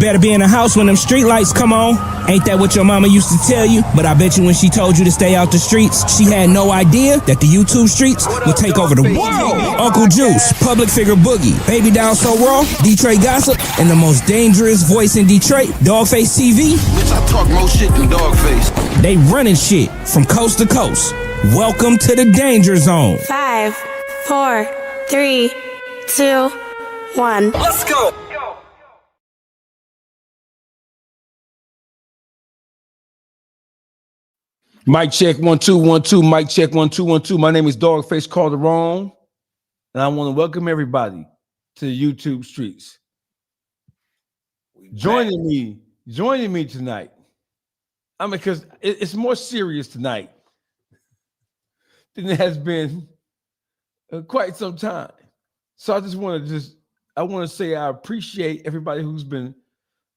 better be in the house when them street lights come on. Ain't that what your mama used to tell you? But I bet you when she told you to stay out the streets, she had no idea that the YouTube streets would take over the world. Uncle Juice, public figure Boogie, Baby Down So Raw, Detroit Gossip, and the most dangerous voice in Detroit, Dogface TV. Bitch, I talk more shit than Dogface. They running shit from coast to coast. Welcome to the Danger Zone. 5, 4, 3, 2, 1. Let's go. Mic check 1 2 1 2. Mic check 1 2 1 2. My name is Dogface Calderon, and I want to welcome everybody to the YouTube streets. Joining me tonight. I mean, because it's more serious tonight than it has been quite some time. So I just want to say I appreciate everybody who's been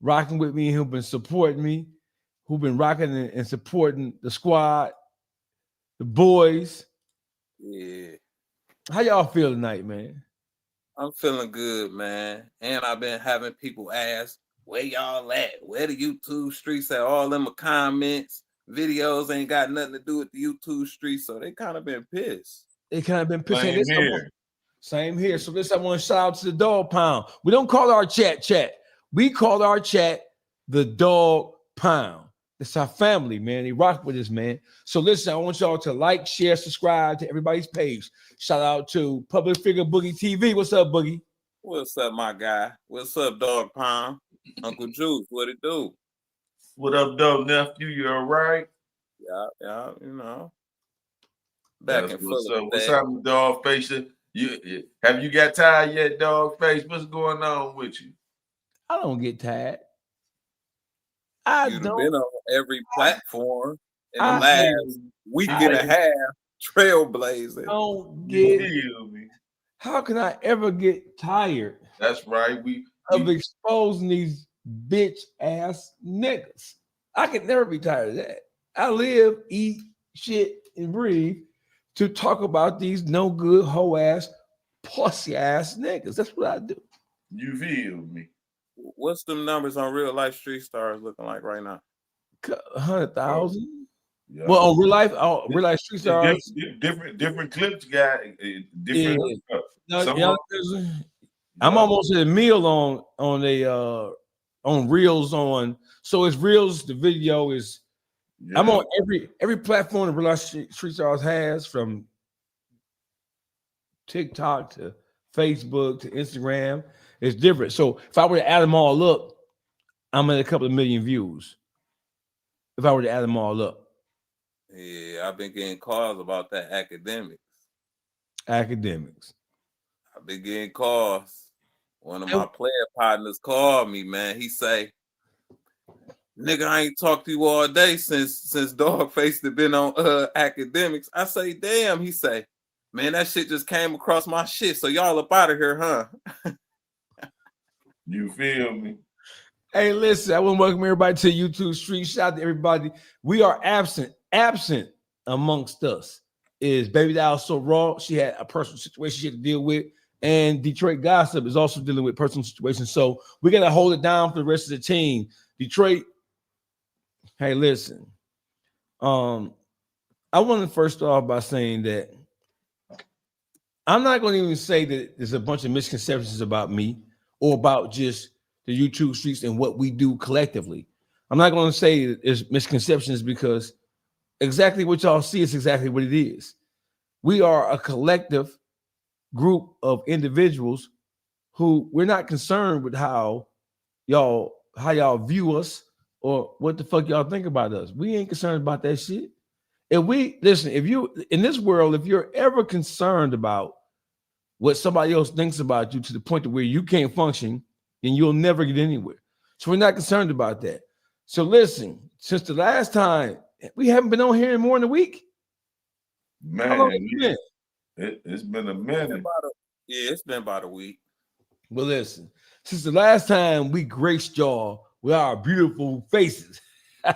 rocking with me, who's been supporting me, who've been rocking and supporting the squad, the boys. Yeah. How y'all feel tonight, man? I'm feeling good, man. And I've been having people ask, where y'all at? Where the YouTube streets at? All them comments, videos ain't got nothing to do with the YouTube streets, so they kind of been pissed. Same here. So this, I want to shout out to the Dog Pound. We don't call our chat. We call our chat the Dog Pound. It's our family, man. They rock with us, man. So listen, I want y'all to like, share, subscribe to everybody's page. Shout out to Public Figure Boogie TV. What's up, Boogie? What's up, my guy? What's up, Dog Pound? Uncle Juice, what it do? What up, dope nephew? You all right? Yeah, you know. Back and what's forth. up? What's up, Dogface? Have you got tired yet, Dogface? What's going on with you? I don't get tired. You've been on every platform in the last week and a half, trailblazing. Don't get me. How can I ever get tired? That's right. Of exposing these bitch ass niggas. I can never be tired of that. I live, eat, shit, and breathe to talk about these no good hoe ass, pussy ass niggas. That's what I do. You feel me? What's them numbers on real life street stars looking like right now? 100,000. Yeah. Well, on real life street stars, different clips got different. Yeah. I'm almost at a meal on Reels on. So it's Reels. The video is. Yeah. I'm on every platform that real life street stars has, from TikTok to Facebook to Instagram. It's different. So if I were to add them all up, I'm at a couple of million views. If I were to add them all up. Yeah, I've been getting calls about that academics. I've been getting calls. One of my player partners called me, man. He say, nigga, I ain't talked to you all day since Dogface had been on academics. I say, damn. He say, man, that shit just came across my shit. So y'all up out of here, huh? You feel me? Hey, listen, I want to welcome everybody to YouTube Street. Shout out to everybody. We are absent amongst us is Baby Down So Raw. She had a personal situation she had to deal with. And Detroit Gossip is also dealing with personal situations. So we're going to hold it down for the rest of the team. Detroit, hey, listen. I want to first start off by saying that I'm not going to even say that there's a bunch of misconceptions about me or about just the YouTube streets and what we do collectively. I'm not going to say that there's misconceptions, because exactly what y'all see is exactly what it is. We are a collective group of individuals who we're not concerned with how y'all view us or what the fuck y'all think about us. We ain't concerned about that shit. If you in this world, if you're ever concerned about what somebody else thinks about you to the point to where you can't function, then you'll never get anywhere. So we're not concerned about that. So listen, since the last time, we haven't been on here in more than a week. Man, how long has it been? It's been a minute. It's been about a week. Well, listen, since the last time we graced y'all with our beautiful faces, a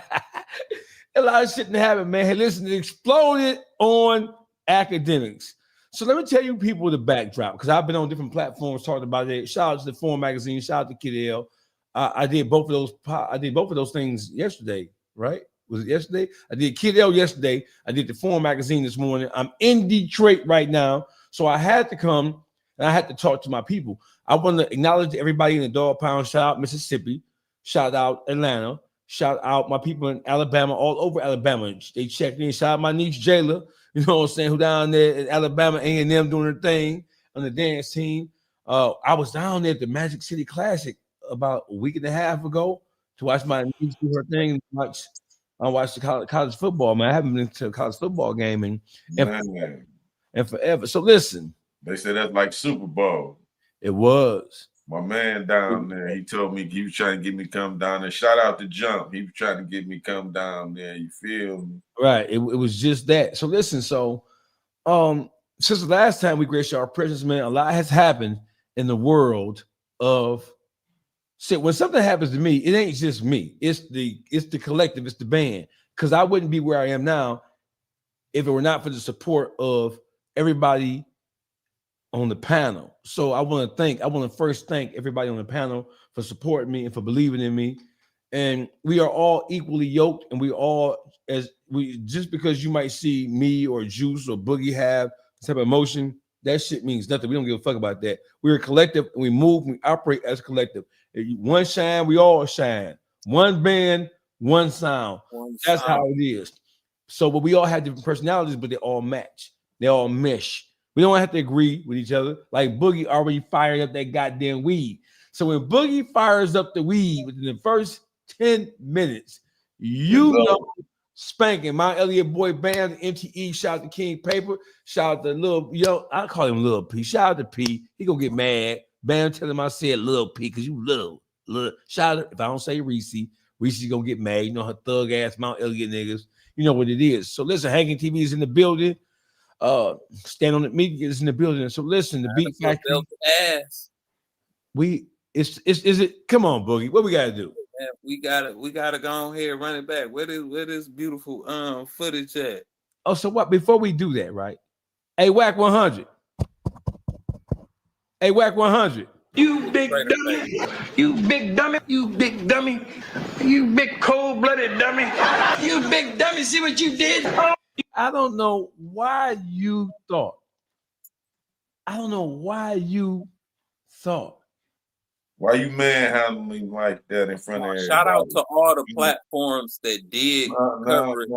lot of shit didn't happen, man. Hey, listen, it exploded on academics. So let me tell you people the backdrop, because I've been on different platforms talking about it. Shout out to the Forum Magazine. Shout out to Kid L. I did both of those. I did both of those things yesterday, right? Was it yesterday? I did Kid L yesterday. I did the Forum magazine this morning. I'm in Detroit right now, so I had to come and I had to talk to my people. I want to acknowledge everybody in the Dog Pound. Shout out Mississippi. Shout out Atlanta. Shout out my people in Alabama, all over Alabama. They checked in. Shout out my niece Jayla. You know what I'm saying? Who down there in Alabama, A&M doing their thing on the dance team. I was down there at the Magic City Classic about a week and a half ago to watch my niece do her thing. I watched the college football, man. I haven't been to a college football game and forever. So listen. They said that's like Super Bowl. It was. My man down there, he told me he was trying to get me come down there. Shout out to Jump. He was trying to get me come down there. You feel me? Right. It was just that. So listen, since the last time we graced our presence, man, a lot has happened in the world of when something happens to me, it ain't just me. It's the collective, it's the band. Because I wouldn't be where I am now if it were not for the support of everybody on the panel. So I want to first thank everybody on the panel for supporting me and for believing in me. And we are all equally yoked, and just because you might see me or Juice or Boogie have some emotion, that shit means nothing. We don't give a fuck about that. We're a collective, and we move, and we operate as a collective. If one shine, we all shine. One band, one sound. That's how it is. So, but we all have different personalities, but they all match. They all mesh. We don't have to agree with each other. Like Boogie already fired up that goddamn weed. So when Boogie fires up the weed within the first 10 minutes, you know, spanking my Elliott Boy Band, NTE, shout out to King Paper, shout out to I call him Lil P. Shout out to P. He gonna get mad. Bam, tell him I said Lil P because you little. Shout out, if I don't say Reese gonna get mad. You know her thug ass Mount Elliott niggas. You know what it is. So listen, Hanging TV is in the building. Stand on the media is in the building. So listen, the Beat Factory. Is it? Come on, Boogie. What we gotta do? Man, we gotta go on here and run it back. Where this beautiful footage at? Oh, so what? Before we do that, right? Hey, Wack100. Hey, Wack100. You big dummy. You big dummy. You big dummy. You big cold-blooded dummy. You big dummy. See what you did? I don't know why you thought. Why you manhandling like that in front of everybody? Shout out to all the platforms that did cover it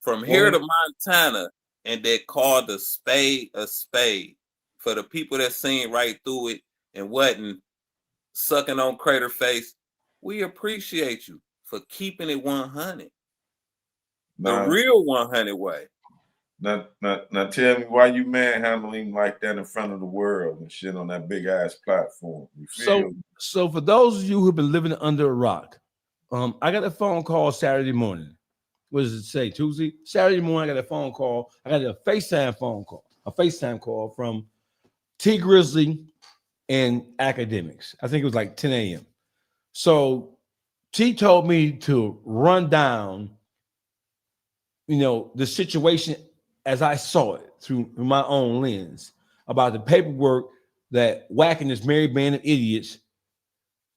from here to Montana and that called a spade. For the people that seen right through it and wasn't sucking on Crater Face, we appreciate you for keeping it 100. The real 100 way. Now tell me why you manhandling like that in front of the world and shit on that big ass platform. So for those of you who've been living under a rock, I got a phone call Saturday morning. What does it say? Tuesday? Saturday morning, I got a phone call. I got a FaceTime call from T Grizzly and Academics. I think it was like 10 a.m. So T told me to run down, the situation as I saw it through my own lens about the paperwork that Wack and this merry band of idiots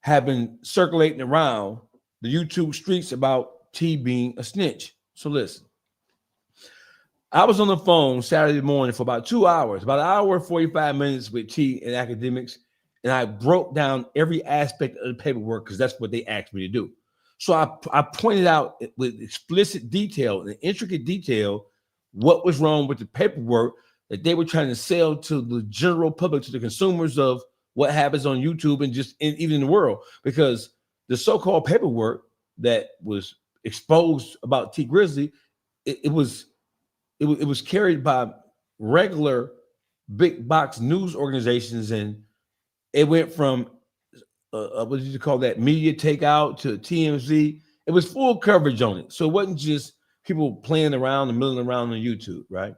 have been circulating around the YouTube streets about T being a snitch. So listen. I was on the phone Saturday morning for about 2 hours, about an hour and 45 minutes with T and Academics, and I broke down every aspect of the paperwork because that's what they asked me to do. So I pointed out with explicit detail and intricate detail what was wrong with the paperwork that they were trying to sell to the general public, to the consumers of what happens on YouTube and even in the world, because the so-called paperwork that was exposed about T Grizzly, it was carried by regular big box news organizations, and it went from what did you call that, media takeout to TMZ. It was full coverage on it, so it wasn't just people playing around and milling around on YouTube, right?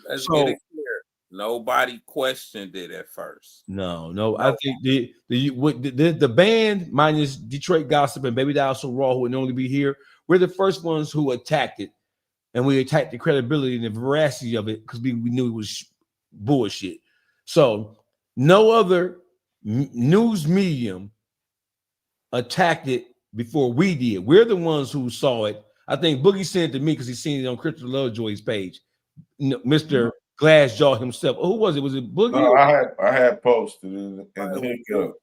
Let's get it clear. Nobody questioned it at first. No. I think the band minus Detroit Gossip and Baby Doll So Raw, who would normally be here, we're the first ones who attacked it. And we attacked the credibility and the veracity of it because we knew it was bullshit. So no other news medium attacked it before we did. We're the ones who saw it. I think Boogie sent it to me because he seen it on Crystal Lovejoy's page. Mr. Glassjaw himself. Oh, who was it? Was it Boogie? No, I had posted in the hookup.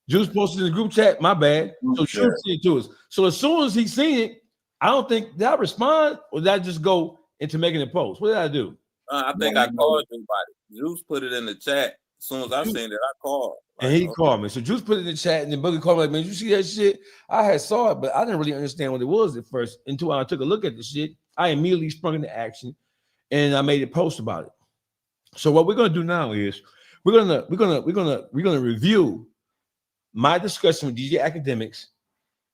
Juice posted in the group chat. My bad. So Juice sent it to us. So as soon as he seen it, I don't think did I respond or did I just go into making a post? What did I do? I think I called you about it. Juice put it in the chat. As soon as I seen it, I called. And he called me. So Juice put it in the chat, and then Boogie called me like, man, you see that shit? I had saw it, but I didn't really understand what it was at first until I took a look at the shit. I immediately sprung into action and I made a post about it. So what we're gonna do now is we're gonna review my discussion with DJ Academics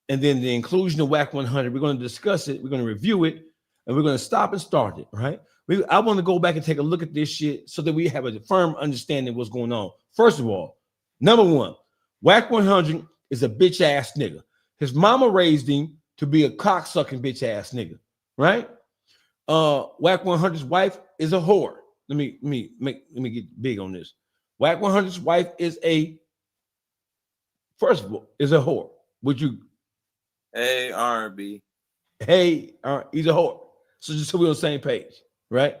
and then the inclusion of Wack100. We're gonna discuss it, we're gonna review it, and we're gonna stop and start it, right? I want to go back and take a look at this shit so that we have a firm understanding of what's going on. First of all, number one, Wack100 is a bitch ass nigga. His mama raised him to be a cocksucking bitch ass nigga, right? Wack100's wife is a whore. Let me get big on this. Wack100's wife is first of all, is a whore. Would you? Hey, R&B. Hey, he's a whore. So just so we're on the same page. Right.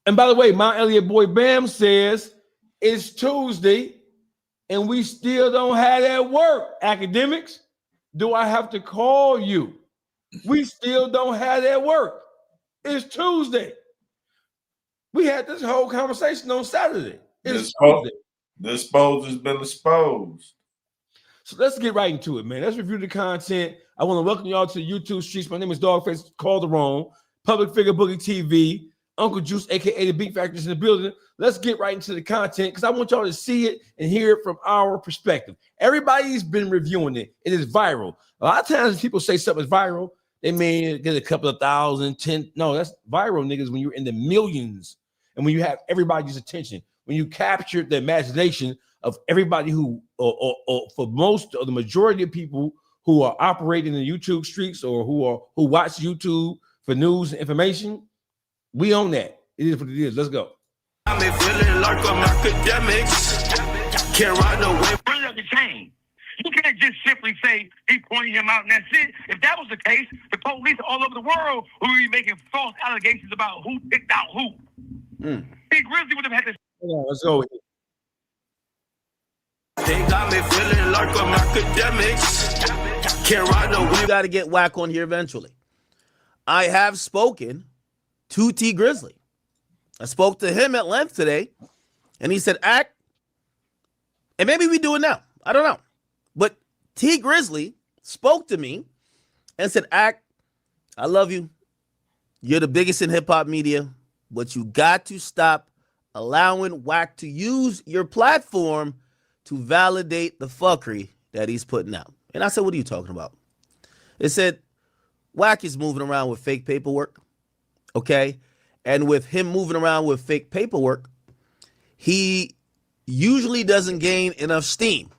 And by the way, Mount Elliott Boy Bam says it's Tuesday and we still don't have that work. Academics, do I have to call you? We still don't have that work. It's Tuesday. We had this whole conversation on Saturday. It's Tuesday. The exposed has been exposed. So let's get right into it, man. Let's review the content. I want to welcome y'all to the YouTube streets. My name is Dogface Calderon. Public Figure Boogie TV, Uncle Juice, aka the Beat Factors in the building. Let's get right into the content because I want y'all to see it and hear it from our perspective. Everybody's been reviewing it. It is viral. A lot of times when people say something is viral, they may get a couple of thousand, 10. No, that's viral, niggas, when you're in the millions and when you have everybody's attention, when you capture the imagination of everybody who, or for most of the majority of people who are operating in the YouTube streets or who watch YouTube for news and information, we own that. It is what it is. Let's go. I'm feeling like I'm academics. Can't ride no way. Bring up the chain. You can't just simply say he pointed him out and that's it. If that was the case, the police all over the world would be making false allegations about who picked out who. Big Grizzly would have had this. Let's go. They got me feeling like I'm academics. Can't ride no way. You got to get Wack on here eventually. I have spoken to T Grizzly. I spoke to him at length today, and he said, Act, and maybe we do it now. I don't know. But T Grizzly spoke to me and said, Act, I love you. You're the biggest in hip-hop media, but you got to stop allowing Wack to use your platform to validate the fuckery that he's putting out. And I said, what are you talking about? It said, Wack is moving around with fake paperwork, okay? And with him moving around with fake paperwork, he usually doesn't gain enough steam.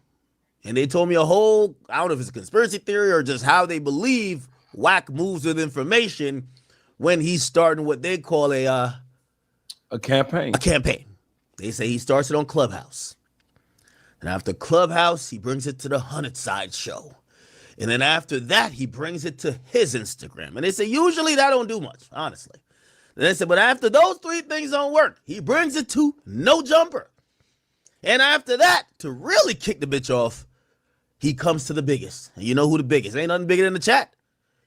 And they told me I don't know if it's a conspiracy theory or just how they believe Wack moves with information when he's starting what they call a campaign. A campaign. They say he starts it on Clubhouse. And after Clubhouse, he brings it to the 100 Side Show. And then after that, he brings it to his Instagram. And they say, usually that don't do much, honestly. And they said, but after those three things don't work, he brings it to No Jumper. And after that, to really kick the bitch off, he comes to the biggest. And you know who the biggest? Ain't nothing bigger than the chat.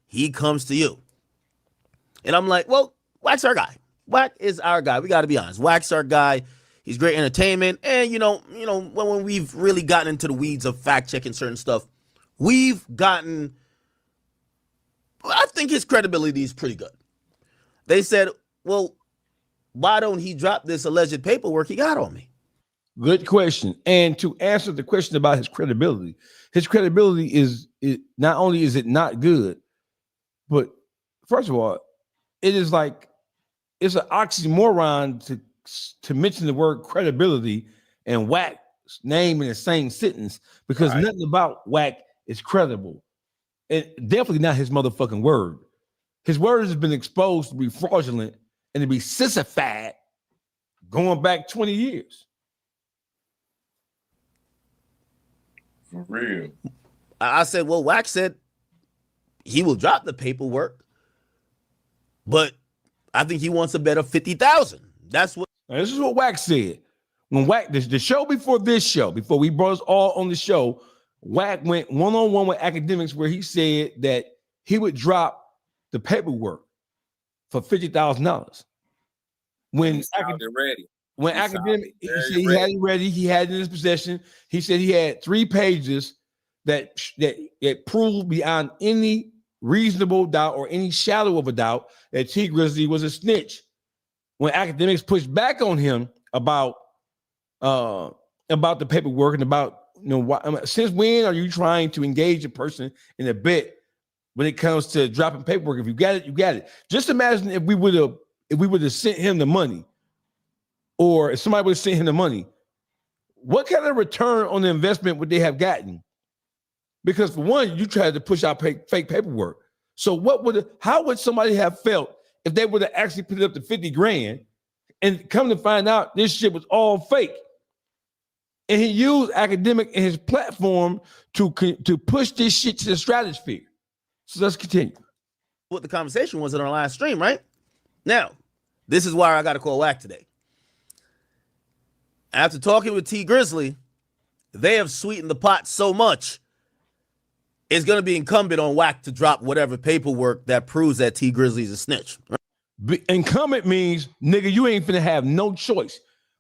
He comes to you. And I'm like, well, Wack's our guy. Wack is our guy. We got to be honest. Wack's our guy. He's great entertainment. And, you know, when we've really gotten into the weeds of fact-checking certain stuff, I think his credibility is pretty good. They said, well, why don't he drop this alleged paperwork he got on me? Good question. And to answer the question about his credibility is not only is it not good, but first of all, it is like it's an oxymoron to mention the word credibility and Wack's name in the same sentence because nothing about Wack is credible. And definitely not his motherfucking word. His word has been exposed to be fraudulent and to be sissified going back 20 years. For real. I said, well, Wack said he will drop the paperwork, but I think he wants a bet of 50,000. That's what. Now, this is what Wack said. When Wack, the show before this show, before we brought us all on the show, Wack went one-on-one with academics where he said that he would drop the paperwork for $50,000. When He sounded ready. When academic, he said he had it ready, he had it in his possession. He said he had 3 pages that proved beyond any reasonable doubt or any shadow of a doubt that T Grizzly was a snitch. When academics pushed back on him about the paperwork and about since when are you trying to engage a person in a bet when it comes to dropping paperwork? If you got it, you got it. Just imagine if we would have sent him the money, or if somebody would have sent him the money, what kind of return on the investment would they have gotten? Because for one, you tried to push out fake paperwork. So how would somebody have felt if they would have actually put it up to 50 grand and come to find out this shit was all fake? And he used academic and his platform to push this shit to the stratosphere. So let's continue. What the conversation was in our last stream, right? Now, this is why I got to call Wack today. After talking with T Grizzly, they have sweetened the pot so much, it's going to be incumbent on Wack to drop whatever paperwork that proves that T Grizzly's a snitch. Incumbent means, nigga, you ain't finna have no choice.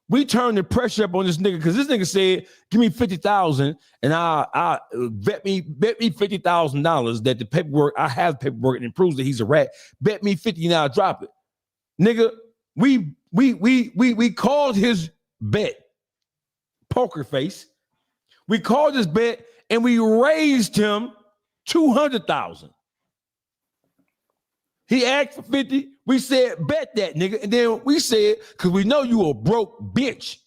We turned the pressure up on this nigga because this nigga said, give me 50,000 and I bet me $50,000 that the paperwork, I have paperwork and it proves that he's a rat. Bet me 50 now, drop it. Nigga, we called his bet poker face. We called his bet and we raised him 200,000. He asked for 50. We said, bet that, nigga. And then we said, because we know you a broke bitch.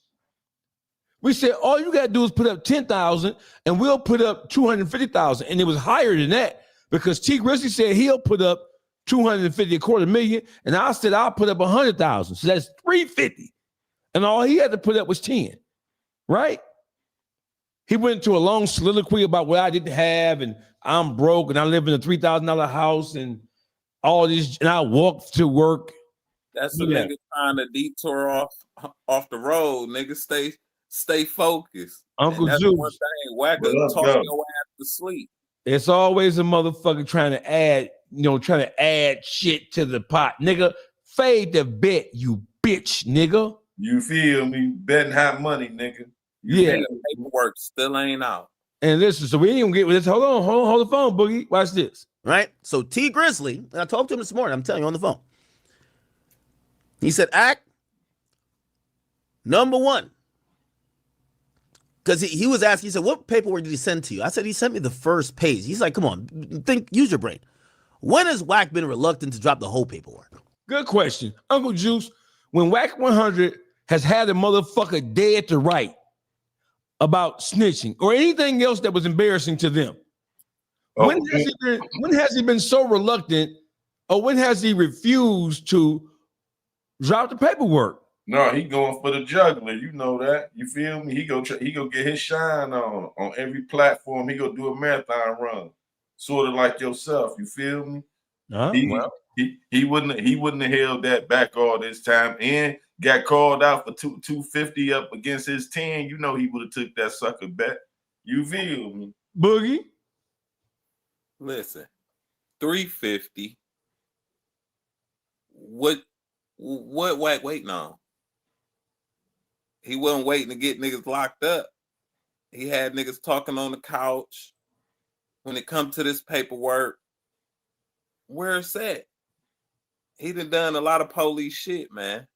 We said, all you got to do is put up 10,000 and we'll put up 250,000. And it was higher than that because T Grizzly said he'll put up 250, $250,000. And I said, I'll put up 100,000. So that's 350. And all he had to put up was 10, right? He went into a long soliloquy about what I didn't have and I'm broke and I live in a $3,000 house and all this, and I walk to work. That's a nigga trying to detour off the road. Nigga, stay focused. Uncle that's Zeus. One thing, Wacker talk your ass to sleep. It's always a motherfucker trying to add shit to the pot. Nigga, fade the bet, you bitch, nigga. You feel me? Betting hot money, nigga. Yeah. The paperwork still ain't out. And listen, so we ain't gonna get with this. Hold on the phone, Boogie. Watch this. Right? So T Grizzly, and I talked to him this morning, I'm telling you on the phone. He said, Act, number one. Because he was asking, he said, what paperwork did he send to you? I said, he sent me the first page. He's like, come on, use your brain. When has Wack been reluctant to drop the whole paperwork? Good question. Uncle Juice, when Wack100 has had a motherfucker dead to right about snitching or anything else that was embarrassing to them, when has he been so reluctant, or when has he refused to drop the paperwork? No, he going for the juggler. You know that. You feel me? He go get his shine on every platform. He go do a marathon run, sort of like yourself. You feel me? He wouldn't have held that back all this time and got called out for 250 up against his 10. You know he would have took that sucker bet. You feel me? Boogie. Listen, 350. What Wack waiting on? He wasn't waiting to get niggas locked up. He had niggas talking on the couch. When it comes to this paperwork, where it's at? He done a lot of police shit, man.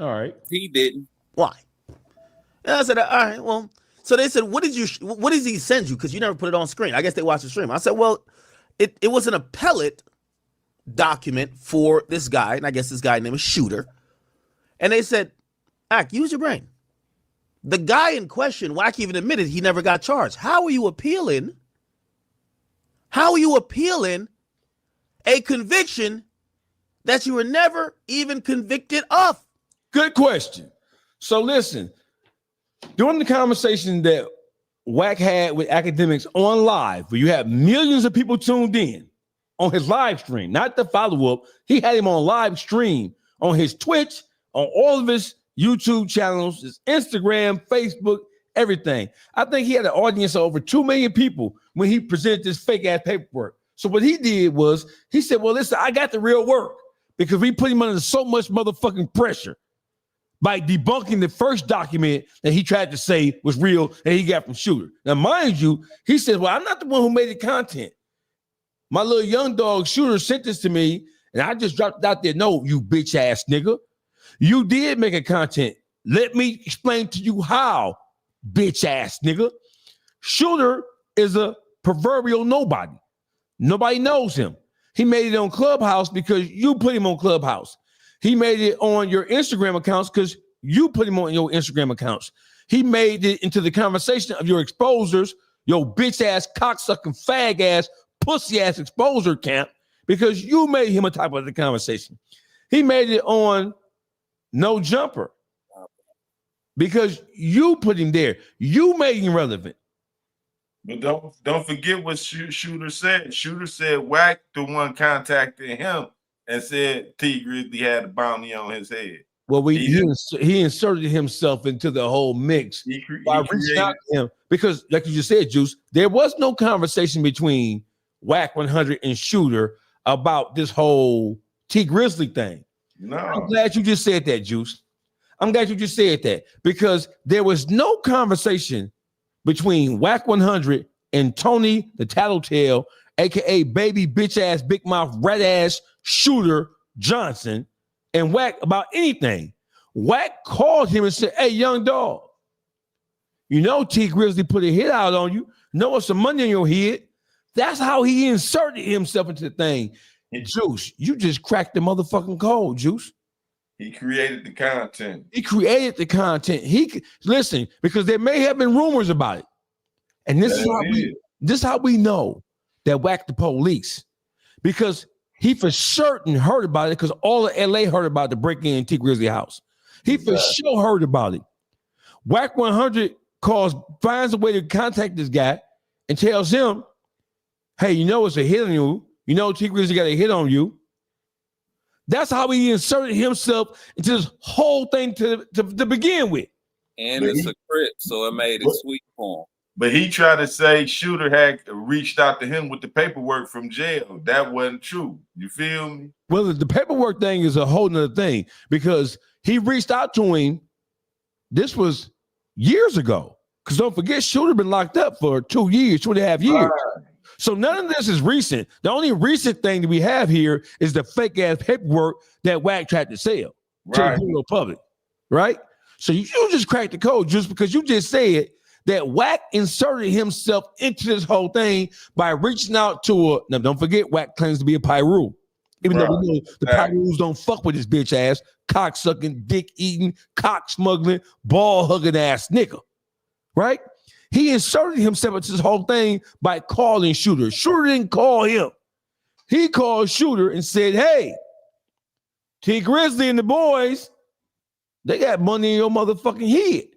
All right. He didn't. Why? And I said, all right, well. So they said, what did he send you? Because you never put it on screen. I guess they watched the stream. I said, well, it was an appellate document for this guy, and I guess this guy named is Shooter. And they said, Ack, use your brain. The guy in question, Wack even admitted he never got charged. How are you appealing? How are you appealing a conviction that you were never even convicted of? Good question. So listen, During the conversation that Wack had with academics on live, where you had millions of people tuned in on his live stream, not the follow-up. He had him on live stream on his Twitch, on all of his YouTube channels, his Instagram, Facebook, everything. I think he had an audience of over 2 million people when he presented this fake-ass paperwork. So what he did was, he said, well, listen, I got the real work because we put him under so much motherfucking pressure by debunking the first document that he tried to say was real that he got from Shooter. Now, mind you, he says, well, I'm not the one who made the content. My little young dog Shooter sent this to me, and I just dropped it out there. No, you bitch ass nigga. You did make a content. Let me explain to you how, bitch ass nigga. Shooter is a proverbial nobody. Nobody knows him. He made it on Clubhouse because you put him on Clubhouse. He made it on your Instagram accounts because you put him on your Instagram accounts. He made it into the conversation of your exposers, your bitch ass, cocksucking, fag ass, pussy ass exposer camp because you made him a type of the conversation. He made it on No Jumper because you put him there. You made him relevant. But don't forget what Shooter said. Shooter said Wack the one contacted him and said T Grizzly had a bounty on his head. Well, he inserted himself into the whole mix by reaching out to him because, like you just said, Juice, there was no conversation between Wack100 and Shooter about this whole T Grizzly thing. No. I'm glad you just said that, Juice. I'm glad you just said that because there was no conversation between Wack100 and Tony the Tattletale, aka baby bitch ass, big mouth, red ass Shooter Johnson, and Wack about anything. Wack called him and said, hey, young dog, you know T Grizzly put a hit out on you. Know what's some money on your head. That's how he inserted himself into the thing. Juice, you just cracked the motherfucking code, Juice. He created the content. He created the content. Listen, because there may have been rumors about it. And this is how we know that Wack the police. Because he for certain heard about it because all of LA heard about the break-in in T Grizzly house. He for sure heard about it. Wack100 finds a way to contact this guy and tells him, hey, you know it's a hit on you. You know T Grizzly got a hit on you. That's how he inserted himself into this whole thing to begin with. And it's a crit, so it made it sweet for him. But he tried to say Shooter had reached out to him with the paperwork from jail. That wasn't true. You feel me? Well, the paperwork thing is a whole nother thing because he reached out to him. This was years ago. Because don't forget, Shooter been locked up for 2 years, 2.5 years. Right. So none of this is recent. The only recent thing that we have here is the fake ass paperwork that Wack tried to sell to the general public, right? So you just cracked the code just because you just said that Wack inserted himself into this whole thing by reaching out to now don't forget Wack claims to be a Pyru. Even though we know the Pyrus don't fuck with his bitch ass, cock sucking, dick eating, cock smuggling, ball hugging ass nigga, right? He inserted himself into this whole thing by calling Shooter. Shooter didn't call him. He called Shooter and said, hey, T Grizzly and the boys, they got money in your motherfucking head.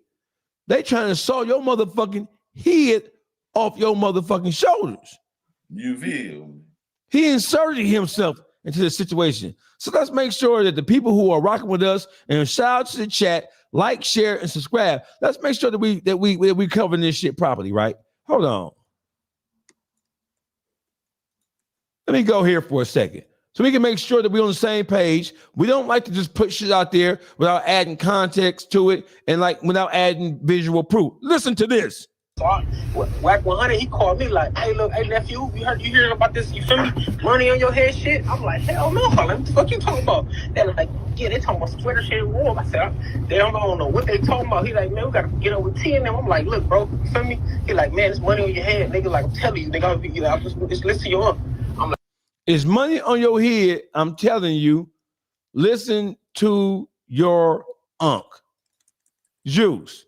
They trying to saw your motherfucking head off your motherfucking shoulders. You feel? He inserted himself into the situation. So let's make sure that the people who are rocking with us, and shout out to the chat, like, share, and subscribe. Let's make sure that we cover this shit properly, right? Hold on. Let me go here for a second so we can make sure that we're on the same page. We don't like to just put shit out there without adding context to it and like without adding visual proof. Listen to this. Wack100, he called me like, hey, look, hey, nephew, you hearing about this, you feel me? Money on your head shit? I'm like, hell no, like, what the fuck you talking about? They're like, yeah, they talking about some Twitter shit in warm. I said, they don't know what they talking about. He like, man, we got to get over 10 them. I'm like, look, bro, you feel me? He like, man, it's money on your head, nigga. Like, I'm telling you, nigga, I'm just listen to your uncle. I'm like, it's money on your head, I'm telling you, listen to your unk. Juice.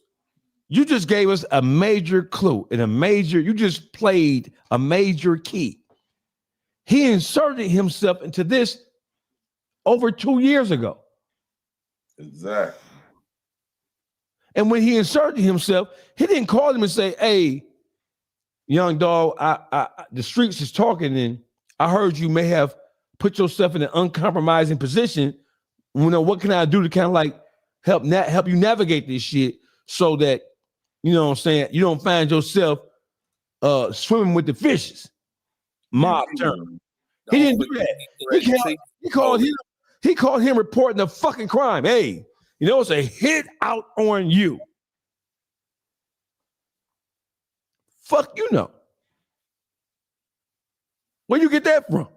You just gave us a major clue and you just played a major key. He inserted himself into this over 2 years ago. Exactly. And when he inserted himself, he didn't call him and say, "Hey, young dog, the streets is talking, and I heard you may have put yourself in an uncompromising position. You know, what can I do to kind of like help you navigate this shit so that, you know what I'm saying, you don't find yourself swimming with the fishes." Mob term. He didn't do that. He called him reporting a fucking crime. Hey, you know, it's a hit out on you. Fuck you know. Where you get that from?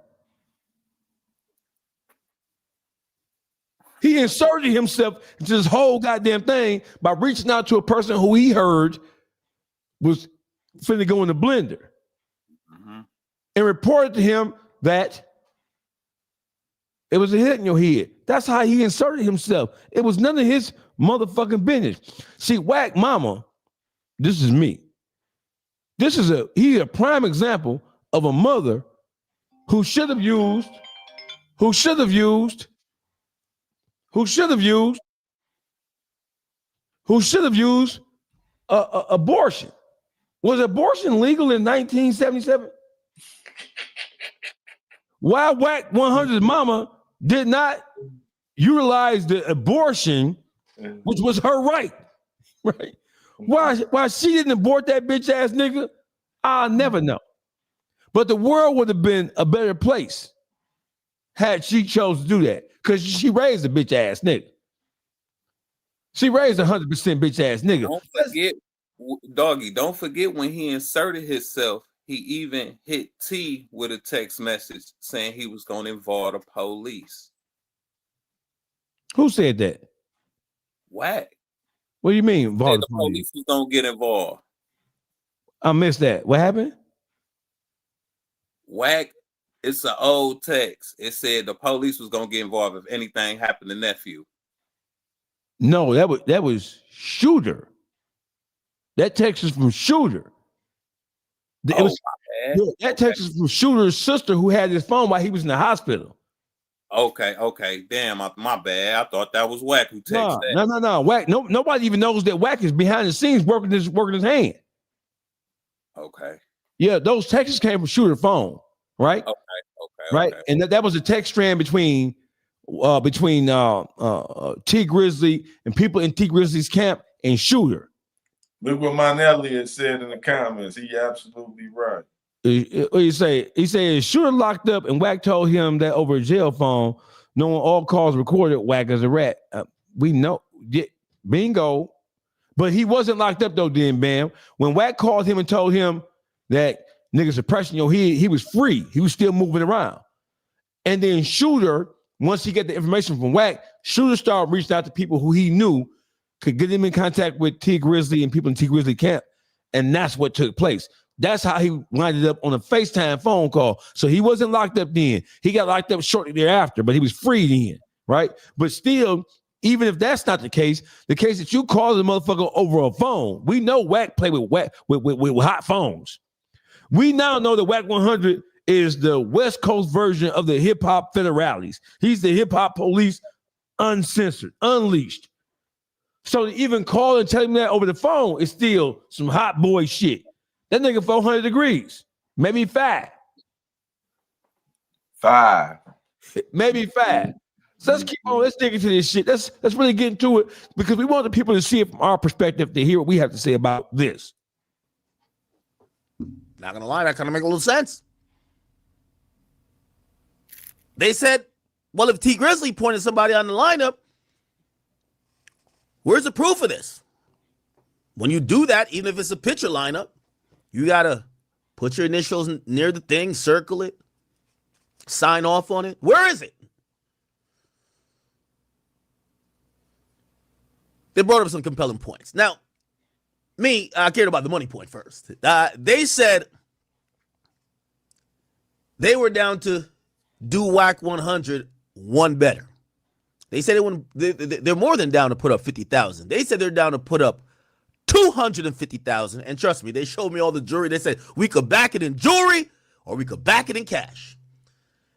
He inserted himself into this whole goddamn thing by reaching out to a person who he heard was finna go in the blender. And reported to him that it was a hit in your head. That's how he inserted himself. It was none of his motherfucking business. See, Wack Mama, this is me. He's a prime example of a mother who should have used abortion. Was abortion legal in 1977? Why Wack100's mama did not utilize the abortion, which was her right? Why she didn't abort that bitch ass nigga, I'll never know. But the world would have been a better place had she chose to do that, because she raised a bitch ass nigga. She raised 100% bitch ass nigga. Don't forget, doggy. Don't forget when he inserted himself. He even hit T with a text message saying he was going to involve the police. Who said that? Wack. What do you mean? Involve the police was going to get involved. I missed that. What happened? Wack. It's an old text. It said the police was going to get involved if anything happened to nephew. No, that was Shooter. That text is from Shooter. That text is from Shooter's sister who had his phone while he was in the hospital. Okay. Damn, my bad. I thought that was Wack who texted that. No. Wack. Nobody even knows that Wack is behind the scenes working his hand. Okay. Yeah, those texts came from Shooter's phone, right? Okay. Right, and that was a text strand between T Grizzly and people in T Grizzly's camp and Shooter. Look what Mon Elliott said in the comments. He absolutely right. What you say? He said Shooter locked up, and Wack told him that over a jail phone, knowing all calls recorded, Wack as a rat. We know, bingo. But he wasn't locked up though. Then, bam. When Wack called him and told him that niggas suppressing your head, he was free. He was still moving around. And then Shooter, once he got the information from Wack, Shooter started reaching out to people who he knew could get him in contact with T Grizzly and people in T Grizzly camp. And that's what took place. That's how he winded up on a FaceTime phone call. So he wasn't locked up then. He got locked up shortly thereafter, but he was free then, right? But still, even if that's not the case that you call the motherfucker over a phone, we know Wack played with hot phones. We now know that Wack100 is the West Coast version of the hip hop federales. He's the hip hop police, uncensored, unleashed. So to even call and tell him that over the phone is still some hot boy shit. That nigga 400 degrees, maybe 5. 5. Maybe 5. So let's keep on. Let's dig into this shit. Let's really get into it, because we want the people to see it from our perspective, to hear what we have to say about this. Not gonna lie, that kind of make a little sense. They said, well, if T Grizzly pointed somebody on the lineup, where's the proof of this? When you do that, even if it's a picture lineup, you gotta put your initials near the thing, circle it, sign off on it. Where is it? They brought up some compelling points. Now, I cared about the money point first. They said they were down to do Wack100 one better. They said they're more than down to put up 50,000. They said they're down to put up 250,000. And trust me, they showed me all the jewelry. They said we could back it in jewelry or we could back it in cash.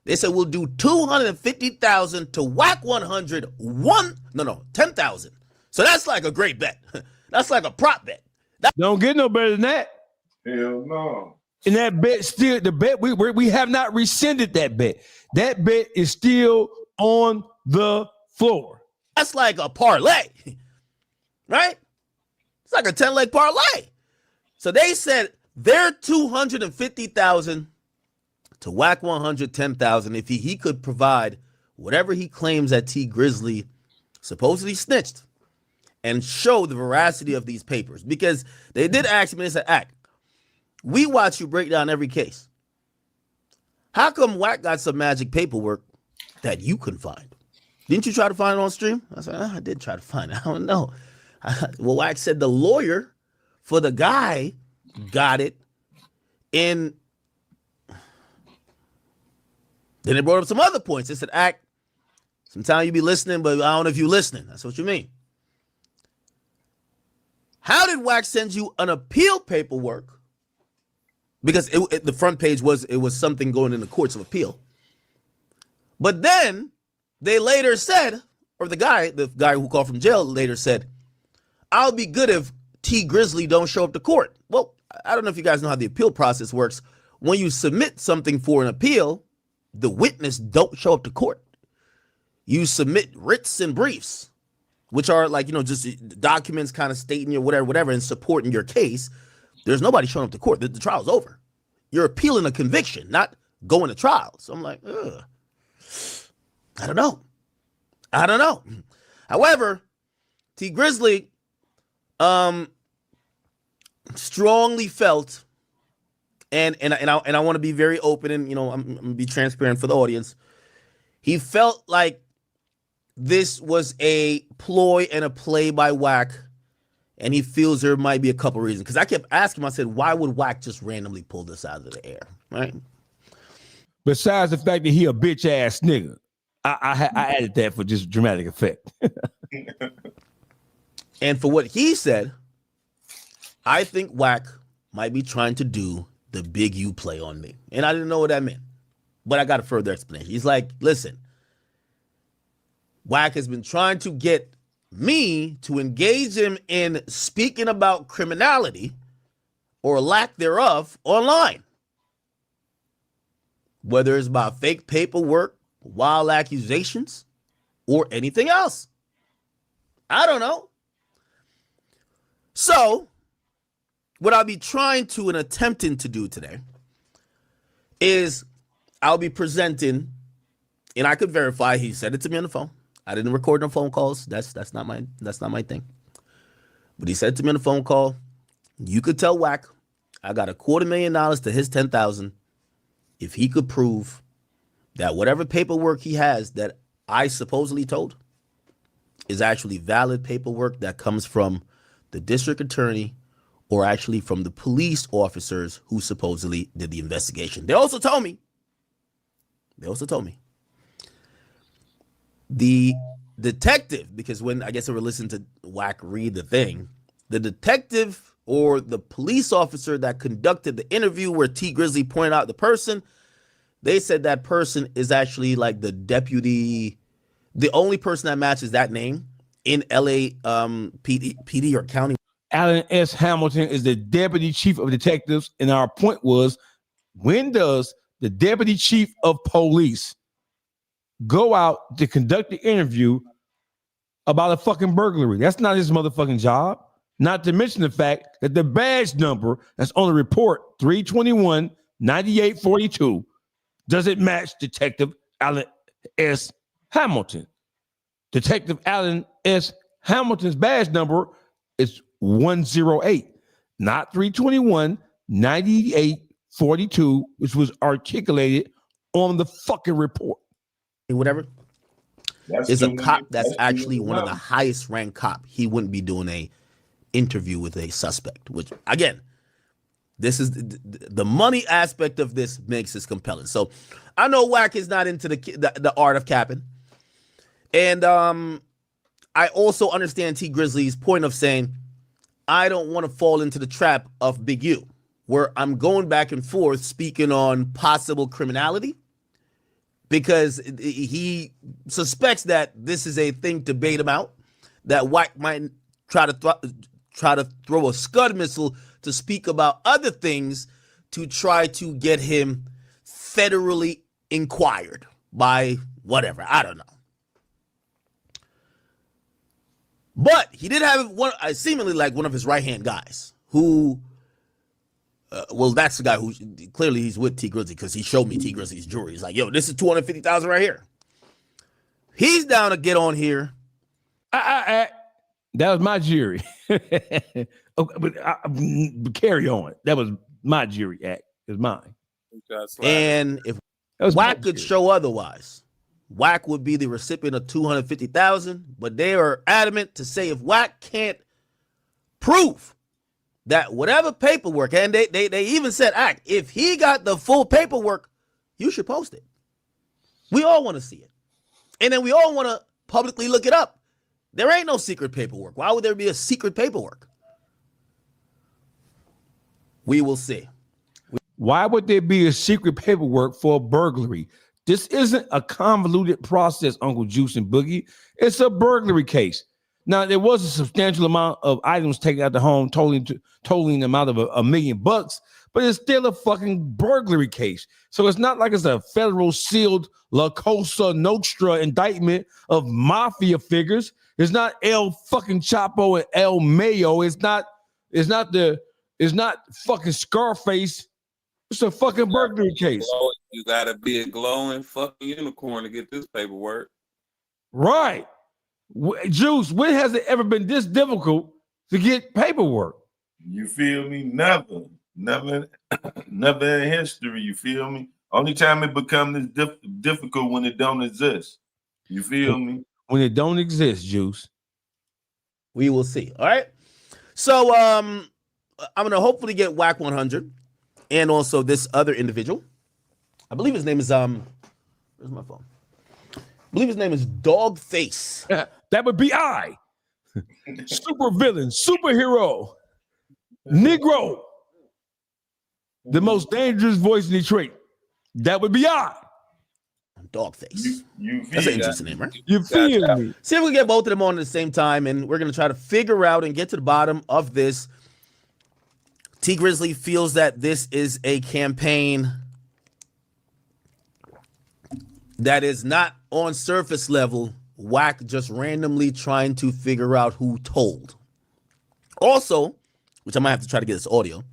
They said we'll do 250,000 to Wack100 10,000. So that's like a great bet. That's like a prop bet. Don't get no better than that. Hell no. And that bet still, the bet, we have not rescinded that bet. That bet is still on the floor. That's like a parlay, right? It's like a 10-leg parlay. So they said they're $250,000 to Wack100 $10,000 if he could provide whatever he claims that T Grizzly supposedly snitched and show the veracity of these papers. Because they did ask me, they said, Ack, we watch you break down every case. How come Wack got some magic paperwork that you couldn't find? Didn't you try to find it on stream? I said, I did try to find it. I don't know. Well, Wack said the lawyer for the guy got it. And then they brought up some other points. They said, Ack, sometimes you be listening, but I don't know if you're listening. That's what you mean. How did Wack send you an appeal paperwork? Because the front page was something going in the courts of appeal. But then they later said, or the guy who called from jail later said, I'll be good if T Grizzly don't show up to court. Well, I don't know if you guys know how the appeal process works. When you submit something for an appeal, the witness don't show up to court. You submit writs and briefs, which are like, just documents kind of stating your whatever, and supporting your case. There's nobody showing up to court. The trial's over. You're appealing a conviction, not going to trial. So I'm like, ugh. I don't know. However, T Grizzly strongly felt, and I want to be very open, and I'm gonna be transparent for the audience. He felt like this was a ploy and a play by Wack, and he feels there might be a couple reasons. Because I kept asking him, I said, why would Wack just randomly pull this out of the air, right? Besides the fact that he a bitch ass nigga, I added that for just dramatic effect. And for what he said, I think Wack might be trying to do the big U play on me. And I didn't know what that meant, but I got a further explanation. He's like, listen, Wack has been trying to get me to engage him in speaking about criminality or lack thereof online. Whether it's about fake paperwork, wild accusations, or anything else. I don't know. So, what I'll be trying to and attempting to do today is I'll be presenting, and I could verify he said it to me on the phone. I didn't record no phone calls. That's not my thing. But he said to me on the phone call, you could tell Wack I got $250,000 to his $10,000 if he could prove that whatever paperwork he has that I supposedly told is actually valid paperwork that comes from the district attorney or actually from the police officers who supposedly did the investigation. They also told me the detective, because when I guess they were listening to Wack read the thing, the detective or the police officer that conducted the interview where T Grizzly pointed out the person, they said that person is actually like the deputy, the only person that matches that name in LA PD or county. Alan S. Hamilton is the deputy chief of detectives. And our point was, when does the deputy chief of police go out to conduct the interview about a fucking burglary? That's not his motherfucking job. Not to mention the fact that the badge number that's on the report, 321-9842, doesn't match Detective Alan S. Hamilton. Detective Alan S. Hamilton's badge number is 108, not 321-9842, which was articulated on the fucking report. Whatever. Is a cop that's actually one of the highest ranked cop. He wouldn't be doing a interview with a suspect, which again, this is the money aspect of this makes this compelling. So I know Wack is not into the art of capping. And I also understand T Grizzly's point of saying, I don't want to fall into the trap of Big U, where I'm going back and forth speaking on possible criminality, because he suspects that this is a thing to bait him out. that Wack might try to throw a scud missile to speak about other things to try to get him federally inquired by whatever. I don't know. But he did have seemingly like one of his right-hand guys who, well, that's the guy who clearly he's with T Grizzly because he showed me T Grizzly's jewelry. He's like, yo, this is $250,000 right here. He's down to get on here. That was my jury. Okay, but carry on. That was my jury act. It's mine. And if Wack could show otherwise, Wack would be the recipient of $250,000. But they are adamant to say if Wack can't prove that whatever paperwork, and they even said, Act, if he got the full paperwork, you should post it. We all want to see it. And then we all want to publicly look it up. There ain't no secret paperwork. Why would there be a secret paperwork? We will see. Why would there be a secret paperwork for a burglary? This isn't a convoluted process, Uncle Juice and Boogie. It's a burglary case. Now, there was a substantial amount of items taken out the home, totaling the amount of $1 million, but it's still a fucking burglary case. So it's not like it's a federal sealed La Cosa Nostra indictment of mafia figures. It's not El fucking Chapo and El Mayo. It's not fucking Scarface. It's a fucking burglary case. You gotta be a glowing fucking unicorn to get this paperwork. Right. Juice, when has it ever been this difficult to get paperwork? You feel me? Never in history. You feel me? Only time it becomes this difficult when it don't exist. You feel me? When it don't exist, Juice. We will see. All right. So I'm gonna hopefully get Wack100 and also this other individual. I believe his name is where's my phone? I believe his name is Dogface. That would be I. Super villain, superhero, Negro. The most dangerous voice in Detroit. That would be I. Dogface. That's an interesting name, right? You feel me? See if we can get both of them on at the same time, and we're going to try to figure out and get to the bottom of this. T Grizzly feels that this is a campaign that is not on surface level. Wack just randomly trying to figure out who told. Also, which I might have to try to get this audio.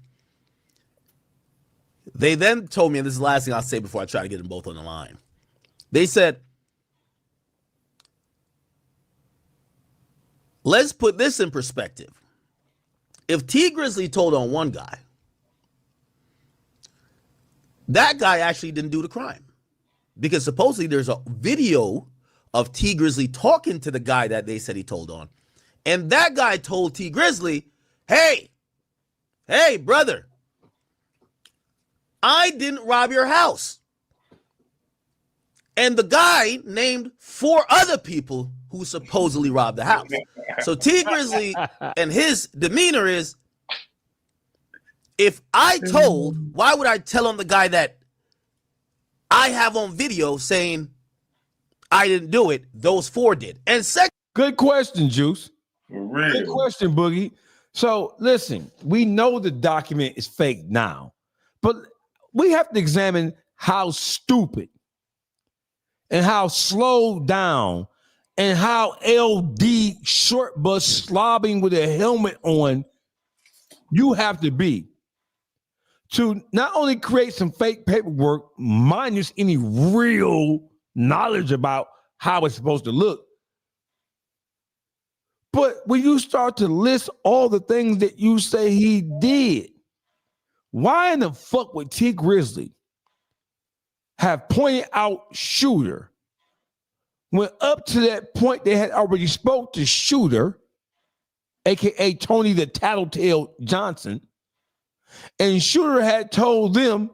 They then told me, and this is the last thing I'll say before I try to get them both on the line. They said, let's put this in perspective. If T Grizzly told on one guy, that guy actually didn't do the crime. Because supposedly there's a video of T Grizzly talking to the guy that they said he told on. And that guy told T Grizzly, hey, brother, I didn't rob your house. And the guy named 4 other people who supposedly robbed the house. So T Grizzly and his demeanor is, if I told, why would I tell on the guy that I have on video saying I didn't do it? Those 4 did. And second, good question, Juice. For real. Good question, Boogie. So listen, we know the document is fake now, but we have to examine how stupid and how slowed down and how LD short bus slobbing with a helmet on you have to be to not only create some fake paperwork minus any real knowledge about how it's supposed to look, but when you start to list all the things that you say he did, why in the fuck would T Grizzly have pointed out Shooter when up to that point they had already spoke to Shooter, aka Tony the Tattletale Johnson, and Shooter had told them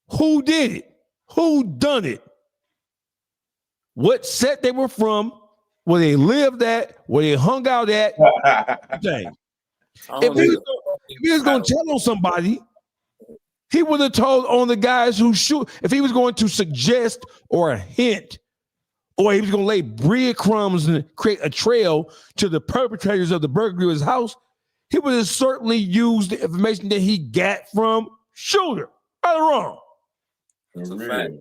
who did it, who done it, what set they were from, where they lived at, where they hung out at. If he was going to tell on somebody, he would have told on the guys who shoot. If he was going to suggest or hint or he was going to lay breadcrumbs and create a trail to the perpetrators of the burglary of his house, he would have certainly used the information that he got from Shooter. Right or wrong? That's a fact.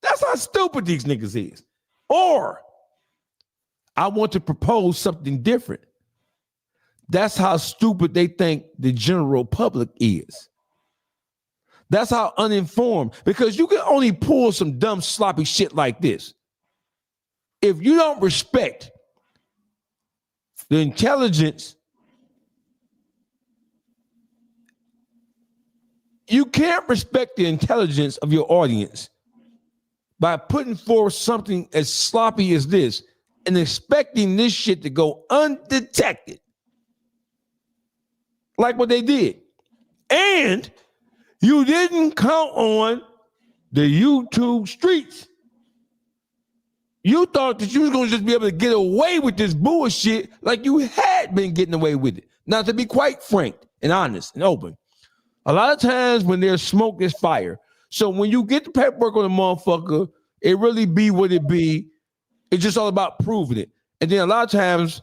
That's how stupid these niggas is. Or I want to propose something different. That's how stupid they think the general public is. That's how uninformed, because you can only pull some dumb, sloppy shit like this if you don't respect the intelligence. You can't respect the intelligence of your audience by putting forth something as sloppy as this and expecting this shit to go undetected, like what they did. And you didn't count on the YouTube streets. You thought that you was going to just be able to get away with this bullshit like you had been getting away with it. Now, to be quite frank and honest and open, a lot of times when there's smoke, there's fire. So when you get the paperwork on the motherfucker, it really be what it be. It's just all about proving it. And then a lot of times,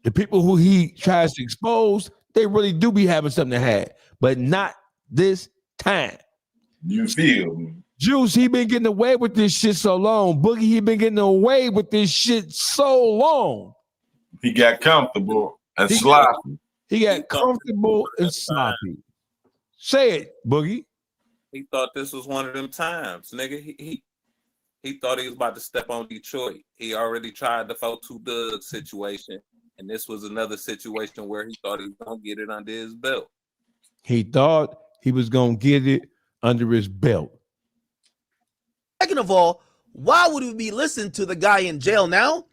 the people who he tries to expose, they really do be having something to hide, but not this time. You feel me? Juice, he been getting away with this shit so long. Boogie, he been getting away with this shit so long. He got comfortable and sloppy. He got comfortable and sloppy. Say it, Boogie. He thought this was one of them times, nigga. He thought he was about to step on Detroit. He already tried the 4-2 Doug situation, and this was another situation where he thought he was gonna get it under his belt. He thought he was gonna get it under his belt. Second of all, why would we be listening to the guy in jail now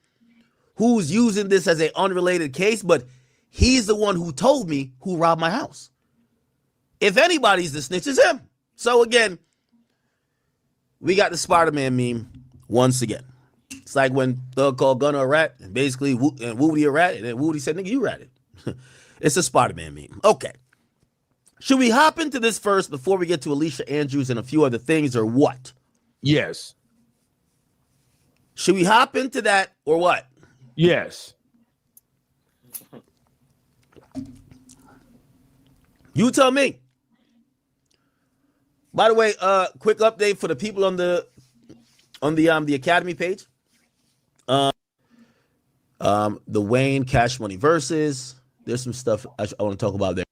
who's using this as an unrelated case, but he's the one who told me who robbed my house? If anybody's the snitch, it's him. So again, we got the Spider-Man meme once again. It's like when Thug called Gunner a rat and basically and Woody a rat, and then Woody said, nigga, you ratted. It's a Spider-Man meme. Okay. Should we hop into this first before we get to Alicia Andrews and a few other things, or what? Yes. Should we hop into that or what? Yes. You tell me. By the way, quick update for the people on the Academy page. The Wayne Cash Money versus. There's some stuff I want to talk about there.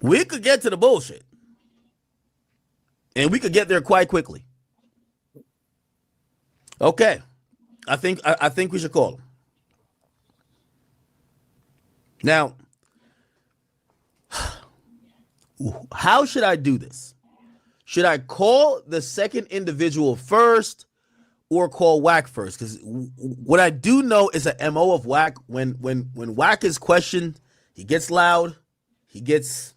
We could get to the bullshit, and we could get there quite quickly. Okay, I think we should call him now. How should I do this? Should I call the second individual first or call Wack first? Because what I do know is a MO of Wack. When Wack is questioned, he gets loud. He gets,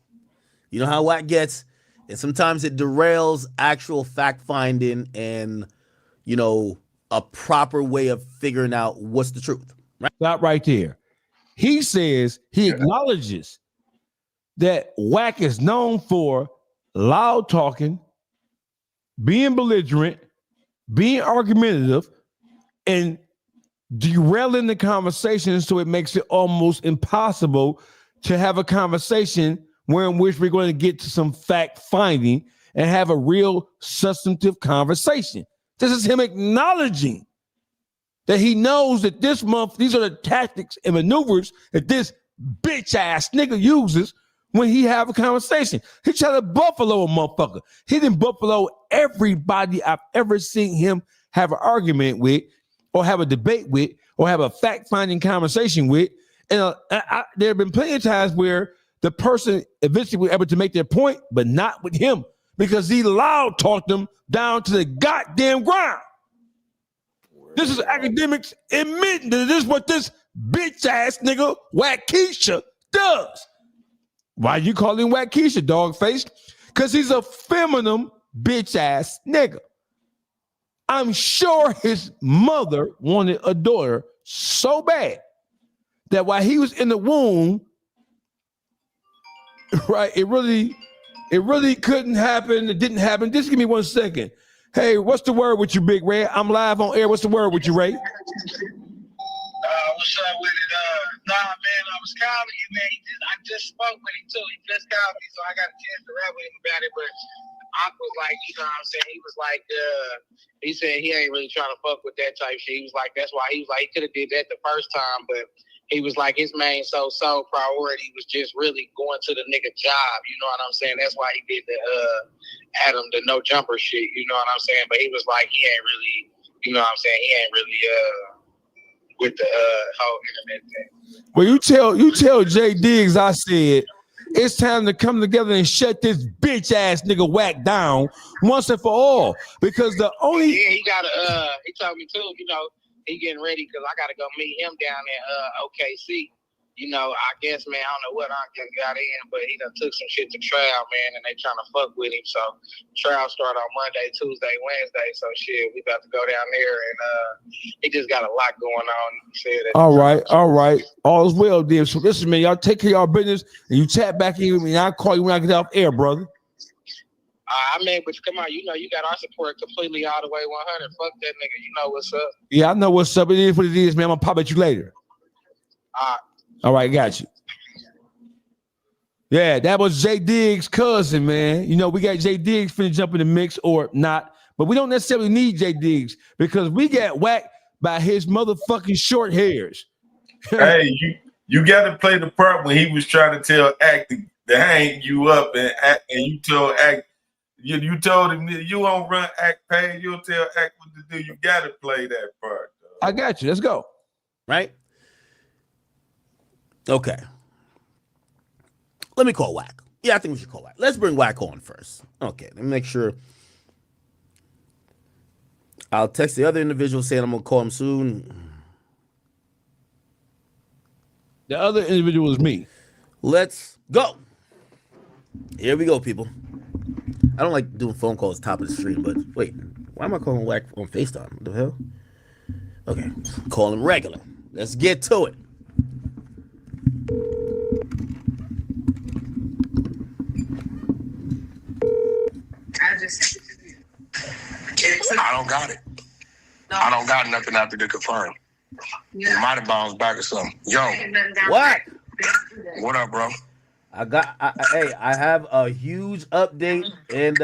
you know how Wack gets, and sometimes it derails actual fact finding and, you know, a proper way of figuring out what's the truth. Right? Stop right there. He says he acknowledges that Wack is known for loud talking, being belligerent, being argumentative, and derailing the conversation so it makes it almost impossible to have a conversation in which we're going to get to some fact finding and have a real substantive conversation. This is him acknowledging that he knows that this month, these are the tactics and maneuvers that this bitch ass nigga uses when he have a conversation. He tried to buffalo a motherfucker. He didn't buffalo everybody I've ever seen him have an argument with or have a debate with or have a fact-finding conversation with. And there have been plenty of times where the person eventually was able to make their point, but not with him because he loud talked them down to the goddamn ground. This is academics admitting that this is what this bitch-ass nigga Wack100 does. Why you call him Wack100, dog face? Because he's a feminine bitch-ass nigga. I'm sure his mother wanted a daughter so bad that while he was in the womb, right, it really It really couldn't happen. It didn't happen. Just give me 1 second. Hey, what's the word with you, Big Ray? I'm live on air. What's the word with you, Ray? What's up with it? Nah, man, I was calling you, man. I just spoke with him, too. He just called me, so I got a chance to rap with him about it. But Unc was like, you know what I'm saying? He was like, he said he ain't really trying to fuck with that type shit. He was like, that's why he was like, he could have did that the first time, but he was like, his main so priority was just really going to the nigga job. You know what I'm saying? That's why he did the Adam the no jumper shit. You know what I'm saying? But he was like, he ain't really, you know what I'm saying? He ain't really with the whole internet thing. Well, you tell Jay Diggs I said it's time to come together and shut this bitch ass nigga Wack down once and for all. Because the only he got he told me too, you know, he getting ready because I got to go meet him down in OKC. You know, I guess, man, I don't know what I got in, but he done took some shit to trial, man, and they trying to fuck with him. So trial start on Monday, Tuesday, Wednesday. So shit, we about to go down there, and he just got a lot going on. He said that. all right. All is well, dear. So listen, man, y'all take care of y'all business, and you chat back in with me, and I'll call you when I get off air, brother. I mean, but come on, you know, you got our support completely all the way 100. Fuck that nigga. You know what's up. Yeah, I know what's up. It is what it is, man. I'm gonna pop at you later. All right, got you. Yeah, that was Jay Diggs' cousin, man. You know, we got Jay Diggs finna jump in the mix or not, but we don't necessarily need Jay Diggs because we got whacked by his motherfucking short hairs. Hey, you got to play the part when he was trying to tell Act to hang you up, and you told Act, you told him you won't run Act page, you'll tell Act what to do. You got to play that part. I got you. Let's go. Right? Okay. Let me call Wack. Yeah, I think we should call Wack. Let's bring Wack on first. Okay, let me make sure. I'll text the other individual saying I'm going to call him soon. The other individual is me. Let's go. Here we go, people. I don't like doing phone calls top of the stream, but wait. Why am I calling Wack on FaceTime? What the hell? Okay, call him regular. Let's get to it. I don't got it. I don't got nothing after the confirm. It might have bounced back or something. Yo. What? What up, bro? I have a huge update, and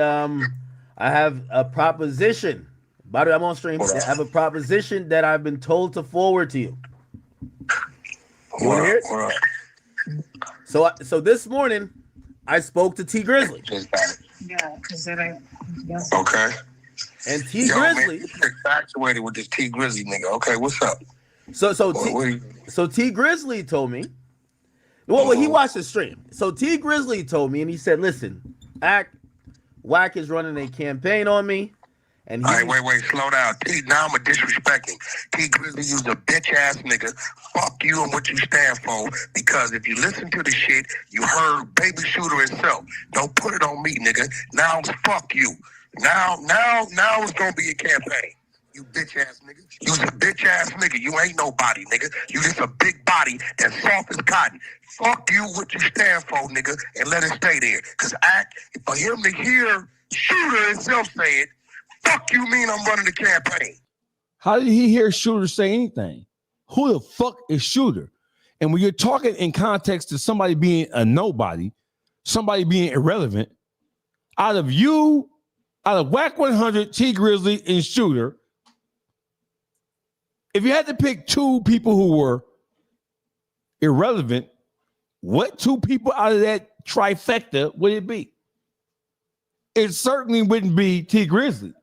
I have a proposition. By the way, I'm on stream. I have a proposition that I've been told to forward to you. You want to hear it? So this morning, I spoke to T Grizzly. Yeah, okay. And T Grizzly, man, infatuated with this T Grizzly nigga. Okay, what's up? So T Grizzly told me. Well, he watched the stream. So T Grizzly told me, and he said, "Listen, Wack is running a campaign on me." And all right, wait, slow down. T, now I'm a disrespecting. T Grizzly, you's a bitch ass nigga. Fuck you and what you stand for. Because if you listen to the shit, you heard Baby Shooter himself. Don't put it on me, nigga. Now it's fuck you. Now it's gonna be a campaign. You bitch ass nigga. You's a bitch ass nigga. You ain't nobody, nigga. You just a big body that's soft as cotton. Fuck you, what you stand for, nigga, and let it stay there. Cause for him to hear Shooter himself say it, fuck you mean I'm running the campaign. How did he hear Shooter say anything? Who the fuck is Shooter? And when you're talking in context to somebody being a nobody, somebody being irrelevant, out of Wack100, T Grizzly, and Shooter, if you had to pick two people who were irrelevant, what two people out of that trifecta would it be? It certainly wouldn't be T Grizzly.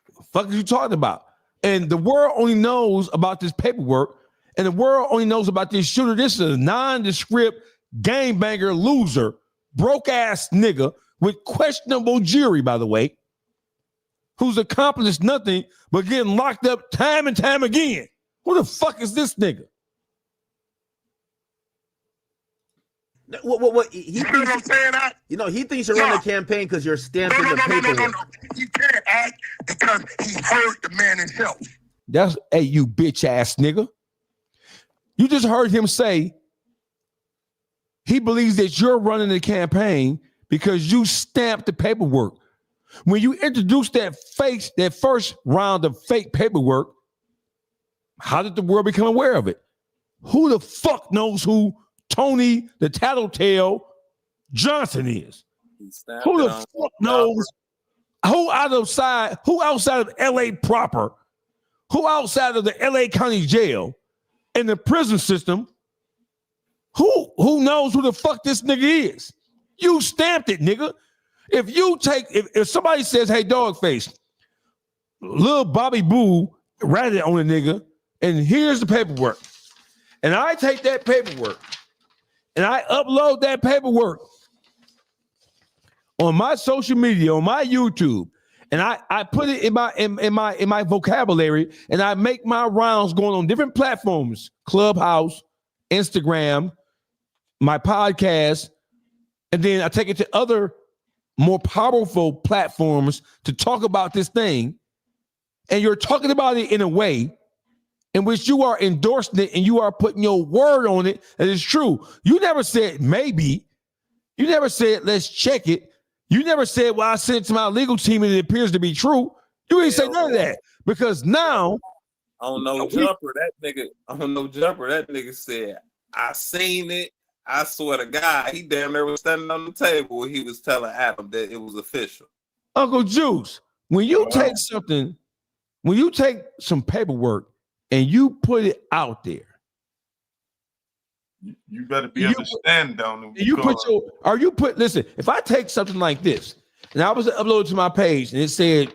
What the fuck are you talking about? And the world only knows about this paperwork, and the world only knows about this Shooter. This is a nondescript gangbanger loser, broke ass nigga with questionable jury, by the way, who's accomplished nothing but getting locked up time and time again. Who the fuck is this nigga? What he thinks, what I'm saying? You know, he thinks you're running a campaign because you're stamping the paperwork. No. He can't act because he heard the man himself. That's, hey, you bitch ass nigga. You just heard him say he believes that you're running the campaign because you stamped the paperwork. When you introduced that first round of fake paperwork, how did the world become aware of it? Who the fuck knows who Tony the Tattletale Johnson is? Who the fuck knows who outside of LA proper, who outside of the LA County Jail and the prison system, who knows who the fuck this nigga is? You stamped it, nigga. If somebody says, hey, Dogface, little Bobby Boo ratted on a nigga, and here's the paperwork. And I take that paperwork and I upload that paperwork on my social media, on my YouTube, and I put it in my vocabulary, and I make my rounds going on different platforms, Clubhouse, Instagram, my podcast, and then I take it to other more powerful platforms to talk about this thing. And you're talking about it in a way in which you are endorsing it and you are putting your word on it that is true. You never said maybe. You never said let's check it. You never said, well, I sent it to my legal team and it appears to be true. You ain't say none of that because now on no jumper, that nigga said, I seen it. I swear to God, he damn near was standing on the table when he was telling Adam that it was official. Uncle Juice, when you take something, when you take some paperwork and you put it out there, you better be understanding on it. Listen, if I take something like this and I was to upload it to my page and it said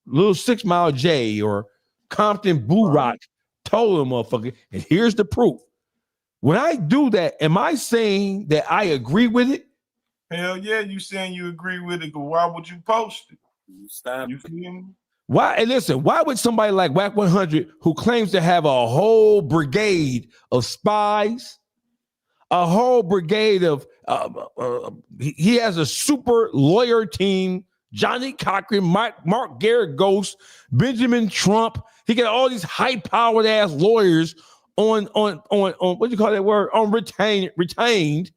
little 6 Mile J or Compton Blue Rock told him, motherfucker, and here's the proof. When I do that, am I saying that I agree with it? Hell yeah, you saying you agree with it, but why would you post it? You feel me? Why? And listen, why would somebody like Wack100, who claims to have a whole brigade of spies, a whole brigade of he has a super lawyer team, Johnny Cochran, Mark Garrett Ghost, Benjamin Trump. He got all these high-powered ass lawyers on what do you call that word? On retained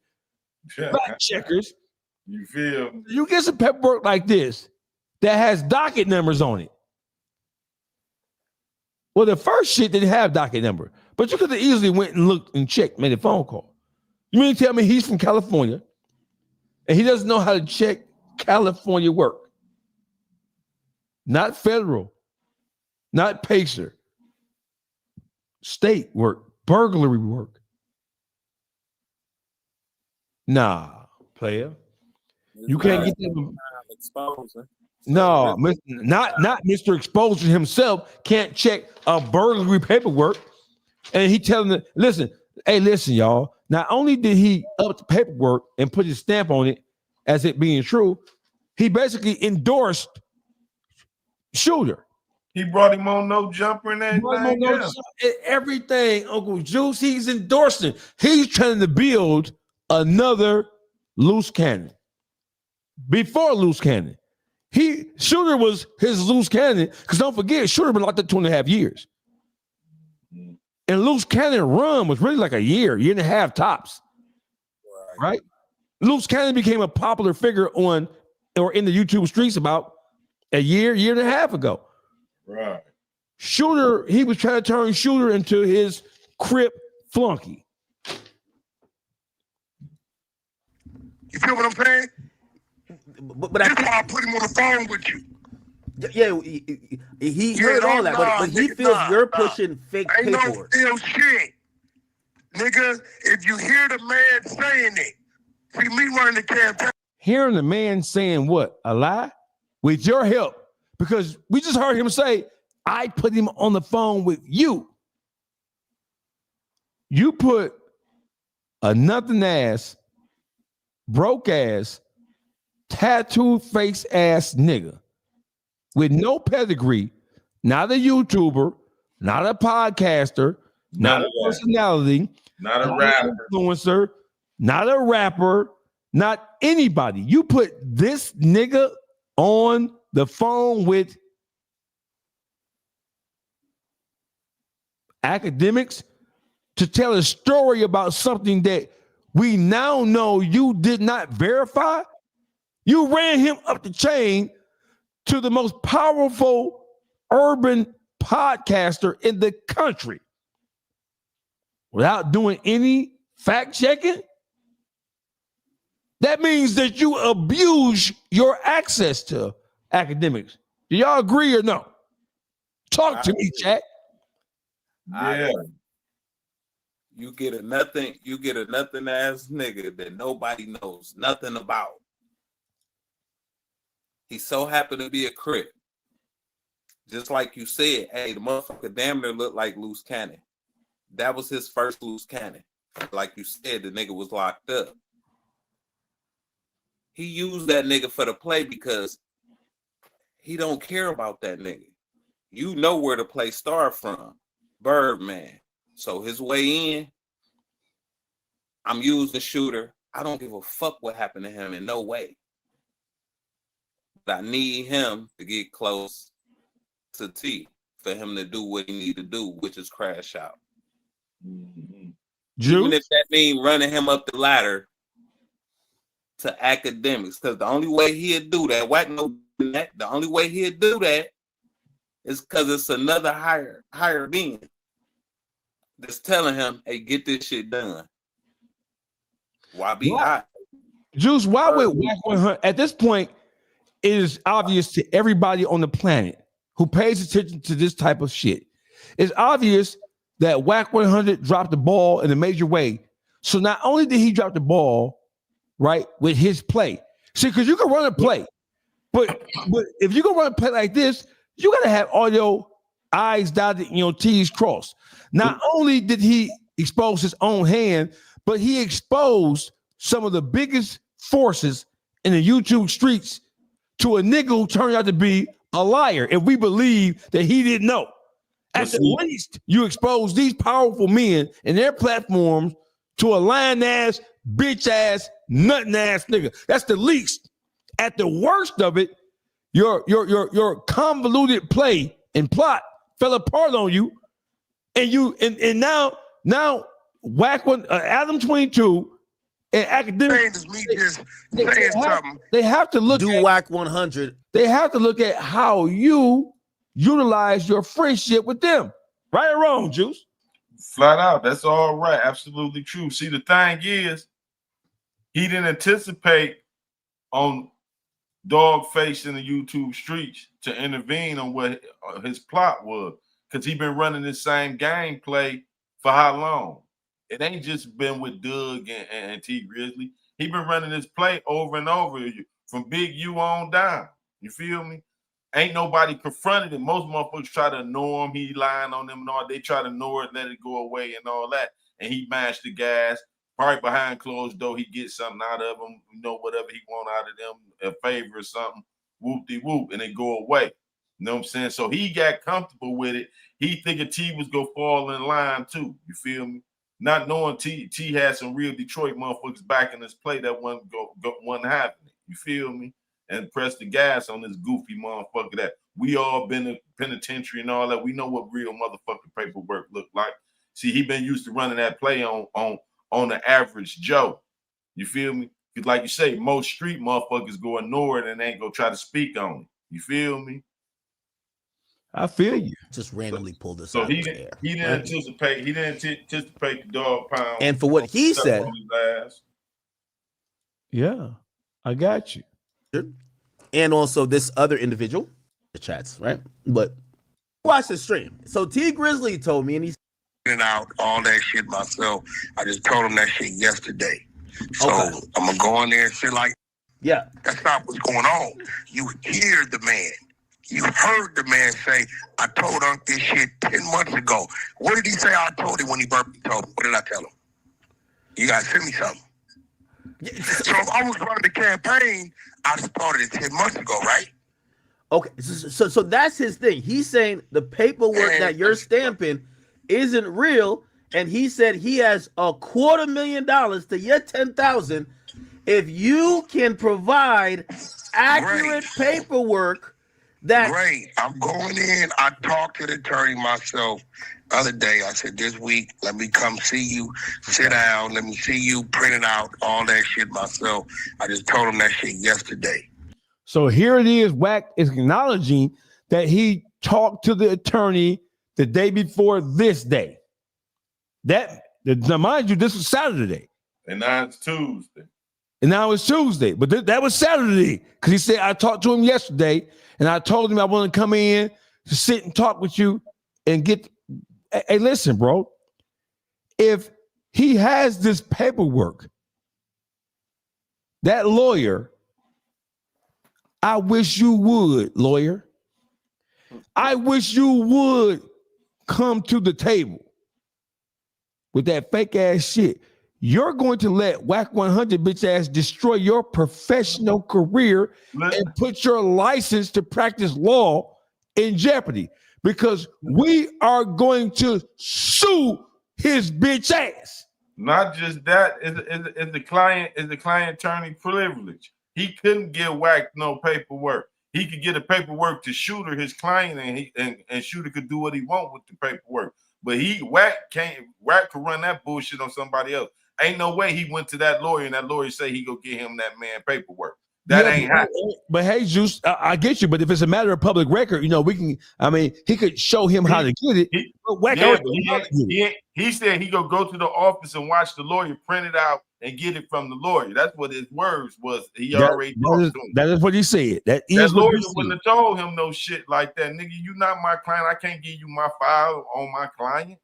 fact checkers. You feel? You get some paperwork like this that has docket numbers on it. Well, the first shit didn't have docket number, but you could have easily went and looked and checked, made a phone call. You mean to tell me he's from California and he doesn't know how to check California work? Not federal, not Pacer. State work, burglary work. Nah, player. You can't get them. No, not Mr. Exposure himself can't check a burglary paperwork. And he telling them, listen, y'all. Not only did he up the paperwork and put his stamp on it as it being true, he basically endorsed Shooter. He brought him on no jumper and everything. Everything, Uncle Juice, he's endorsing. He's trying to build another loose cannon. Before loose cannon, Shooter was his loose cannon. Because don't forget, Shooter been locked up 2.5 years. And loose cannon run was really like a year and a half tops. Right? Loose cannon became a popular figure in the YouTube streets about a year and a half ago. Right. Shooter, he was trying to turn Shooter into his Crip flunky. You feel what I'm saying? But that's why I put him on the phone with you. Yeah, he heard all that, but he feels you're pushing fake paperwork. Ain't no shit. Nigga, if you hear the man saying it, see me running the campaign. Hearing the man saying what? A lie? With your help. Because we just heard him say, I put him on the phone with you. You put a nothing ass, broke ass, tattooed face ass nigga with no pedigree, not a YouTuber, not a podcaster, not a personality, not a rapper, influencer, not a rapper, not anybody. You put this nigga on the phone with academics to tell a story about something that we now know you did not verify. You ran him up the chain to the most powerful urban podcaster in the country without doing any fact checking. That means that you abuse your access to academics. Do y'all agree or no? Talk to me, chat. Yeah. You get a nothing ass nigga that nobody knows nothing about. He so happened to be a Crip. Just like you said, hey, the motherfucker damn near looked like loose cannon. That was his first loose cannon. Like you said, the nigga was locked up. He used that nigga for the play because he don't care about that nigga. You know where the play started from. Birdman. So his way in, I'm using the shooter. I don't give a fuck what happened to him in no way. But I need him to get close to T for him to do what he need to do, which is crash out. Mm-hmm. Even if that means running him up the ladder to academics, because the only way he'd do that, the only way he'd do that is because it's another higher being that's telling him, hey, get this shit done. Why be hot? Juice, why would Wack100 at this point? It is obvious to everybody on the planet who pays attention to this type of shit. It's obvious that Wack100 dropped the ball in a major way. So not only did he drop the ball, right, with his play. See, because you can run a play, but if you can run a play like this, you gotta have all your I's dotted, T's crossed. Not only did he expose his own hand, but he exposed some of the biggest forces in the YouTube streets to a nigga who turned out to be a liar. If we believe that he didn't know, at the least you expose these powerful men and their platforms to a lying ass, bitch ass, nutting ass nigga. That's the least. At the worst of it, your convoluted play and plot fell apart on you, and now Wack1, Adam 22 and academics. They have to look at Wack100. They have to look at how you utilize your friendship with them. Right or wrong, Juice? Flat out. That's all right. Absolutely true. See, the thing is, he didn't anticipate on Dogface in the YouTube streets to intervene on what his plot was, because he been running the same gameplay for how long? It ain't just been with Doug and T Grizzly. He been running this play over and over from Big U on down. You feel me? Ain't nobody confronted him. Most motherfuckers try to ignore him. He lying on them and all. They try to ignore it, let it go away and all that. And he mashed the gas. Right behind closed door, he gets something out of them. Whatever he want out of them, a favor or something. Whoop-de-whoop, and it go away. You know what I'm saying? So he got comfortable with it. He thinking T was gonna fall in line too. You feel me? Not knowing T had some real Detroit motherfuckers back in this play that wasn't happening. You feel me? And press the gas on this goofy motherfucker that we all been in penitentiary and all that. We know what real motherfucking paperwork look like. See, he been used to running that play on the average Joe. You feel me? Because like you say, most street motherfuckers go ignore it and ain't gonna try to speak on it. You feel me? I feel you. Just randomly pulled this so out of the air. He didn't anticipate the dog pound. And for what he said. Yeah, I got you. And also this other individual, the chats, right? But watch the stream. So T Grizzly told me, and he's out all that shit myself. I just told him that shit yesterday. So I'm gonna go in there and shit like, yeah, that's not what's going on. You hear the man. You heard the man say, I told Unc this shit 10 months ago. What did he say? I told him when he burped me. Told him. What did I tell him? You gotta send me something. So if I was running the campaign, I started it 10 months ago, right? Okay, so that's his thing. He's saying the paperwork that you're stamping isn't real, and he said he has $250,000 to your $10,000 if you can provide accurate paperwork. That great. I'm going in. I talked to the attorney myself, other day. I said, this week, let me come see you, sit down, let me see you, print it out, all that shit myself. I just told him that shit yesterday. So here it is. Wack is acknowledging that he talked to the attorney the day before this day. Now, mind you, this was Saturday. And now it's Tuesday. And now it's Tuesday. But that was Saturday. Because he said, I talked to him yesterday, and I told him I want to come in to sit and talk with you and get. Hey, listen, bro. If he has this paperwork, that lawyer, I wish you would, lawyer. I wish you would come to the table with that fake ass shit. You're going to let Wack100 bitch ass destroy your professional career and put your license to practice law in jeopardy because we are going to sue his bitch ass. Not just that, is the client attorney privilege. He couldn't give Wack no paperwork. He could get a paperwork to Shooter, his client, and Shooter could do what he want with the paperwork. But Wack could run that bullshit on somebody else. Ain't no way he went to that lawyer and that lawyer say he go get him that man paperwork. That ain't happening. But hey, Juice, I get you. But if it's a matter of public record, we can. I mean, he could show him how to get it. He said he go to the office and watch the lawyer print it out and get it from the lawyer. That's what his words was. He already talked to him. That is what he said. That lawyer wouldn't have told him no shit like that, nigga. You not my client. I can't give you my file on my client.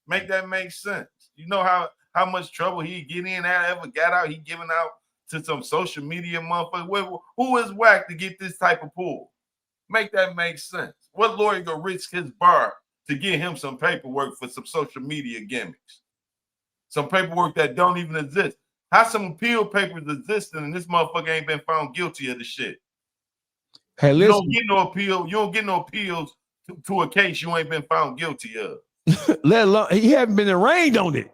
Make that make sense. You know how much trouble he get in that ever got out. He giving out to some social media motherfucker. Who is Wack to get this type of pull? Make that make sense. What lawyer gonna risk his bar to get him some paperwork for some social media gimmicks? Some paperwork that don't even exist. How some appeal papers existing and this motherfucker ain't been found guilty of the shit? Hey, listen. You don't get no appeal. You don't get no appeals to a case you ain't been found guilty of. Let alone he haven't been arraigned on it.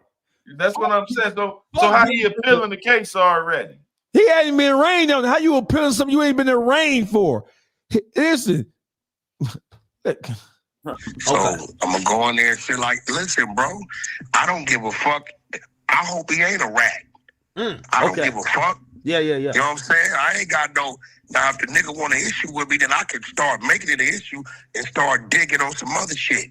That's what I'm saying. So how he appealing the case already? He hadn't been arraigned on it. How you appealing something you ain't been arraigned for? Listen. So I'm gonna go in there and say, like, listen, bro, I don't give a fuck. I hope he ain't a rat. I don't give a fuck. Yeah. You know what I'm saying? I ain't got no. Now, if the nigga want an issue with me, then I can start making it an issue and start digging on some other shit.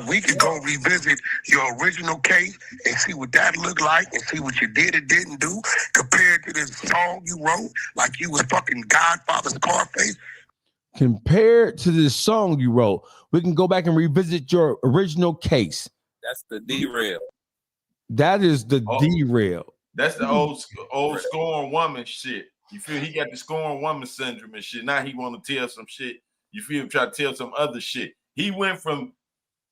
We could go revisit your original case and see what that looked like and see what you did and didn't do compared to this song you wrote like you was fucking Godfather Scarface. Compared to this song you wrote, we can go back and revisit your original case. That's the derail. That is the derail. That's the old scorn woman shit. You feel he got the scorn woman syndrome and shit. Now he want to tell some shit. You feel him try to tell some other shit. He went from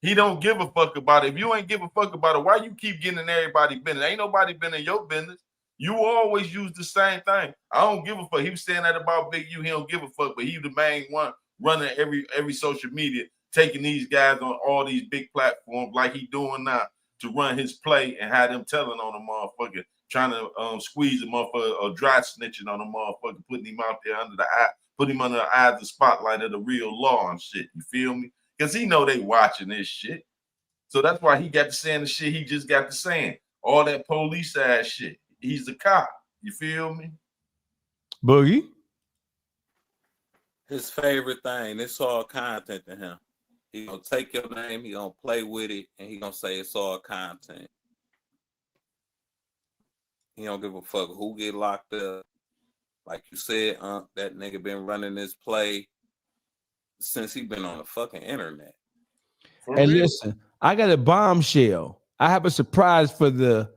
he don't give a fuck about it. If you ain't give a fuck about it, why you keep getting in everybody's business? Ain't nobody been in your business. You always use the same thing. I don't give a fuck. He was saying that about Big U. He don't give a fuck, but he the main one running every social media, taking these guys on all these big platforms like he doing now to run his play and have them telling on a motherfucker, trying to squeeze a motherfucker or dry snitching on a motherfucker, putting him out there under the eye, put him under the eye of the spotlight of the real law and shit. You feel me? Because he know they watching this shit. So that's why he got to saying the shit he just got to saying. All that police ass shit. He's a cop. You feel me? Boogie? His favorite thing, it's all content to him. He gonna take your name, he gonna play with it, and he gonna say it's all content. He don't give a fuck who get locked up. Like you said, that nigga been running this play since he been on the fucking internet. Hey, listen, I got a bombshell. I have a surprise for the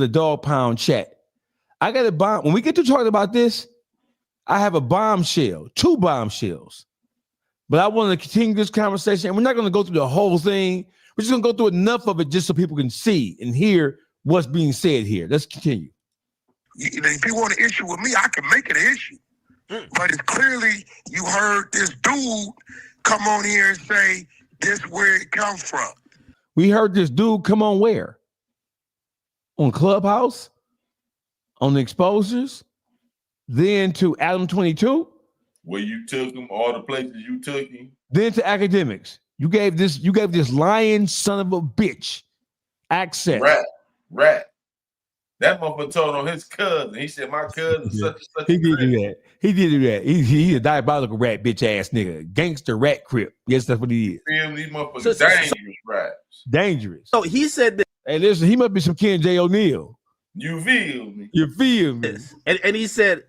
Dog Pound chat. I got a bomb. When we get to talking about this, I have a bombshell, 2 bombshells. But I want to continue this conversation, and we're not going to go through the whole thing. We're just going to go through enough of it just so people can see and hear what's being said here. Let's continue. If you want an issue with me, I can make it an issue. But it's clearly you heard this dude come on here and say this where it comes from. We heard this dude come on where? On Clubhouse? On the exposures? Then to Adam 22? Where you took him, all the places you took him. Then to academics. You gave this lying son of a bitch access. Rat. That motherfucker told on his cousin. He said, my cousin such and such. He did do that. He did do that. He a diabolical rat, bitch ass nigga. Gangster rat crip. Yes, that's what he is. These motherfuckers dangerous rats. Dangerous. So he said that. Hey, listen, he must be some Ken J. O'Neal. You feel me? You feel me? And he said,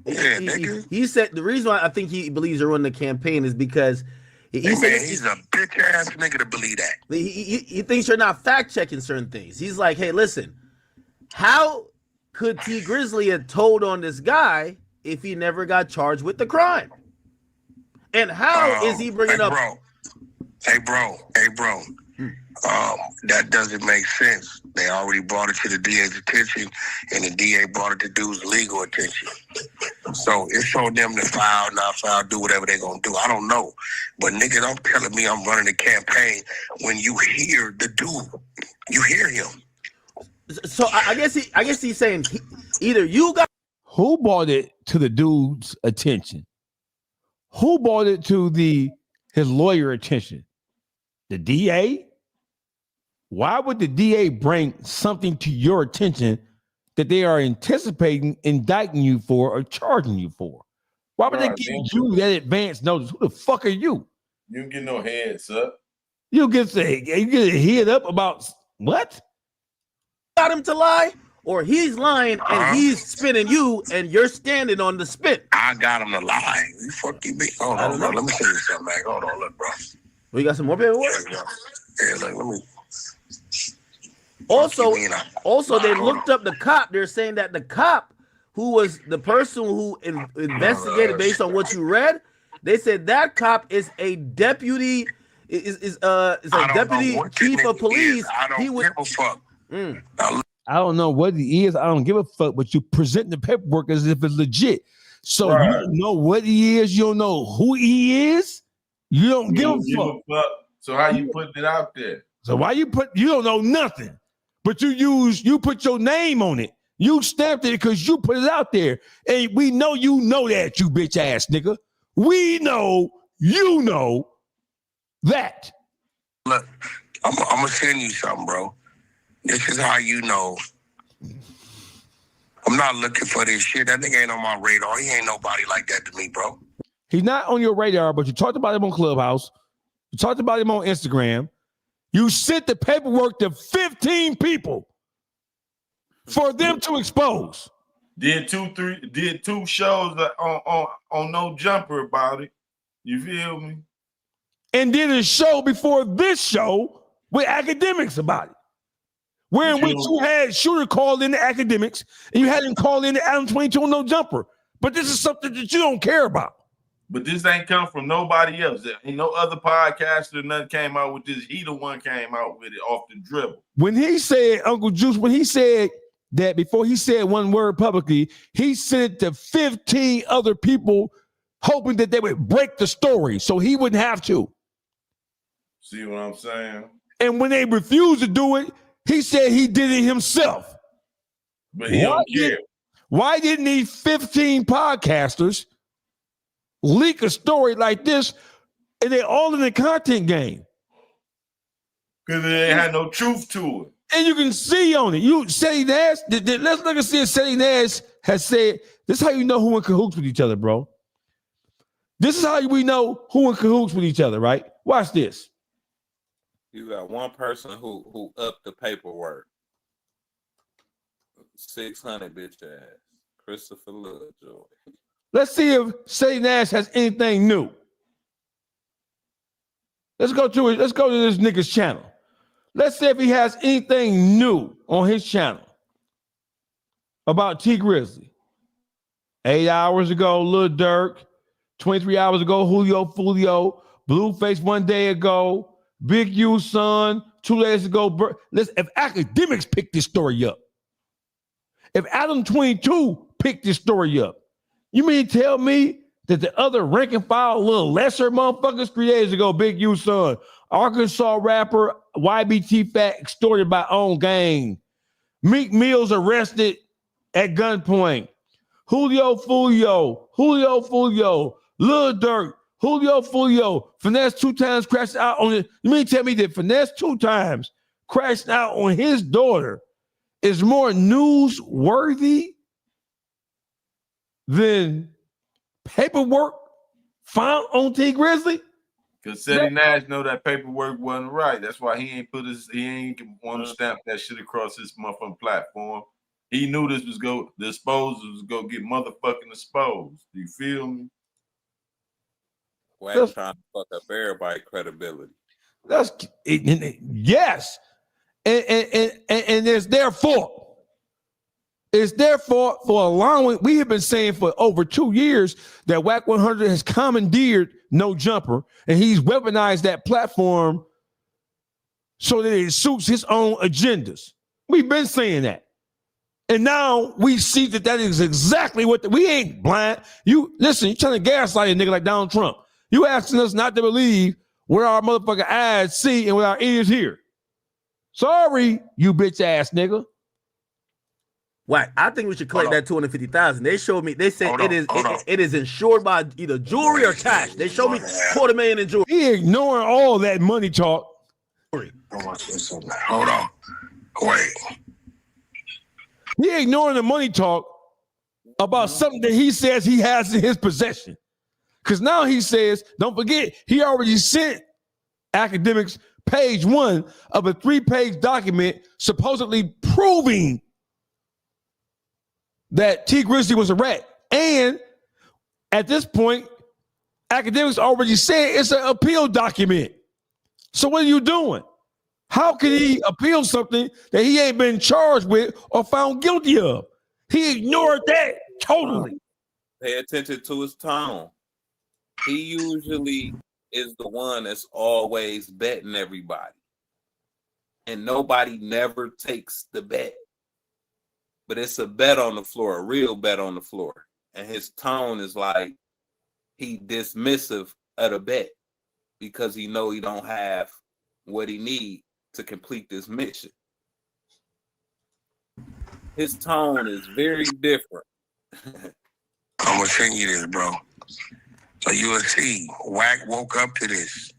he said the reason why I think he believes they're running the campaign is because he's a bitch ass nigga to believe that. He thinks you're not fact checking certain things. He's like, hey, listen, how could T Grizzly have told on this guy if he never got charged with the crime? And how is he bringing up? Hey, bro. That doesn't make sense. They already brought it to the DA's attention, and the DA brought it to dude's legal attention. So it's on them to file, not file, do whatever they're gonna do. I don't know, but nigga, don't telling me I'm running a campaign when you hear the dude, you hear him. So I guess he's saying either you got who brought it to the dude's attention, who brought it to his lawyer attention, the DA. Why would the DA bring something to your attention that they are anticipating indicting you for or charging you for? Why would they give you that advance notice? Who the fuck are you? You don't get no heads up. You get a head up about what? Got him to lie, or he's lying and he's spinning you, and you're standing on the spin. I got him to lie. You fucking me. Hold on, bro. Let me tell you something, man. Hold on, look, bro. We got some more paperwork. Yeah, look, let me. Also, they looked up the cop. They're saying that the cop who was the person who investigated based on what you read, they said that cop is a deputy, is a deputy chief of police. I don't give a fuck. I don't know what he is. I don't give a fuck, but you present the paperwork as if it's legit. So you don't know what he is. You don't know who he is. You don't give a fuck. So how you putting it out there? So why you don't know nothing, but you put your name on it. You stamped it because you put it out there. And we know you know that, you bitch ass nigga. We know you know that. Look, I'm gonna send you something, bro. This is how you know. I'm not looking for this shit. That nigga ain't on my radar. He ain't nobody like that to me, bro. He's not on your radar, but you talked about him on Clubhouse. You talked about him on Instagram. You sent the paperwork to 15 people for them to expose. Did two shows on No Jumper about it. You feel me? And did a show before this show with academics about it. Where in which you had Shooter called in the academics and you had him call in the Adam 22 on No Jumper. But this is something that you don't care about. But this ain't come from nobody else. Ain't no other podcaster nothing came out with this. He the one came out with it off the dribble. When he said, Uncle Juice, when he said that before he said one word publicly, he sent it to 15 other people hoping that they would break the story so he wouldn't have to. See what I'm saying? And when they refused to do it, he said he did it himself. But he don't care. Why didn't these 15 podcasters leak a story like this, and they're all in the content game? Because they ain't had no truth to it. And you can see on it. Seti Nash, let's look and see if Seti Nash has said, this is how you know who in cahoots with each other, bro. This is how we know who in cahoots with each other, right? Watch this. You got one person who upped the paperwork. 600 bitch ass. Christopher Lovejoy. Let's see if Seti Nash has anything new. Let's go to this nigga's channel. Let's see if he has anything new on his channel about T Grizzly. 8 hours ago, Lil Durk. 23 hours ago, Julio Fulio. Blueface 1 day ago. Big U son. 2 days ago. Listen, if academics pick this story up, if Adam 22 picked this story up, you mean tell me that the other rank and file, little lesser motherfuckers 3 days ago, Big U son, Arkansas rapper YBT Fat extorted by own gang, Meek Mill's arrested at gunpoint, Julio Fulio, Lil Durk, Julio Fulio finesse 2 times, crashed out on it. You mean tell me that finesse 2 times, crashed out on his daughter is more newsworthy than paperwork found on T Grizzly? Because Ceddy Nash know that paperwork wasn't right. That's why he ain't want to stamp that shit across his motherfucking platform. He knew the exposure was go get motherfucking exposed. Do you feel me? Wack trying to fuck up everybody's credibility. Yes, and it's their fault. It's their fault for allowing. We have been saying for over 2 years that Wack100 has commandeered No Jumper, and he's weaponized that platform so that it suits his own agendas. We've been saying that. And now we see that is exactly what we ain't blind. You listen, you're trying to gaslight a nigga like Donald Trump. You asking us not to believe what our motherfucking eyes see and what our ears hear. Sorry, you bitch ass nigga. Wack, I think we should collect that $250,000. They showed me. They said it is insured by either jewelry or cash. They showed me $250,000 in jewelry. He ignoring all that money talk. Hold on. Wait. He ignoring the money talk about something that he says he has in his possession. Because now he says, don't forget, he already sent academics page 1 of a 3-page document supposedly proving that T Grizzly was a rat. And at this point, academics already said it's an appeal document. So what are you doing? How can he appeal something that he ain't been charged with or found guilty of? He ignored that totally. Pay attention to his tone. He usually is the one that's always betting everybody. And nobody never takes the bet. But it's a bet on the floor, a real bet on the floor. And his tone is like he dismissive of the bet because he know he don't have what he need to complete this mission. His tone is very different. I'm gonna send you this, bro. So you will see, Wack woke up to this.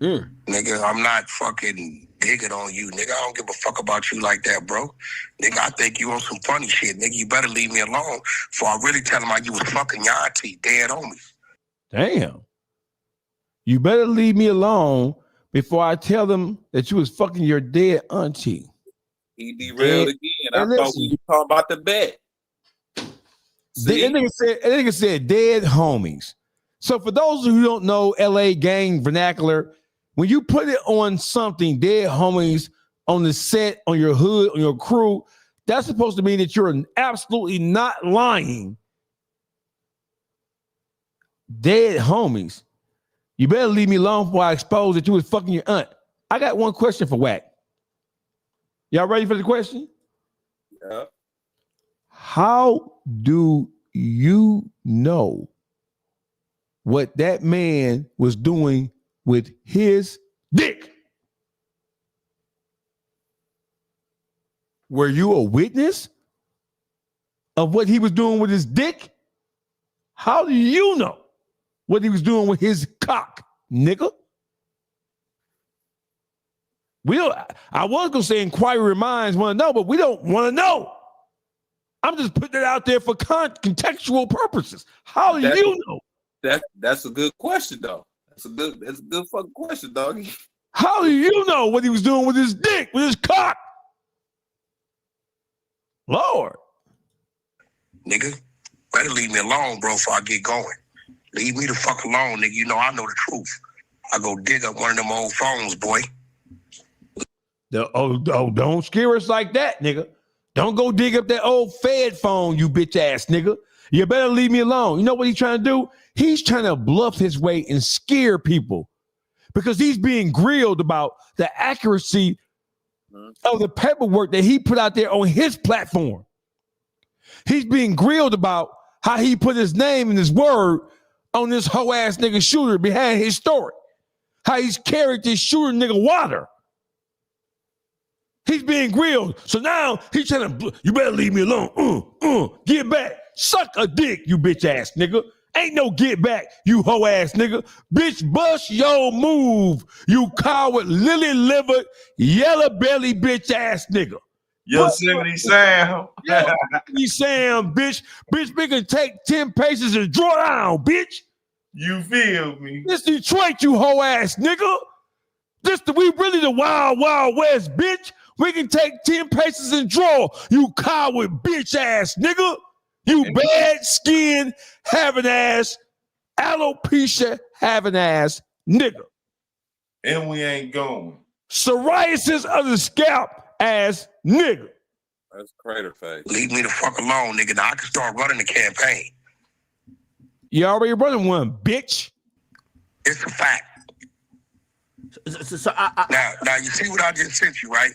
Nigga, I'm not fucking digging on you. Nigga, I don't give a fuck about you like that, bro. Nigga, I think you on some funny shit. Nigga, you better leave me alone before I really tell him how you was fucking your auntie, dead homies. Damn. You better leave me alone before I tell them that you was fucking your dead auntie. He derailed again. I thought we were talking about the bet. That nigga said dead homies. So for those who don't know LA gang vernacular, when you put it on something, dead homies, on the set, on your hood, on your crew, that's supposed to mean that you're absolutely not lying. Dead homies. You better leave me alone before I expose that you was fucking your aunt. I got one question for Wack. Y'all ready for the question? Yeah. How do you know what that man was doing with his dick? Were you a witness of what he was doing with his dick? How do you know what he was doing with his cock, nigga? I was gonna say inquiry minds want to know, but we don't want to know. I'm just putting it out there for contextual purposes. How do you know? That's a good question, though. That's a good fucking question, doggy. How do you know what he was doing with his dick, with his cock? Lord. Nigga, better leave me alone, bro, before I get going. Leave me the fuck alone, nigga. You know I know the truth. I go dig up one of them old phones, boy. Don't scare us like that, nigga. Don't go dig up that old Fed phone, you bitch ass nigga. You better leave me alone. You know what he's trying to do? He's trying to bluff his way and scare people because he's being grilled about the accuracy of the paperwork that he put out there on his platform. He's being grilled about how he put his name and his word on this hoe ass nigga shooter behind his story. How he's carried this shooter nigga water. He's being grilled. So now he's trying to, you better leave me alone. Get back. Suck a dick, you bitch ass nigga. Ain't no get back, you hoe ass nigga. Bitch, bust your move, you coward, lily livered, yellow belly bitch ass nigga. Yosemite Sam. Yosemite Sam, bitch. Bitch, we can take 10 paces and draw down, bitch. You feel me? This Detroit, you hoe ass nigga. We really the wild, wild west, bitch. We can take 10 paces and draw, you coward bitch ass nigga. You bad skin having ass, alopecia having ass nigga. And we ain't going. Psoriasis of the scalp ass nigga. That's crater face. Leave me the fuck alone, nigga. Now I can start running the campaign. You already running one, bitch. It's a fact. Now you see what I just sent you, right?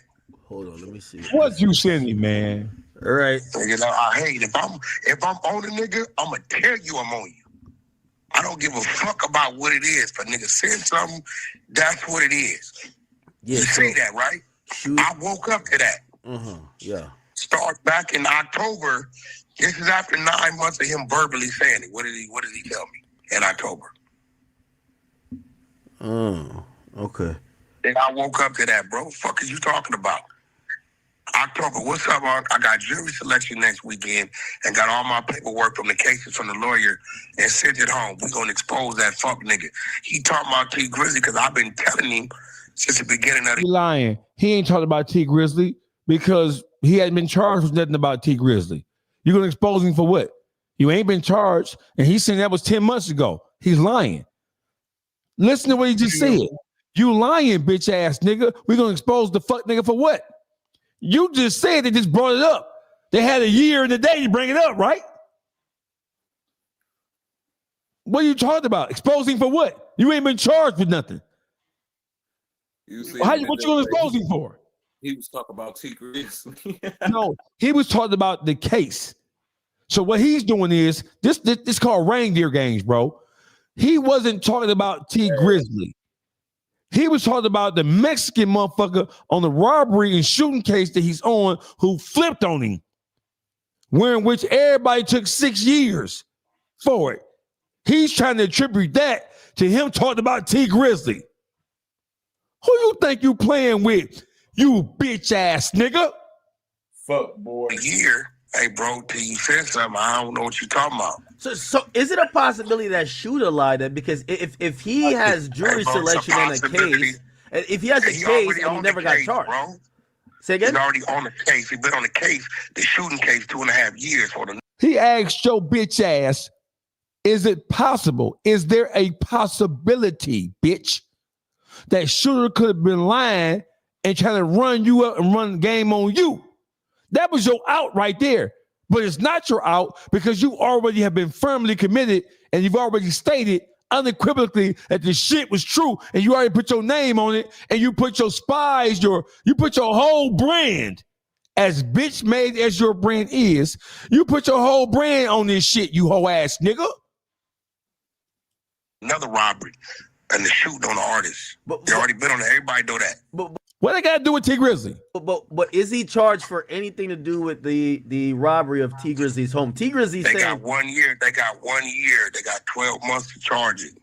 Hold on, let me see. What you send me, man? All right. You know, I hate if I'm on a nigga, I'ma tell you I'm on you. I don't give a fuck about what it is. But nigga send something, that's what it is. Yeah, you see that, right? I woke up to that. Yeah. Start back in October. This is after 9 months of him verbally saying it. What did he tell me in October? Oh, okay. Then I woke up to that, bro. Fuck is you talking about? October, what's up? I got jury selection next weekend and got all my paperwork from the cases from the lawyer and sent it home. We're going to expose that fuck nigga. He talking about T Grizzly because I've been telling him since the beginning of the... He lying. He ain't talking about T Grizzly because he hadn't been charged with nothing about T Grizzly. You're going to expose him for what? You ain't been charged, and he's saying that was 10 months ago. He's lying. Listen to what he just said. You lying, bitch ass nigga. We're going to expose the fuck nigga for what? You just said they just brought it up. They had a year and a day to bring it up, right? What are you talking about? Exposing for what? You ain't been charged with nothing. What you going to expose him for? He was talking about T Grizzly. No, he was talking about the case. So what he's doing is this called reindeer games, bro. He wasn't talking about T Grizzly. He was talking about the Mexican motherfucker on the robbery and shooting case that he's on who flipped on him, in which everybody took 6 years for it. He's trying to attribute that to him talking about T Grizzly. Who you think you playing with, you bitch ass nigga? Fuck boy. A year. Hey, bro, till you said something, I don't know what you're talking about. So is it a possibility that Shooter lied then? Because if he has jury selection in a case, and if he has a case and he never got charged, bro. Say again? He's already on the case. He's been on the case, the shooting case, 2.5 years for the. He asked your bitch ass, is it possible? Is there a possibility, bitch, that Shooter could have been lying and trying to run you up and run the game on you? That was your out right there. But it's not your out because you already have been firmly committed and you've already stated unequivocally that the shit was true and you already put your name on it and you put your spies, you put your whole brand, as bitch made as your brand is, you put your whole brand on this shit, you hoe ass nigga. Another robbery and the shooting on the artist. They already been on it. Everybody know that. What they got to do with T Grizzly? But is he charged for anything to do with the robbery of T Grizzly's home? T Grizzly they got 1 year. They got 1 year. They got 12 months to charge it.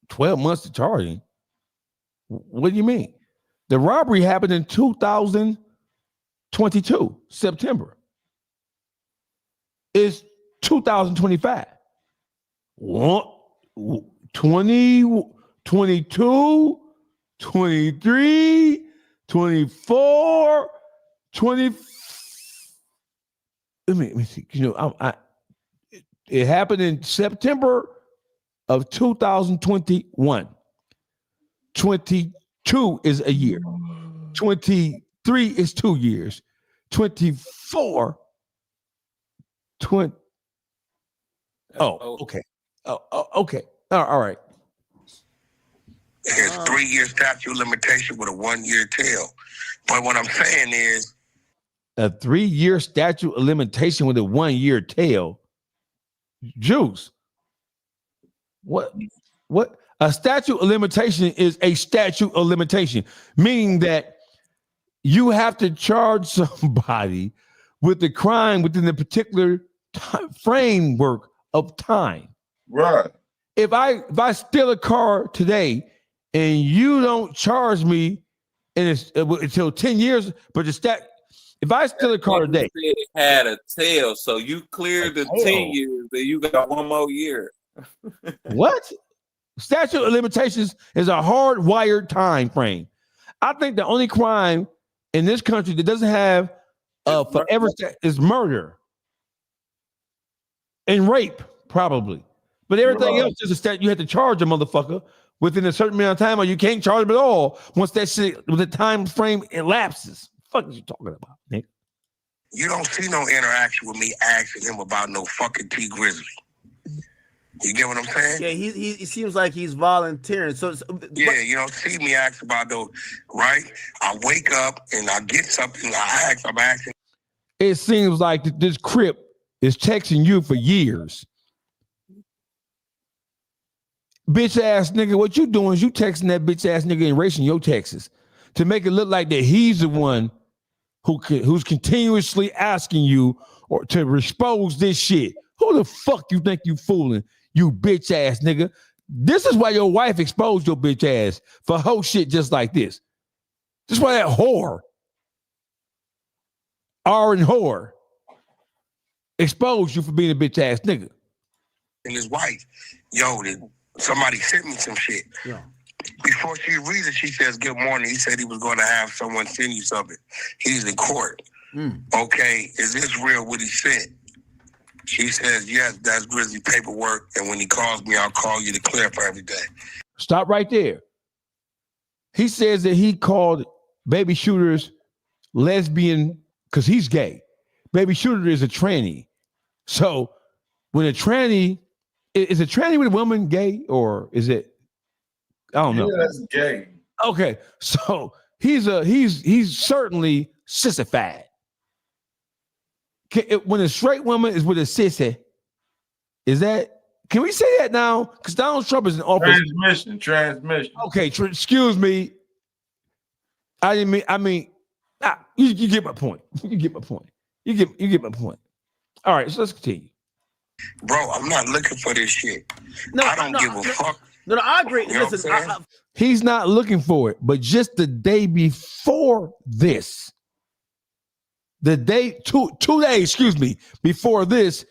12 months to charge him? What do you mean? The robbery happened in 2022, September. It's 2025. 2022. 23, 24, 20. Let me see. You know, it happened in September of 2021. 22 is a year. 23 is 2 years. 24. 20. Oh, okay. Oh, okay. All right. There's 3 year statute of limitation with a 1 year tail. But what I'm saying is a 3 year statute of limitation with a 1 year tail. Juice. What? A statute of limitation is a statute of limitation, meaning that you have to charge somebody with the crime within the particular framework of time. Right. If I steal a car today and you don't charge me until 10 years, but if I steal a car today, it had a tail, so you cleared the 10 years, then you got one more year. What? Statute of limitations is a hardwired time frame. I think the only crime in this country that doesn't have forever is murder and rape, probably. But everything else is a statute. You have to charge a motherfucker within a certain amount of time, or you can't charge him at all once that shit, with the time frame elapses. What the fuck are you talking about, Nick? You don't see no interaction with me asking him about no fucking T Grizzly. You get what I'm saying? Yeah, he seems like he's volunteering. So yeah, you don't see me ask about those, right? I wake up and I get something. I'm asking. It seems like this Crip is texting you for years. Bitch ass nigga, what you doing is you texting that bitch ass nigga and erasing your texts to make it look like that he's the one who's continuously asking you or to expose this shit. Who the fuck you think you fooling, you bitch ass nigga? This is why your wife exposed your bitch ass for whole shit just like this. This is why that whore, whore, exposed you for being a bitch ass nigga. And his wife, somebody sent me some shit. Yeah. Before she reads it, she says, "Good morning." He said he was going to have someone send you something. He's in court. Okay, is this real what he said? She says, "Yes, that's Grizzly paperwork. And when he calls me, I'll call you to clarify everything." Stop right there. He says that he called Baby Shooter's lesbian because he's gay. Baby Shooter is a tranny. So when a tranny, is a tranny with a woman gay or is it? I don't know. Yeah, that's gay. Okay, so he's certainly sissified. When a straight woman is with a sissy, can we say that now? Because Donald Trump is in office. Transmission. Okay, excuse me. I mean, you get my point. You get my point. You get my point. All right, so let's continue. Bro, I'm not looking for this shit. I don't give a fuck. No, I agree. You know Listen, he's not looking for it, but just the day before this, two days, before this,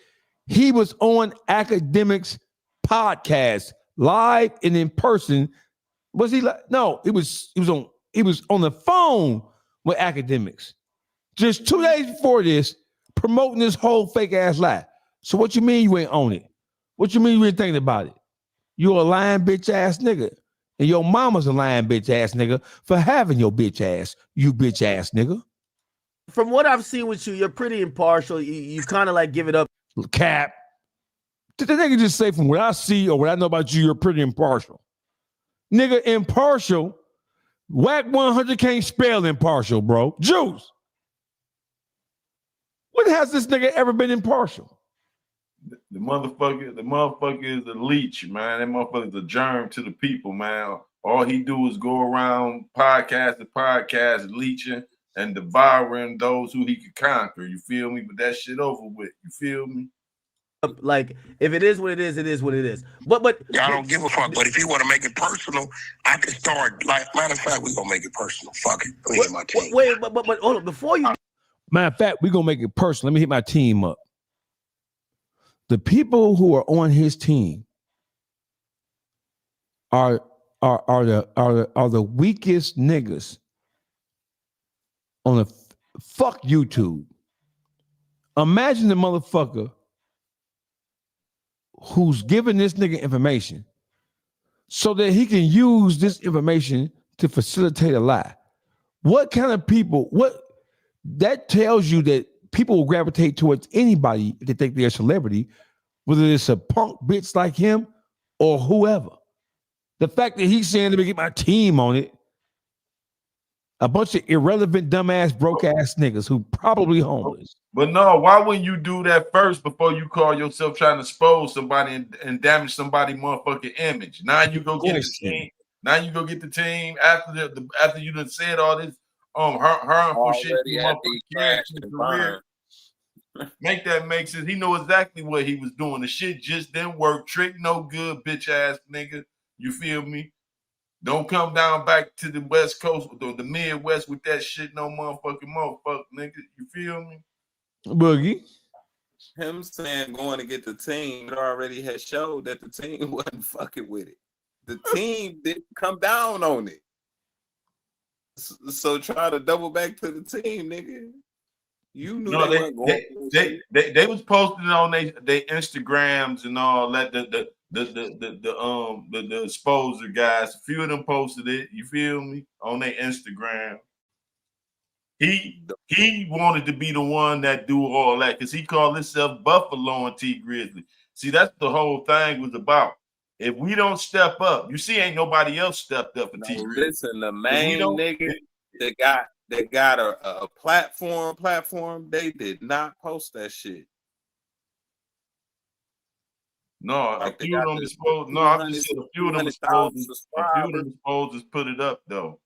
he was on Academics podcast, live and in person. Was he like? No, he was on the phone with Academics. Just 2 days before this, promoting this whole fake ass lie. So what you mean you ain't on it? What you mean you ain't thinking about it? You a lying bitch ass nigga. And your mama's a lying bitch ass nigga for having your bitch ass, you bitch ass nigga. From what I've seen with you, you're pretty impartial. You kind of like give it up. Cap. Did the nigga just say from what I see or what I know about you, you're pretty impartial? Nigga, impartial. Wack100 can't spell impartial, bro. Juice. When has this nigga ever been impartial? The motherfucker is a leech, man. That motherfucker's a germ to the people, man. All he do is go around podcast to podcast, leeching and devouring those who he could conquer. You feel me? But that shit over with. You feel me? Like, if it is what it is, it is what it is. But I don't give a fuck. But if you want to make it personal, I can start. Like, matter of fact, we gonna make it personal. Fuck it. Let me hit my team. Wait, but hold on. Before you. Matter of fact, we gonna make it personal. Let me hit my team up. The people who are on his team are the weakest niggas on the fuck YouTube. Imagine the motherfucker who's giving this nigga information so that he can use this information to facilitate a lie. What kind of people, that tells you that people will gravitate towards anybody if they think they're a celebrity, whether it's a punk bitch like him or whoever. The fact that he's saying, let me get my team on it, a bunch of irrelevant, dumbass, broke-ass niggas who probably homeless. But no, why wouldn't you do that first before you call yourself trying to expose somebody and damage somebody's motherfucking image? Now you go get the team. Now you go get the team after you done said all this harmful shit. Make that make sense. He know exactly what he was doing. The shit just didn't work. Trick no good, bitch ass nigga. You feel me? Don't come down back to the West Coast or the Midwest with that shit no motherfucker, nigga. You feel me? Boogie. Him saying going to get the team, it already had showed that the team wasn't fucking with it. The team didn't come down on it. So try to double back to the team, nigga. You knew No, they weren't going. they was posting on their Instagrams and all that. The exposure guys, a few of them posted it. You feel me? On their Instagram. He wanted to be the one that do all that because he called himself Buffalo and T Grizzly. See, that's the whole thing was about. If we don't step up, you see, ain't nobody else stepped up for T Grizzly. Listen, the main nigga that got a platform, they did not post that shit. No, like a few of them exposed. No, I'm just saying a few of them exposed put it up though.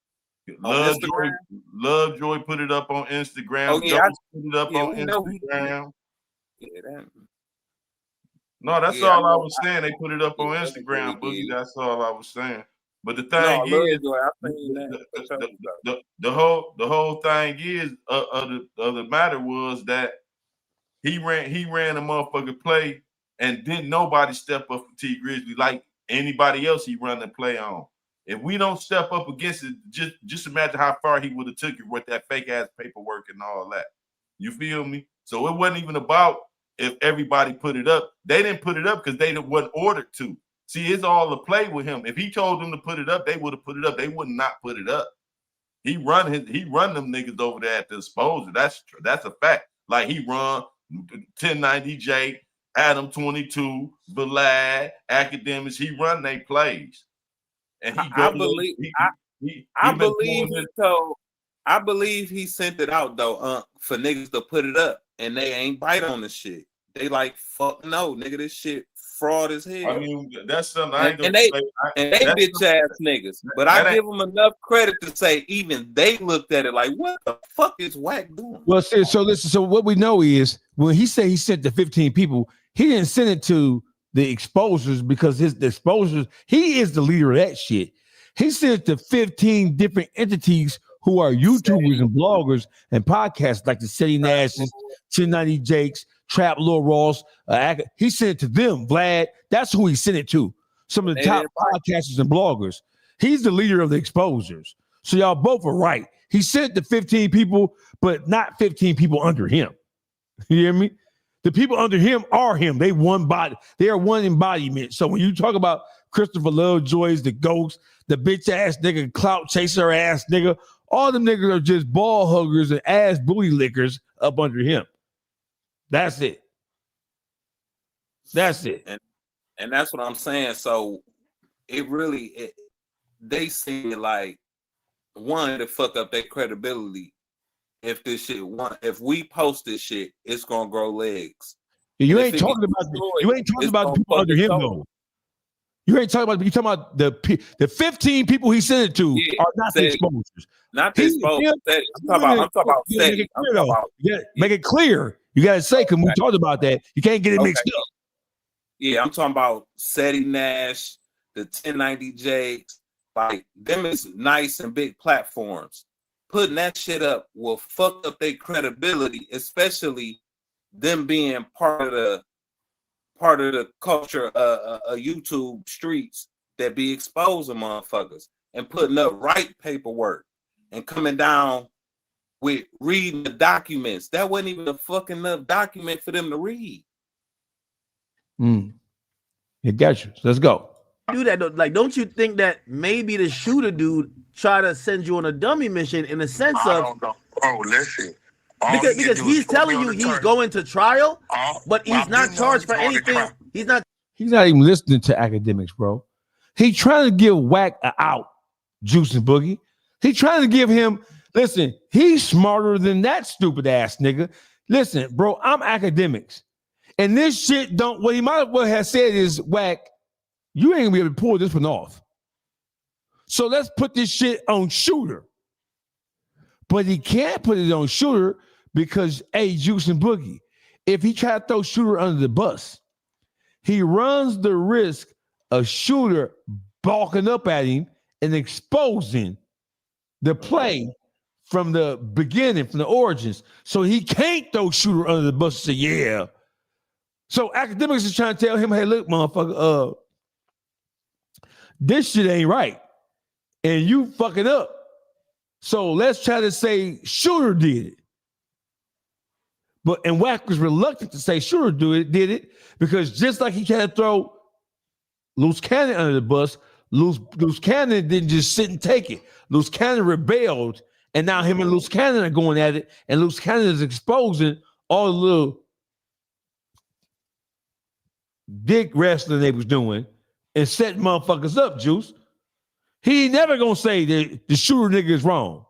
Lovejoy put it up on Instagram. Oh, yeah, put it up on Instagram. Yeah, no, that's all I was saying. They put it up on Instagram, Boogie. That's all I was saying. But the thing is, the whole thing is of the matter was that he ran a motherfucking play and didn't nobody step up for T Grizzly like anybody else he run the play on. If we don't step up against it, just imagine how far he would have took it with that fake ass paperwork and all that. You feel me? So it wasn't even about if everybody put it up. They didn't put it up because they wasn't ordered to. See, it's all the play with him. If he told them to put it up, they would have put it up. They would not put it up. He run them niggas over there at the disposal. That's a fact. Like he run 1090J, Adam 22, Vlad, Academics. He run they plays. And I believe he sent it out though, for niggas to put it up, and they ain't bite on the shit. They like, fuck no, nigga, this shit fraud as hell. I mean, that's something and they bitch ass niggas. But I give them enough credit to say even they looked at it like, what the fuck is Wack doing? Well, so listen. So what we know is when he said he sent the 15 people, he didn't send it to the exposers because the exposers, he is the leader of that shit. He sent it to 15 different entities who are YouTubers and bloggers and podcasts like the City Nashes, 1090 Jakes, Trap Lil Ross. He sent it to them, Vlad. That's who he sent it to. Some of the top podcasters and bloggers. He's the leader of the exposers. So y'all both are right. He sent the 15 people, but not 15 people under him. You hear me? The people under him are him. They one body. They are one embodiment. So when you talk about Christopher Lovejoy's, the ghost, the bitch ass nigga, clout chaser ass nigga, all them niggas are just ball huggers and ass booty lickers up under him. That's it. That's it. And that's what I'm saying. So they see it like one to fuck up their credibility. If we post this shit, it's gonna grow legs. You ain't talking about the people under him though. You ain't talking about. You talking about the 15 people he sent it to are not the exposers. Not the exposers. I'm talking about Seti. Make it clear. You gotta say because we talked about that. You can't get it mixed up. Yeah, I'm talking about Seti Nash, the 1090J. Like them is nice and big platforms. Putting that shit up will fuck up their credibility, especially them being part of the culture YouTube streets that be exposing motherfuckers and putting up right paperwork and coming down with reading the documents. That wasn't even a fucking enough document for them to read. It got you. Let's go. Do that though. Like, don't you think that maybe the shooter dude try to send you on a dummy mission in a sense of? Oh, listen. Because he's telling you he's going to trial, but he's not charged for anything. He's not even listening to academics, bro. He trying to give Wack a out, Juice and Boogie. He trying to give him. Listen, he's smarter than that stupid ass nigga. Listen, bro, I'm academics, and this shit don't. What he might well have said is, Wack, you ain't gonna be able to pull this one off. So let's put this shit on Shooter. But he can't put it on Shooter because, hey, Juice and Boogie, if he tried to throw Shooter under the bus, he runs the risk of Shooter balking up at him and exposing the play from the beginning, from the origins. So he can't throw Shooter under the bus and say, yeah. So Academics is trying to tell him, hey, look, motherfucker, this shit ain't right. And you fucking up. So let's try to say Shooter did it. And Wack was reluctant to say Shooter did it because just like he tried to throw Loose Cannon under the bus, Loose Cannon didn't just sit and take it. Loose Cannon rebelled, and now him and Loose Cannon are going at it, and Loose Cannon is exposing all the little dick wrestling they was doing and setting motherfuckers up, Juice. He ain't never gonna say that the Shooter nigga is wrong.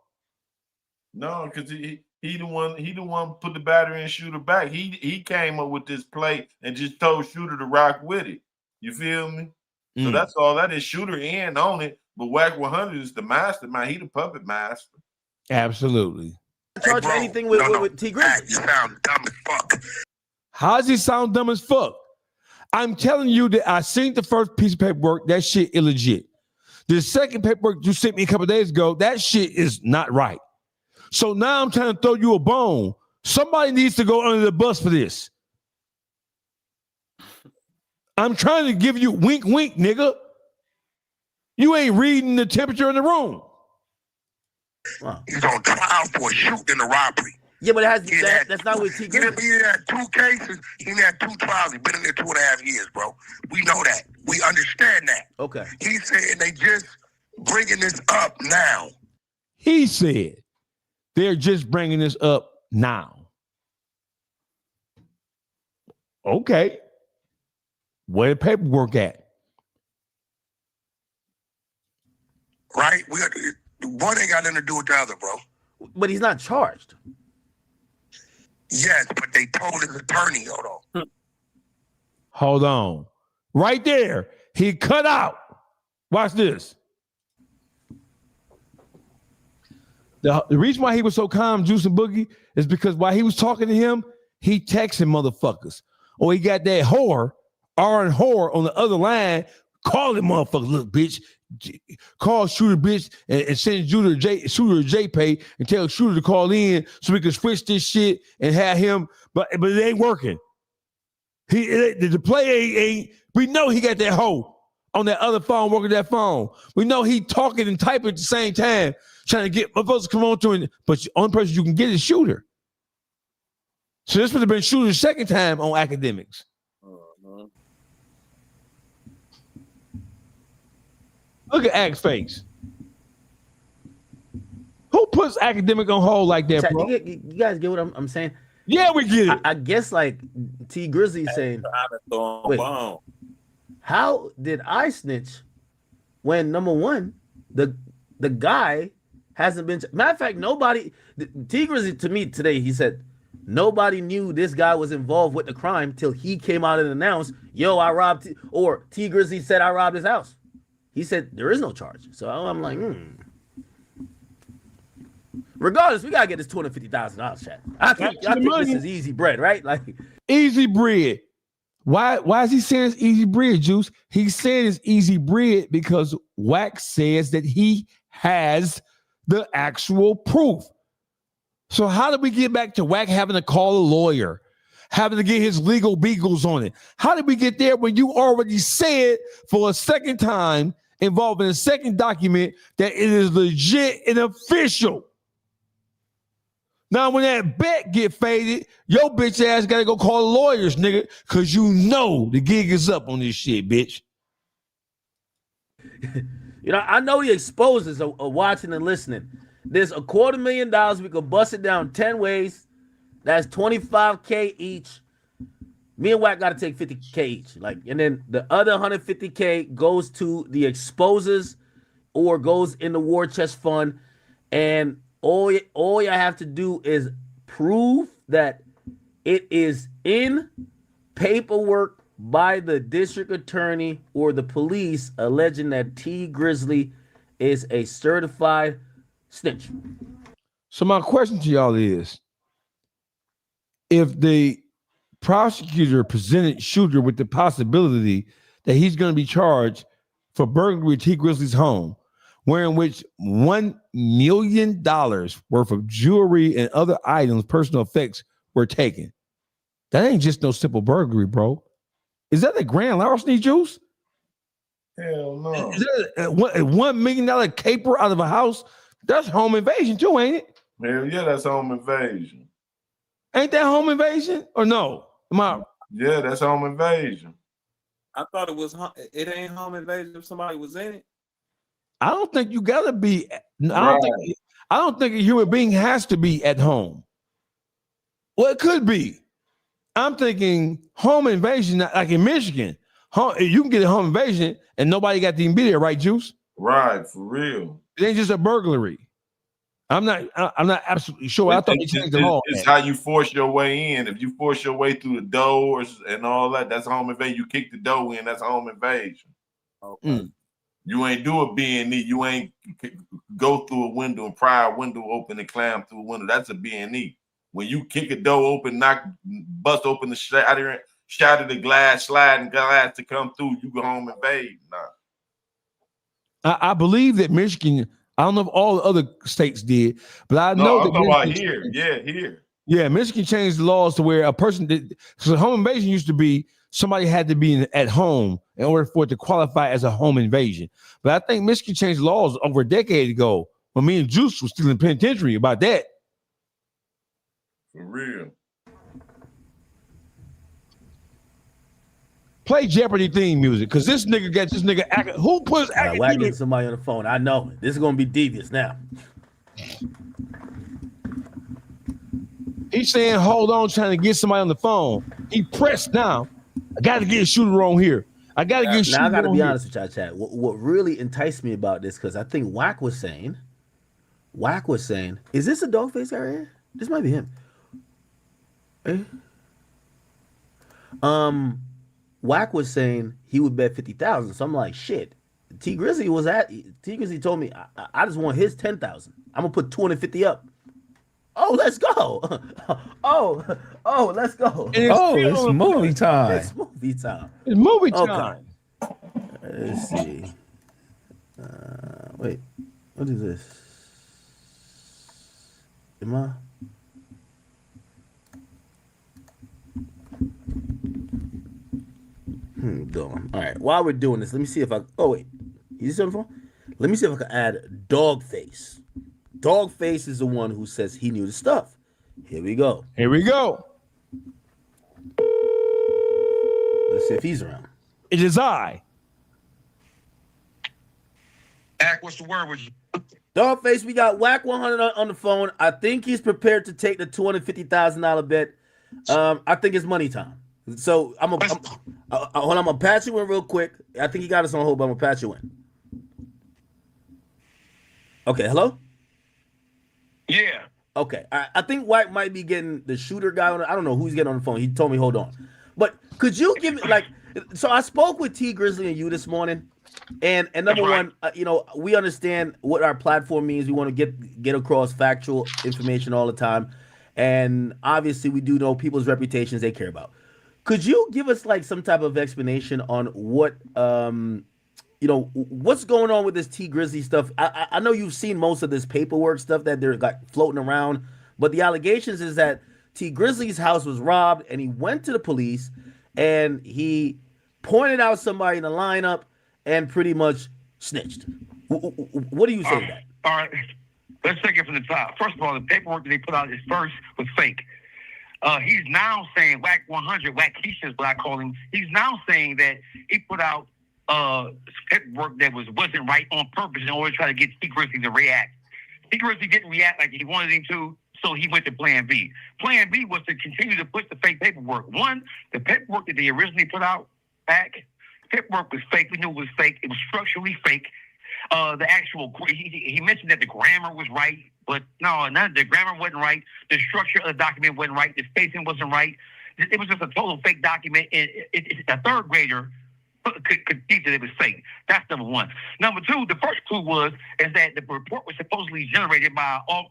No, because he the one put the battery and Shooter back. He came up with this play and just told Shooter to rock with it. You feel me? So that's all that is. Shooter in on it, but Wack100 is the mastermind. He the puppet master. Absolutely. Charge anything with T Grizzly. You sound dumb as fuck. How does he sound dumb as fuck? I'm telling you that I seen the first piece of paperwork. That shit illegit. The second paperwork you sent me a couple of days ago, that shit is not right. So now I'm trying to throw you a bone. Somebody needs to go under the bus for this. I'm trying to give you wink, wink, nigga. You ain't reading the temperature in the room. Wow. He's on trial for a shooting and a robbery. Yeah, but that's not what T Grizzly. He had 2 cases. He had 2 trials. He's been in there 2.5 years, bro. We know that. We understand that. Okay. He said they just bringing this up now. He said they're just bringing this up now. Okay. Where the paperwork at? Right? One ain't got nothing to do with the other, bro. But he's not charged. Yes, but they told his attorney, hold on. Hold on. Right there. He cut out. Watch this. The reason why he was so calm, Juice and Boogie, is because while he was talking to him, he texting motherfuckers. Or he got that whore, R&, on the other line, calling motherfuckers, look, bitch, call Shooter, bitch, and send Shooter a JPay and tell Shooter to call in so we can switch this shit and have him, but it ain't working. The play ain't, we know he got that hoe on that other phone, working that phone. We know he talking and typing at the same time, trying to get motherfuckers to come on to him, but the only person you can get is Shooter. So this would have been Shooter's second time on Academics. Look at Ac's face. Who puts Academic on hold like that, bro? You guys get what I'm saying? Yeah, we get it. I guess like T Grizzly saying, wait, how did I snitch when number one, the guy hasn't been. Matter of fact, nobody. T Grizzly to me today, he said nobody knew this guy was involved with the crime till he came out and announced, "Yo, I robbed." Or T Grizzly said, "I robbed his house." He said there is no charge. So I'm like, Regardless, we gotta get this $250,000, chat. I think this is easy bread, right? Like easy bread. Why is he saying it's easy bread, Juice? He's saying it's easy bread because Wack says that he has the actual proof. So how did we get back to Wack having to call a lawyer, having to get his legal beagles on it? How did we get there when you already said for a second time, involving a second document, that it is legit and official? Now, when that bet get faded, your bitch ass got to go call the lawyers, nigga, because you know the gig is up on this shit, bitch. I know the exposers are watching and listening. There's $250,000. We could bust it down 10 ways. That's $25K each. Me and Wack got to take $50K each. And then the other $150K goes to the exposers or goes in the war chest fund. And all you have to do is prove that it is in paperwork by the district attorney or the police alleging that T Grizzly is a certified snitch. So my question to y'all is, if the prosecutor presented Shooter with the possibility that he's going to be charged for burglary at T. Grizzly's home, wherein which $1 million worth of jewelry and other items, personal effects, were taken. That ain't just no simple burglary, bro. Is that a grand larceny, Juice? Hell no. Is that a $1 million caper out of a house? That's home invasion too, ain't it? Hell yeah, that's home invasion. Ain't that home invasion or no? Yeah, that's home invasion. I thought it ain't home invasion if somebody was in it. I don't think you gotta be. I don't think a human being has to be at home. Well, it could be. I'm thinking home invasion, like in Michigan. You can get a home invasion and nobody got to even be there, right, Juice? Right, for real. It ain't just a burglary. I'm not absolutely sure. I thought they changed the law. It's how you force your way in. If you force your way through the doors and all that, that's home invasion. You kick the door in, that's home invasion. Okay. You ain't do a B&E. You ain't go through a window and pry a window open and climb through a window. That's a B&E. When you kick a door open, bust open the shatter the glass, sliding glass to come through, you go home invade. Nah. I believe that Michigan, I don't know if all the other states did, but I know that Michigan, here. Yeah, Michigan changed the laws to where a person did. So home invasion used to be somebody had to be at home in order for it to qualify as a home invasion. But I think Michigan changed laws over a decade ago when me and Juice was still in the penitentiary about that. For real. Play Jeopardy theme music, because this nigga got this nigga acting. Who puts academic? Somebody on the phone. I know this is gonna be devious now. He's saying, "Hold on," trying to get somebody on the phone. He pressed now. I got to get a shooter on here. I got to get a shooter on here. Now I got to be honest with y'all, Chad. What really enticed me about this, because I think Wack was saying, "Is this a dog face guy right here? This might be him." Wack was saying he would bet 50,000. So I'm like, shit. T Grizzly told me I just want his 10,000. I'm gonna put 250 up. Oh, let's go. oh, let's go. It's movie time. It's movie time. It's movie time. Okay. Let's see. Wait, what is this? Am I? Going. All right. While we're doing this, let me see if I. Oh wait, is this on the phone? Let me see if I can add Dogface. Dogface is the one who says he knew the stuff. Here we go. Here we go. Let's see if he's around. It is I. Ack, what's the word with you? Dogface, we got Wack100 on the phone. I think he's prepared to take the $250,000 bet. I think it's money time. So I'm gonna patch you in real quick. I think he got us on hold, but I'm gonna patch you in. Okay, hello? Yeah. Okay. I think Wack might be getting the shooter guy on. I don't know who's getting on the phone. He told me hold on. But could you give me so I spoke with T Grizzly and you this morning. And number one, we understand what our platform means. We want to get across factual information all the time. And obviously we do know people's reputations they care about. Could you give us some type of explanation on what what's going on with this T Grizzly stuff? I know you've seen most of this paperwork stuff that they're floating around, but the allegations is that T Grizzly's house was robbed and he went to the police and he pointed out somebody in the lineup and pretty much snitched. What do you say to that? All right, let's take it from the top. First of all, the paperwork that they put out was fake. He's now saying Wack100, Wack100 is what I call him. He's now saying that he put out paperwork that wasn't right on purpose in order to try to get T Grizzly to react. T Grizzly didn't react like he wanted him to, so he went to Plan B. Plan B was to continue to put the fake paperwork. One, the paperwork that they originally put out back, paperwork was fake. We knew it was fake. It was structurally fake. The actual he mentioned that the grammar was right, but no, the grammar wasn't right. The structure of the document wasn't right. The spacing wasn't right. It was just a total fake document. A third grader could teach that it was fake. That's number one. Number two, the first clue is that the report was supposedly generated by an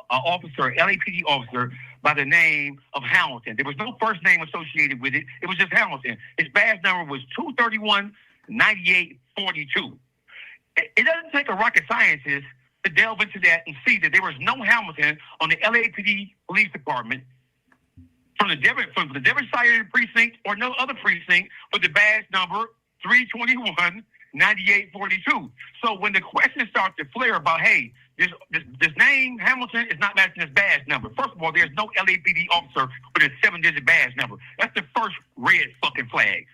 officer, LAPD officer, by the name of Hamilton. There was no first name associated with it. It was just Hamilton. His badge number was 231-9842. It doesn't take a rocket scientist to delve into that and see that there was no Hamilton on the LAPD police department from the Devon side precinct or no other precinct with the badge number 321-9842. So when the questions start to flare about, hey, this name Hamilton is not matching his badge number. First of all, there's no LAPD officer with a 7-digit badge number. That's the first red fucking flag.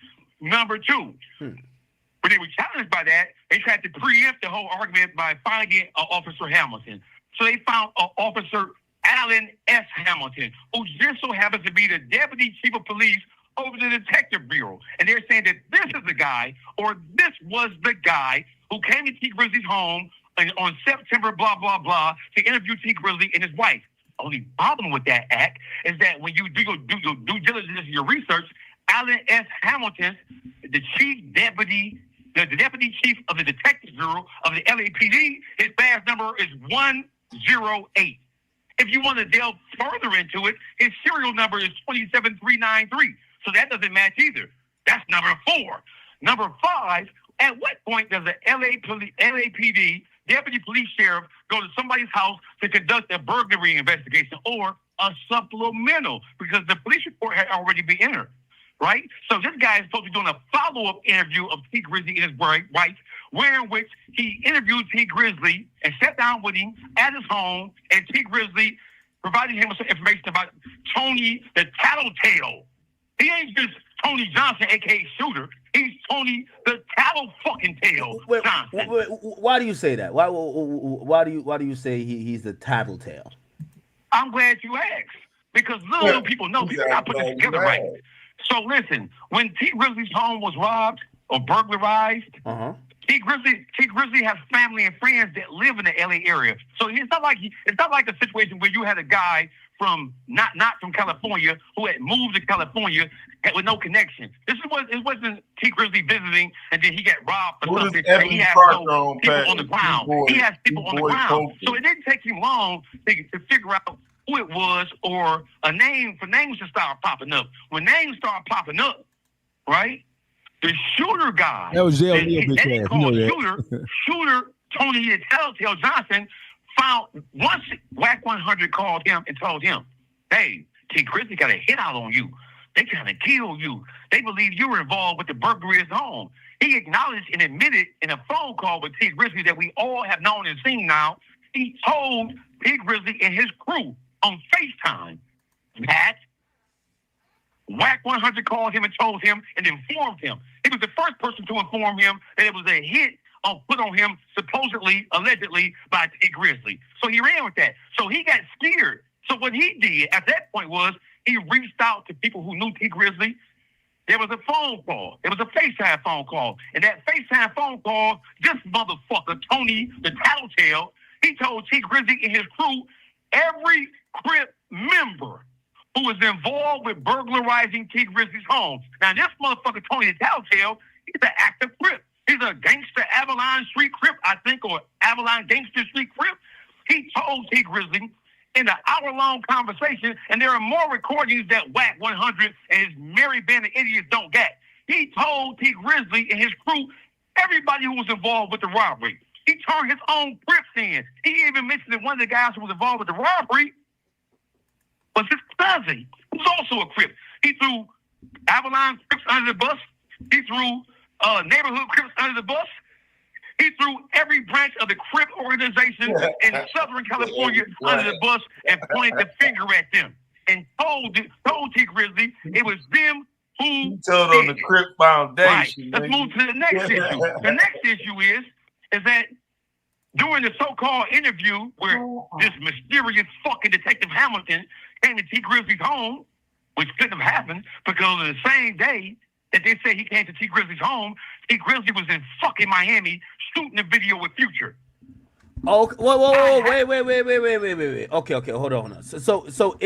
Number two, when they were challenged by that, they tried to preempt the whole argument by finding Officer Hamilton. So they found Officer Alan S. Hamilton, who just so happens to be the Deputy Chief of Police over the Detective Bureau. And they're saying that this is the guy, or this was the guy who came to T. Grizzly's home on September blah, blah, blah, to interview T. Grizzly and his wife. Only problem with that act is that when you do your due diligence and your research, Alan S. Hamilton, the Deputy Chief of the Detective Bureau of the LAPD, his badge number is 108. If you want to delve further into it, his serial number is 27393. So that doesn't match either. That's number 4. Number 5, at what point does the LAPD Deputy Police Sheriff go to somebody's house to conduct a burglary investigation or a supplemental? Because the police report had already been entered, right? So this guy is supposed to be doing a follow-up interview of T. Grizzly and his wife, wherein which he interviewed T. Grizzly and sat down with him at his home, and T. Grizzly provided him with some information about Tony the Tattletale. He ain't just Tony Johnson, a.k.a. Shooter. He's Tony the Tattle-fucking-tail Johnson. Why do you say that? Why do you say he's the Tattletale? I'm glad you asked, because little people know people not put this together right. So listen, when T. Grizzly's home was robbed or burglarized, T. Grizzly has family and friends that live in the LA area. So it's not like a situation where you had a guy from not from California who had moved to California with no connection. It wasn't T. Grizzly visiting and then he got robbed or something. And he has no people on the ground. He has people on the ground. So it didn't take him long to figure out who it was or a name for names to start popping up. When names start popping up, right? The shooter guy, that was J. O'Neal, bitch ass. You know that. Shooter Tony the Tattletale Johnson found once Wack100 called him and told him, "Hey, T. Grizzly got a hit out on you. They trying to kill you. They believe you were involved with the burglary of his home." He acknowledged and admitted in a phone call with T. Grizzly that we all have known and seen now. He told T. Grizzly and his crew on FaceTime that Wack100 called him and told him and informed him. He was the first person to inform him that it was a hit put on him, supposedly, allegedly, by T. Grizzly. So he ran with that. So he got scared. So what he did at that point was he reached out to people who knew T. Grizzly. There was a phone call. It was a FaceTime phone call. And that FaceTime phone call, this motherfucker, Tony the Tattletale, he told T. Grizzly and his crew, every Crip member who was involved with burglarizing T. Grizzly's home. Now, this motherfucker, Tony the Tattletale, he's an active Crip. He's a gangster Avalon Street Crip, I think, or Avalon Gangster Street Crip. He told T. Grizzly in an hour-long conversation, and there are more recordings that Wack100 and his merry band of idiots don't get. He told T. Grizzly and his crew, everybody who was involved with the robbery. He turned his own Crips in. He even mentioned that one of the guys who was involved with the robbery was his cousin, who's also a Crip. He threw Avalon Crips under the bus. He threw neighborhood Crips under the bus. He threw every branch of the Crip organization in Southern California under the bus and pointed the finger at them and told T. Grizzly it was them who told on the Crip Foundation. Right. Let's move to the next issue. The next issue is that during the so-called interview where this mysterious fucking Detective Hamilton came to T. Grizzly's home, which couldn't have happened because on the same day that they say he came to T. Grizzly's home, T. Grizzly was in fucking Miami shooting a video with Future. Oh, whoa, wait. Okay, hold on. So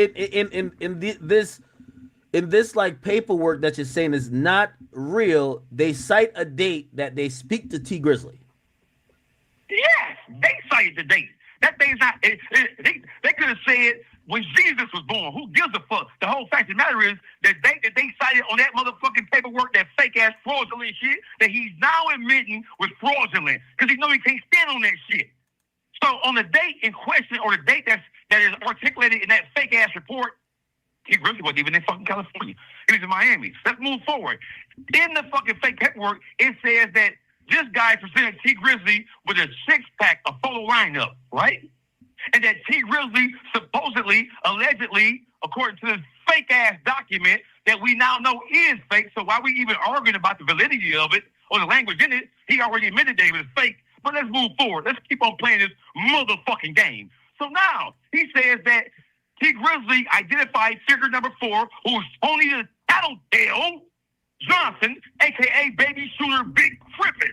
in this like paperwork that you're saying is not real, they cite a date that they speak to T. Grizzly. Yes, they cited the date. That date's not. They could have said when Jesus was born. Who gives a fuck? The whole fact of the matter is that they cited on that motherfucking paperwork that fake ass fraudulent shit that he's now admitting was fraudulent because he know he can't stand on that shit. So on the date in question or the date that is articulated in that fake ass report, he really wasn't even in fucking California. He was in Miami. Let's move forward. In the fucking fake paperwork, it says that this guy presented T Grizzly with a 6-pack, a photo lineup, right? And that T Grizzly supposedly, allegedly, according to this fake ass document that we now know is fake. So why we even arguing about the validity of it or the language in it? He already admitted that it was fake. But let's move forward. Let's keep on playing this motherfucking game. So now he says that T Grizzly identified figure number 4, who was Tony the Tattletale Johnson, aka Baby Shooter Big Crippin.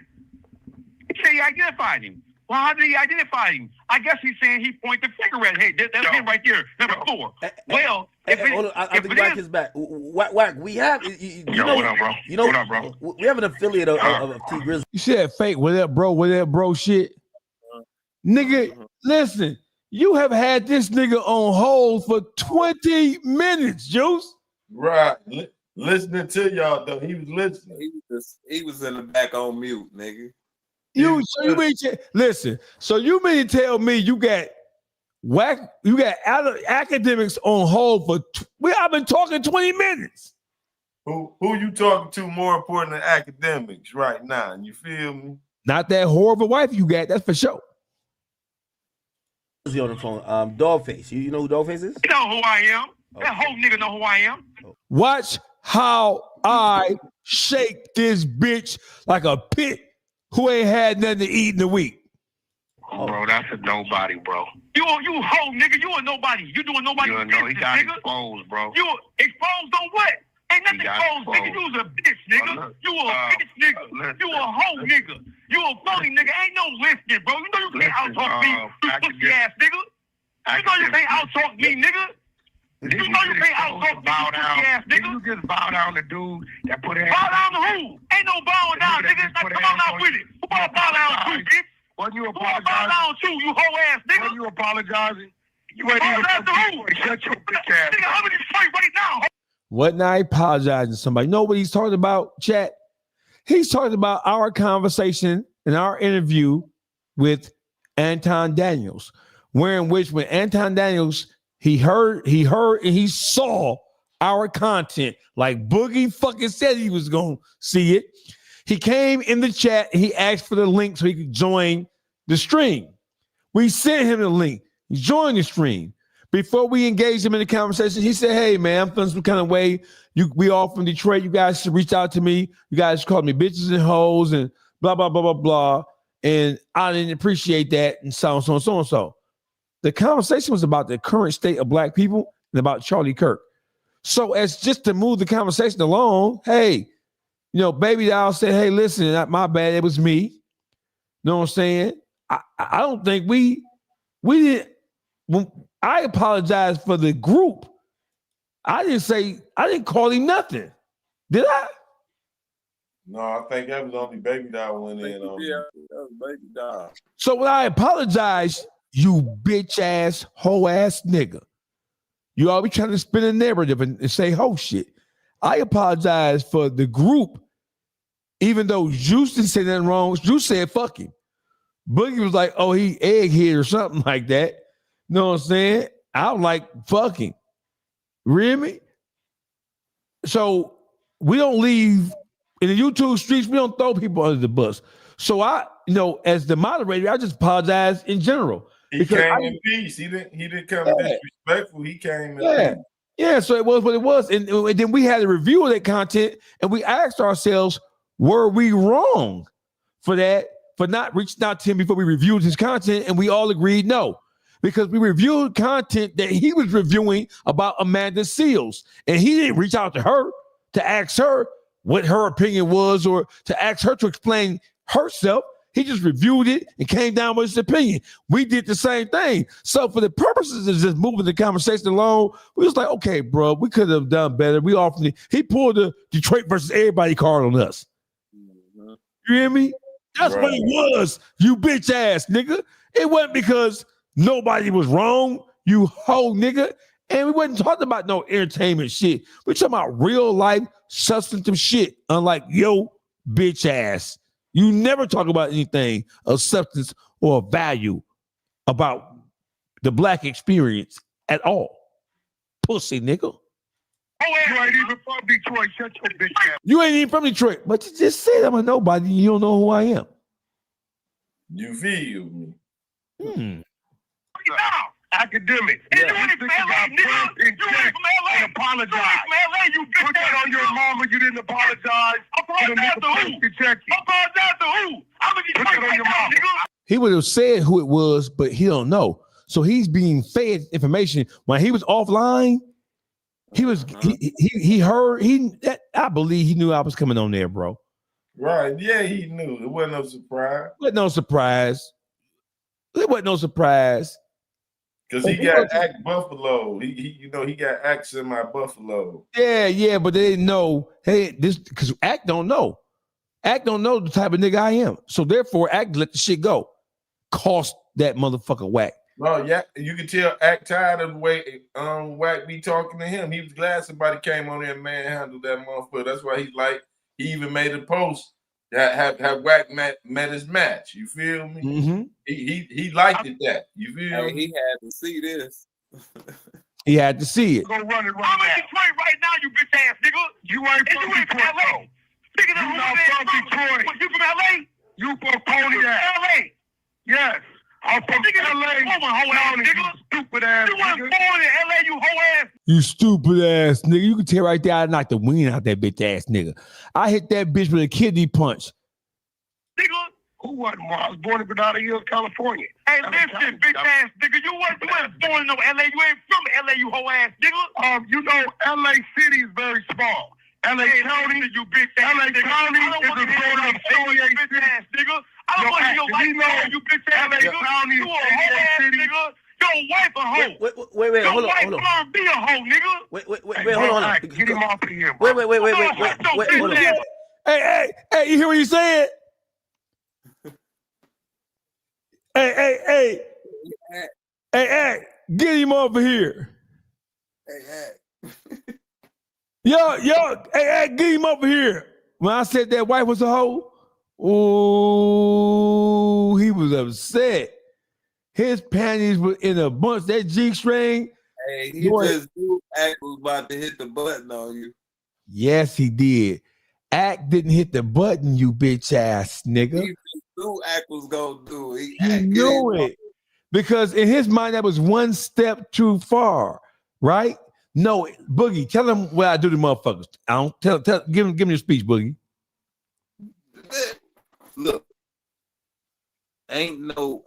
He said he identified him. Well, how did he identify him? I guess he's saying he pointed the finger at. Hey, that's him right there, number 4. Well, hold on, I think Wack is back. Wack, we have what up, bro? What up, bro? We have an affiliate of T Grizzly. You said fake. What up, bro? Shit, nigga. Listen, you have had this nigga on hold for 20 minutes, Juice. Right. Listening to y'all though, he was listening. He was in the back on mute, nigga. Listen. So you mean to tell me you got academics on hold for? I've been talking 20 minutes. Who you talking to more important than academics right now? You feel me? Not that whore of a wife you got. That's for sure. On the phone, Dogface. You know who Dogface is? You know who I am. Okay. That whole nigga know who I am. Watch how I shake this bitch like a pit who ain't had nothing to eat in a week. Oh, bro, that's a nobody, bro. You hoe, nigga. You a nobody. You doing nobody business, he got nigga. exposed, bro. You exposed on what? Ain't nothing exposed, nigga. You was a bitch, nigga. You a bitch, nigga. You a hoe, nigga. You a phony, nigga. Ain't no listening, bro. You know you can't out-talk me, you pussy ass nigga. You know you can't out-talk me, nigga. You know you can't out-talk me, you pussy ass nigga. You just bow down to dude that put it. Bow down to who? Ain't no bowing down, nigga. Now, come on out with it. Who wanna bow down to, bitch? When you apologizing? Bow down to, you hoe ass nigga. When you apologizing? You ain't even shut your bitch ass. Nigga, I'm in this fight right now. Wasn't I apologizing to somebody? You know what he's talking about, chat? He's talking about our conversation and our interview with Anton Daniels, wherein which when Anton Daniels, he heard and he saw our content like Boogie fucking said he was going to see it. He came in the chat and he asked for the link so he could join the stream. We sent him the link. He joined the stream. Before we engaged him in the conversation, he said, hey, man, I'm feeling some kind of way. We all from Detroit. You guys should reach out to me. You guys called me bitches and hoes and blah, blah, blah, blah, blah. And I didn't appreciate that and so on, so on, so on, so. The conversation was about the current state of black people and about Charlie Kirk. So as just to move the conversation along, hey, Baby Doll said, hey, listen, my bad, it was me. You know what I'm saying? I don't think we didn't. When I apologize for the group, I didn't call him nothing. Did I? No, I think that was only Baby Doll went in on. Yeah, that was Baby Doll. So when I apologize, you bitch ass, hoe ass nigga, you always trying to spin a narrative and say hoe shit. I apologize for the group, even though Juice didn't say nothing wrong. Juice said fuck him. Boogie was like, oh, he egghead or something like that. You know what I'm saying? I was like, fucking. Really? So we don't leave in the YouTube streets, we don't throw people under the bus. So as the moderator, I just apologize in general. He came in peace. He didn't come disrespectful. He came in peace. Yeah, so it was what it was. And then we had a review of that content and we asked ourselves, were we wrong for that, for not reaching out to him before we reviewed his content? And we all agreed no, because we reviewed content that he was reviewing about Amanda Seals. And he didn't reach out to her to ask her what her opinion was or to ask her to explain herself. He just reviewed it and came down with his opinion. We did the same thing. So for the purposes of just moving the conversation along, we was like, okay, bro, we could have done better. He pulled the Detroit versus everybody card on us. You hear me? That's what it was, you bitch ass nigga. It wasn't because nobody was wrong. you hoe nigga. And we wasn't talking about no entertainment shit. We're talking about real life substantive shit. Unlike yo bitch ass, you never talk about anything of substance or value about the black experience at all. Pussy nigga. You ain't even from Detroit. Shut your bitch ass. You ain't even from Detroit, but you just said I'm a nobody. You don't know who I am. You feel me? Academic. Yeah. You ain't from LA, nigga. You ain't from LA. Apologize. You ain't from LA, you bitch. Put that on your mama. You didn't apologize. Apologize to who? Apologize to who? I'm gonna put that on your mama, nigga. He would have said who it was, but he don't know. So he's being fed information. When he was offline, he was he heard I believe he knew I was coming on there, bro. Right. Yeah, he knew. It wasn't no surprise. It wasn't no surprise. Because he got Act Buffalo. He got Act semi Buffalo. Yeah, but they didn't know. Hey, this because Act don't know. Act don't know the type of nigga I am. So therefore, Act let the shit go. Cost that motherfucker Wack. No, yeah, you can tell Act tired of the way Wack be talking to him. He was glad somebody came on there and manhandled that motherfucker. That's why he even made a post that have Wack met his match. You feel me? Mm-hmm. He liked it that. You feel me? He had to see this. He had to see it. Go run it right I'm in Detroit right now, you bitch ass nigga. You ain't from Detroit, LA. Nigga, you not from Detroit. You from LA? You from Pontiac. LA. Yes. I'm from LA. Stupid ass. You weren't born in LA, you hoe ass. You stupid ass nigga. You can tell right there I knocked the wind out that bitch ass nigga. I hit that bitch with a kidney punch. Nigga, who wasn't born? I was born in Granada Hills, California. Hey, listen, bitch ass nigga. You wasn't born in no LA. You ain't from LA, you hoe ass nigga. You know, LA City is very small. LA County, you bitch ass LA County is a grown-up 88 bitch ass nigga. I don't want your life, you bitch ass nigga. County you a hoe ass nigga. Your wife a hoe. Wait, hold on. Your wife be a hoe, nigga. Wait, hold on. Get him off of here, bro. Wait, hold on. Hey, you hear what he said? Hey, get him over here. Yo, hey, get him over here. When I said that wife was a hoe, ooh, he was upset. His panties were in a bunch. That G-string. Hey, he just knew Act was about to hit the button on you. Yes, he did. Act didn't hit the button, you bitch ass nigga. He knew Act was gonna do it. He knew it. Because in his mind, that was one step too far, right? No, Boogie, tell him what I do to motherfuckers. I don't give him your speech, Boogie. Look, ain't no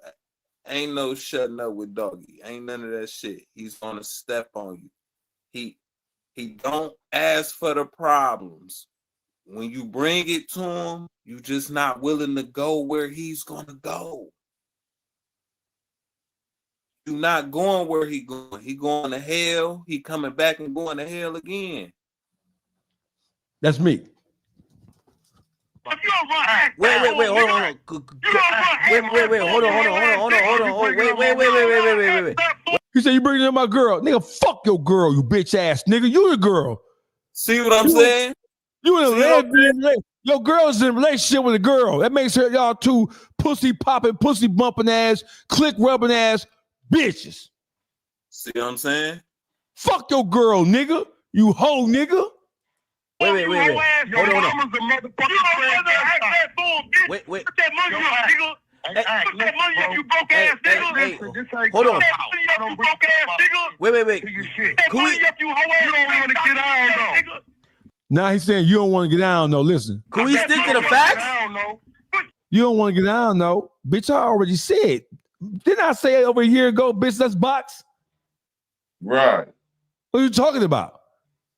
shutting up with Doggy. Ain't none of that shit. He's gonna step on you. He don't ask for the problems. When you bring it to him, you just not willing to go where he's gonna go. You not going where he going. He going to hell. He coming back and going to hell again. That's me. Wait, hold on. Wait, hold on. He said you bringing up my girl. Nigga, fuck your girl, you bitch ass nigga. You the girl. See what I'm saying? You in a lesbian. Your girl's in a relationship with a girl. That makes her y'all two pussy popping, pussy bumping ass, click rubbing ass bitches. See what I'm saying? Fuck your girl, nigga. You hoe nigga. Wait. Hold on. Wait. Put that money up, nigga. Put that money up, you broke ass nigga. Hold on. You broke ass nigga. Wait. That money up, you hoe ass. You don't want to get out, though. Now he's saying you don't want to get down, though. Listen. Can we stick to the facts? You don't want to get down, though. Bitch, I already said. Didn't I say it over a year ago, bitch, let's box? Right. What are you talking about?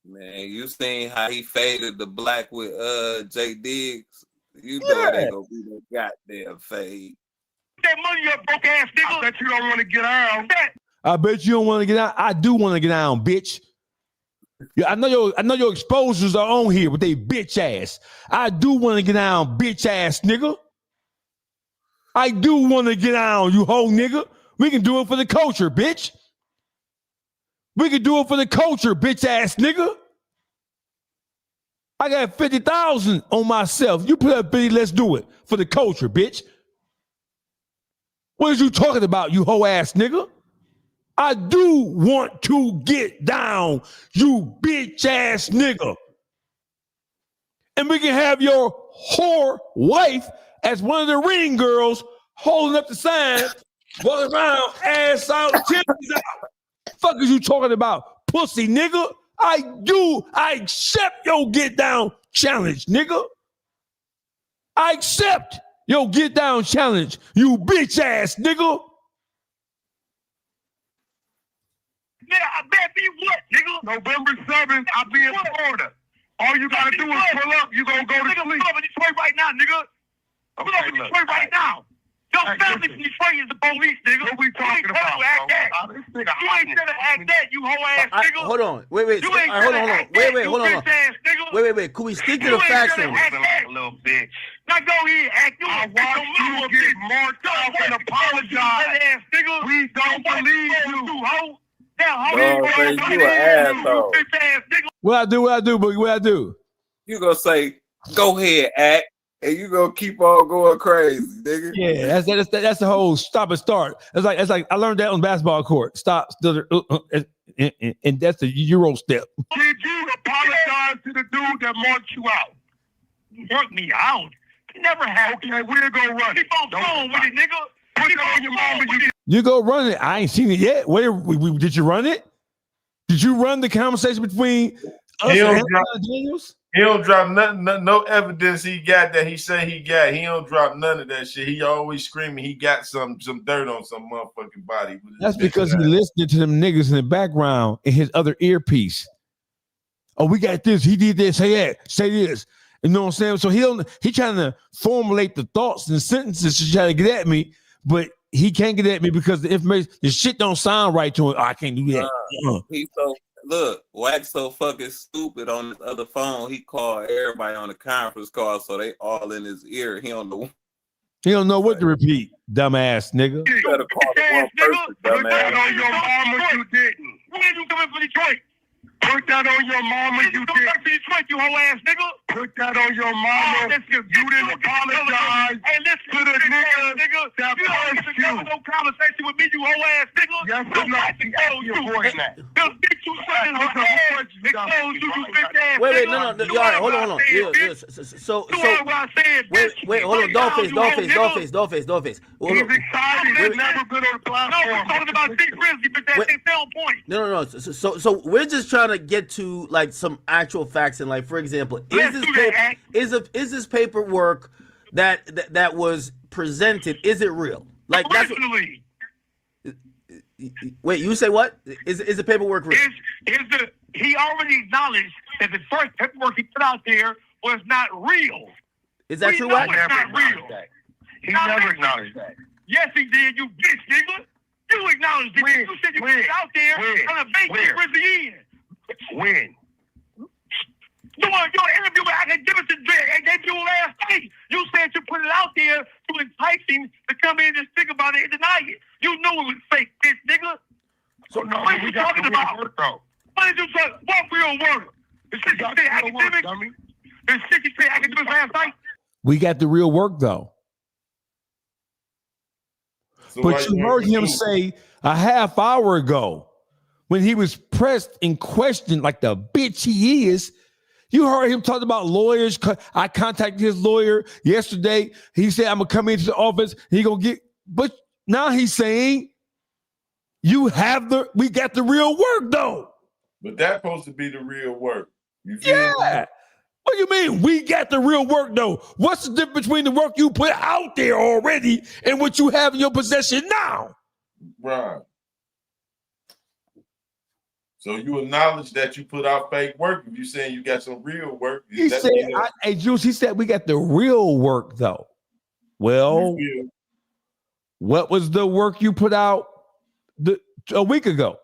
Man, you seen how he faded the black with Jay Diggs? You know it ain't gonna be no goddamn fade. That money up, broke ass nigga. I bet you don't want to get out. I bet you don't want to get out. I do want to get down, bitch. Yeah, I know your exposures are on here with they bitch ass. I do want to get down, bitch ass nigga. I do want to get down, you hoe nigga. We can do it for the culture, bitch. We can do it for the culture, bitch ass nigga. I got 50,000 on myself. You put up 50, let's do it for the culture, bitch. What is you talking about, you hoe ass nigga? I do want to get down, you bitch ass nigga. And we can have your whore wife as one of the ring girls holding up the sign, walking around, ass out, titties out. Fuck is you talking about, pussy nigga? I accept your get down challenge, nigga. I accept your get down challenge, you bitch ass nigga. Nigga, I bet you what, nigga? November 7th, I'll be in Florida. All you gotta do is pull up. You gonna go to sleep. Pull up in Detroit right now, nigga. Pull up in Detroit right now. Your family from Detroit is the police, nigga. What we talking about? You act that. You ain't gonna act that, you hoe ass nigga. Hold on. Wait. You ain't Hold on. Hold on. Wait. Could we stick to the facts on this? Little bitch. Now go ahead, act. I watched you get marked off and apologize. We don't believe you, hoe. You an asshole. What I do, Boogie? What I do? You gonna say, go ahead, act, and you gonna keep on going crazy, nigga. Yeah, that's the whole stop and start. It's like I learned that on basketball court. Stop, and that's the Euro step. Did you apologize to the dude that marked you out? Marked me out? Never had. Okay, we're gonna run. Keep on going with it, nigga. Put it on your mama. You go run it. I ain't seen it yet. Did you run it? Did you run the conversation between us and Daniels? He don't drop nothing, no evidence he got that he said he got. He don't drop none of that shit. He always screaming he got some dirt on some motherfucking body. That's because he listening to them niggas in the background in his other earpiece. Oh, we got this. He did this. Say that. Say this. You know what I'm saying? So he trying to formulate the thoughts and sentences to try to get at me, but he can't get at me because the information, the shit don't sound right to him. Oh, I can't do that. Look, Wax so fucking stupid on his other phone. He called everybody on the conference call, so they all in his ear. He don't know what to repeat, dumbass nigga. You better call the one person, Put that on your mama, you didn't. When you coming for Detroit? Put that on your mama, you didn't. Come to Detroit, you hoe ass nigga. Put that on your mama. You didn't apologize to the nigga that pushed you. No conversation with me, you hoe ass nigga. Yes or no? Your voice now. Wait, no, y'all, hold on. Yeah. So, wait, hold on, Dollface. He's excited. He's never been on the platform. No, we're talking about Big Grizzly, but that ain't on point. No. So we're just trying to get to like some actual facts and like, for example, is this paperwork that was presented? Is it real? Like that's what, wait, you say what? Is the paperwork real? He already acknowledged that the first paperwork he put out there was not real. Is that true? What? It's not real. He never acknowledged that. Yes, he did. You bitch, nigga. You acknowledged it. You said you put it out there trying to bait Big Grizzly in. When? Your interview with Academics and they do last night. You said you put it out there to entice him to come in and speak about it and deny it. You knew it was fake, bitch, nigga. So no, what are you talking about? What did you say? What real work? The shit you say academics? The shit you say academics last night? We got the real work though. So but you heard him say a half hour ago when he was pressed and questioned like the bitch he is. You heard him talk about lawyers. I contacted his lawyer yesterday. He said, I'm going to come into the office. He going to get, but now he's saying we got the real work though. But that's supposed to be the real work. You feel me? What do you mean? We got the real work though. What's the difference between the work you put out there already and what you have in your possession now? Right. So you acknowledge that you put out fake work. If you're saying you got some real work, he said, "Hey, Juice." He said we got the real work though. Well, what was the work you put out a week ago?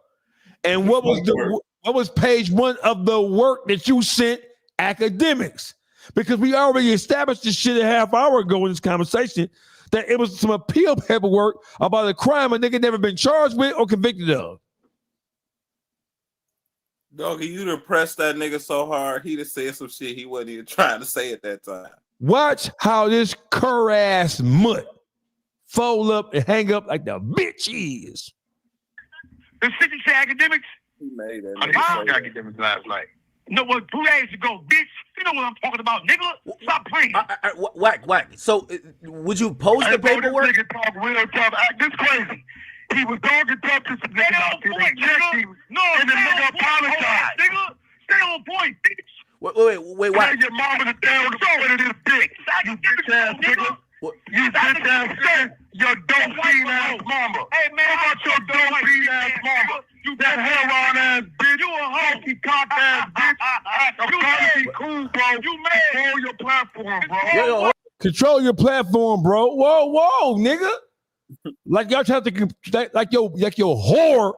And what was page 1 of the work that you sent Academics? Because we already established this shit a half hour ago in this conversation that it was some appeal paperwork about a crime a nigga never been charged with or convicted of. Doggy, you done pressed that nigga so hard, he done said some shit he wasn't even trying to say at that time. Watch how this cur ass mutt fold up and hang up like the bitch is. The 60 academics. He made that. I didn't academics last night. No, well, 2 days ago, bitch. You know what I'm talking about, nigga. Stop playing. Whack. So, would you post the paperwork? This nigga talk real tough. This crazy. He was dogging tough to some nigga out there. No, and the nigga apologized. Nigga, stay on point, bitch. Wait, Tell your mama to stay on the front of this dick. You bitch ass nigga. You bitch ass shit. Your dope fiend ass mama. Hey man, how about your dope fiend ass mama? You that heroin ass bitch. You a honky cock ass bitch. I'm trying to be cool, bro. You control your platform, bro. Control your platform, bro. Whoa, nigga. Like y'all trying to like your whore.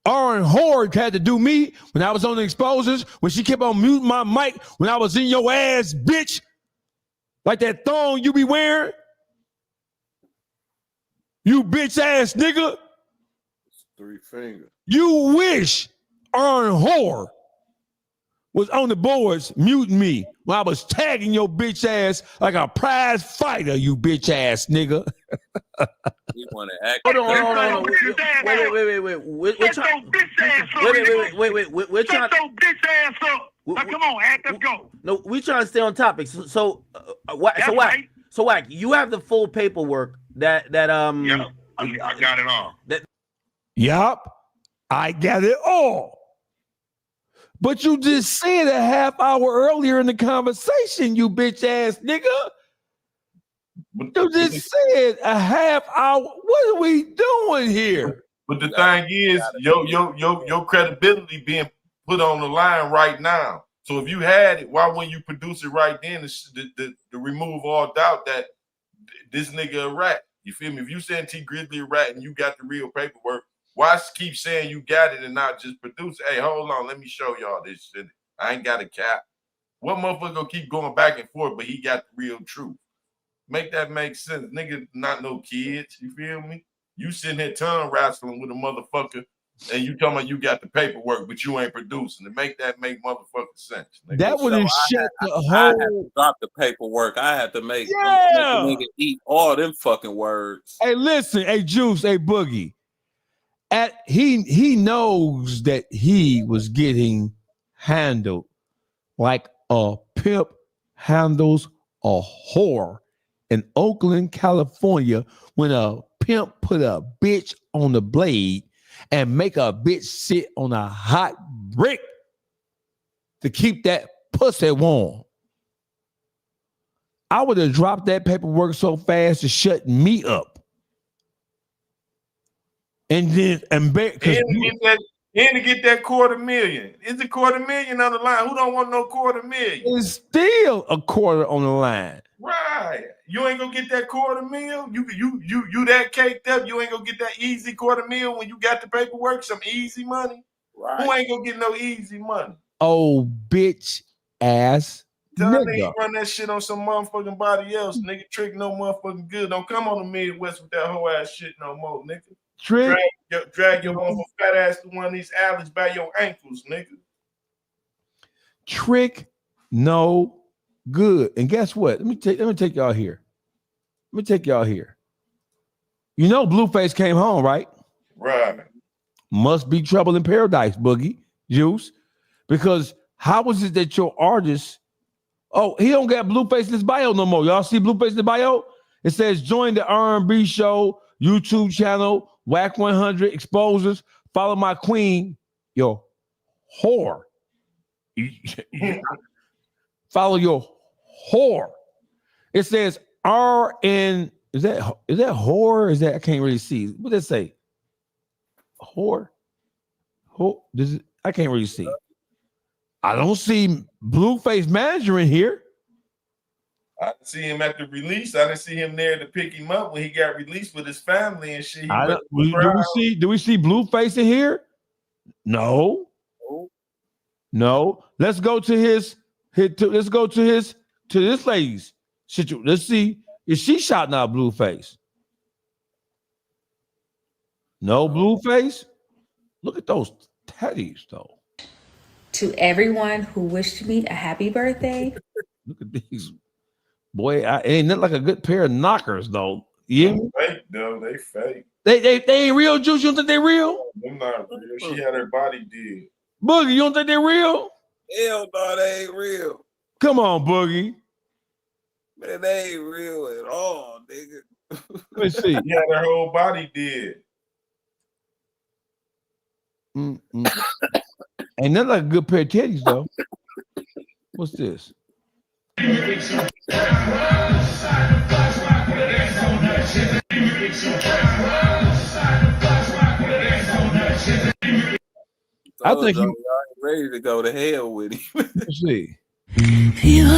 Aaron Horde had to do me when I was on the exposures, when she kept on muting my mic when I was in your ass, bitch. Like that thong you be wearing. You bitch ass nigga. 3 fingers. You wish Aaron Horde was on the boards muting me when I was tagging your bitch ass like a prize fighter, you bitch ass nigga. You want to act? Hold on. Wait. We're trying. Bitch ass up. Now, come on, act. Let's go. No, we trying to stay on topic. So Wack, you have the full paperwork that Yeah, I got it all. Yup, I got it all. But you just said a half hour earlier in the conversation, you bitch ass nigga. You just said a half hour. What are we doing here? But the thing is, your credibility being put on the line right now. So if you had it, why wouldn't you produce it right then to remove all doubt that this nigga a rat? You feel me? If you saying T Grizzly a rat and you got the real paperwork, why keep saying you got it and not just produce it? Hey, hold on, let me show y'all this shit. I ain't got a cap. What motherfucker gonna keep going back and forth, but he got the real truth? Make that make sense. Nigga, not no kids, you feel me? You sitting here tongue wrestling with a motherfucker and you talking about you got the paperwork, but you ain't producing. To make that make motherfucking sense. Nigga. That would have shut the whole. I had to drop the paperwork. I had to make the nigga eat all them fucking words. Hey, listen, hey Juice, hey Boogie. He knows that he was getting handled like a pimp handles a whore in Oakland, California, when a pimp put a bitch on the blade and make a bitch sit on a hot brick to keep that pussy warm. I would have dropped that paperwork so fast to shut me up. And then to get that $250,000. It's a $250,000 on the line. Who don't want no $250,000? It's still a quarter on the line. Right. You ain't gonna get that $250,000. You that caked up. You ain't gonna get that easy $250,000 when you got the paperwork, some easy money. Right. Who ain't gonna get no easy money? Oh, bitch ass. Tell that nigga run that shit on some motherfucking body else. Nigga, Trick no motherfucking good. Don't come on the Midwest with that whole ass shit no more, nigga. Trick. Drag your motherfucking fat ass to one of these alleys by your ankles, nigga. Trick no good. And guess what? Let me take y'all here. You know Blueface came home, right? Right. Must be trouble in paradise, Boogie, Juice. Because how was it that your artist, he don't got Blueface in his bio no more. Y'all see Blueface in the bio? It says join the R&B show YouTube channel, Wack100 exposures. Follow my queen, your whore. Follow your whore. It says RN. Is that whore? Is that I can't really see. What does it say? Whore. I can't really see. I don't see Blueface manager in here. I didn't see him at the release. I didn't see him there to pick him up when he got released with his family and shit. Do we see Blueface in here? No. Let's go to this lady's situation. Let's see. Is she shouting out Blueface? No Blueface. Look at those teddies though. To everyone who wished me a happy birthday. Look at these. Boy, ain't nothing like a good pair of knockers, though. Yeah. Fake, though. They fake. They ain't real, Juice. You don't think they real? They're not real. She had her body did. Boogie, you don't think they real? Hell no, they ain't real. Come on, Boogie. Man, they ain't real at all, nigga. Let me see. Yeah, her whole body did. Ain't nothing like a good pair of titties, though. What's this? I think you ready to go to hell with him. Let's see. Fever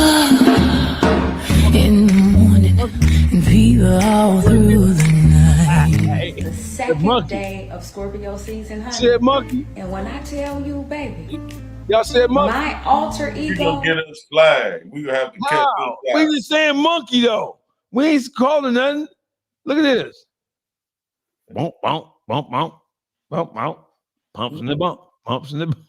in the morning and fever all through the night. The second day of Scorpio season, honey. Said monkey. And when I tell you, baby, y'all said monkey. My alter You ego. gonna get us flagged. We gonna have to cut Wow. this We out. just saying monkey, though. We ain't calling nothing. Look at this. Bump, bump, bump, bump, bump, bump. Pumps in the bump. Pumps in the bump.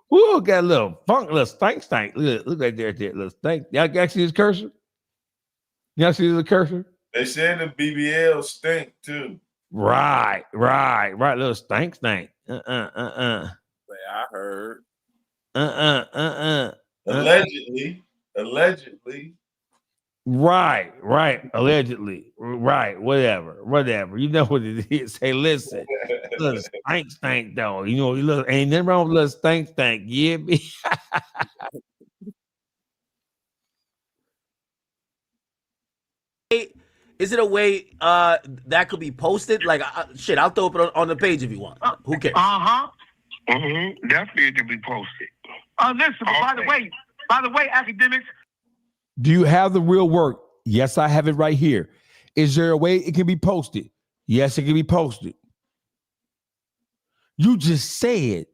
Woo, got a little funk, little stank. Look right there, little stank. Y'all see his cursor? Y'all see the cursor? They said the BBL stink too. Right. Little stank. I heard. Allegedly. Right. Allegedly. Right. Whatever. You know what it is. Hey, listen. Little stank though. You know, ain't nothing wrong with little stank. Yeah, me. Is it a way that could be posted? Like, shit, I'll throw it on the page if you want. Who cares? Definitely it can be posted. Listen, by the way, academics. Do you have the real work? Yes, I have it right here. Is there a way it can be posted? Yes, it can be posted. You just said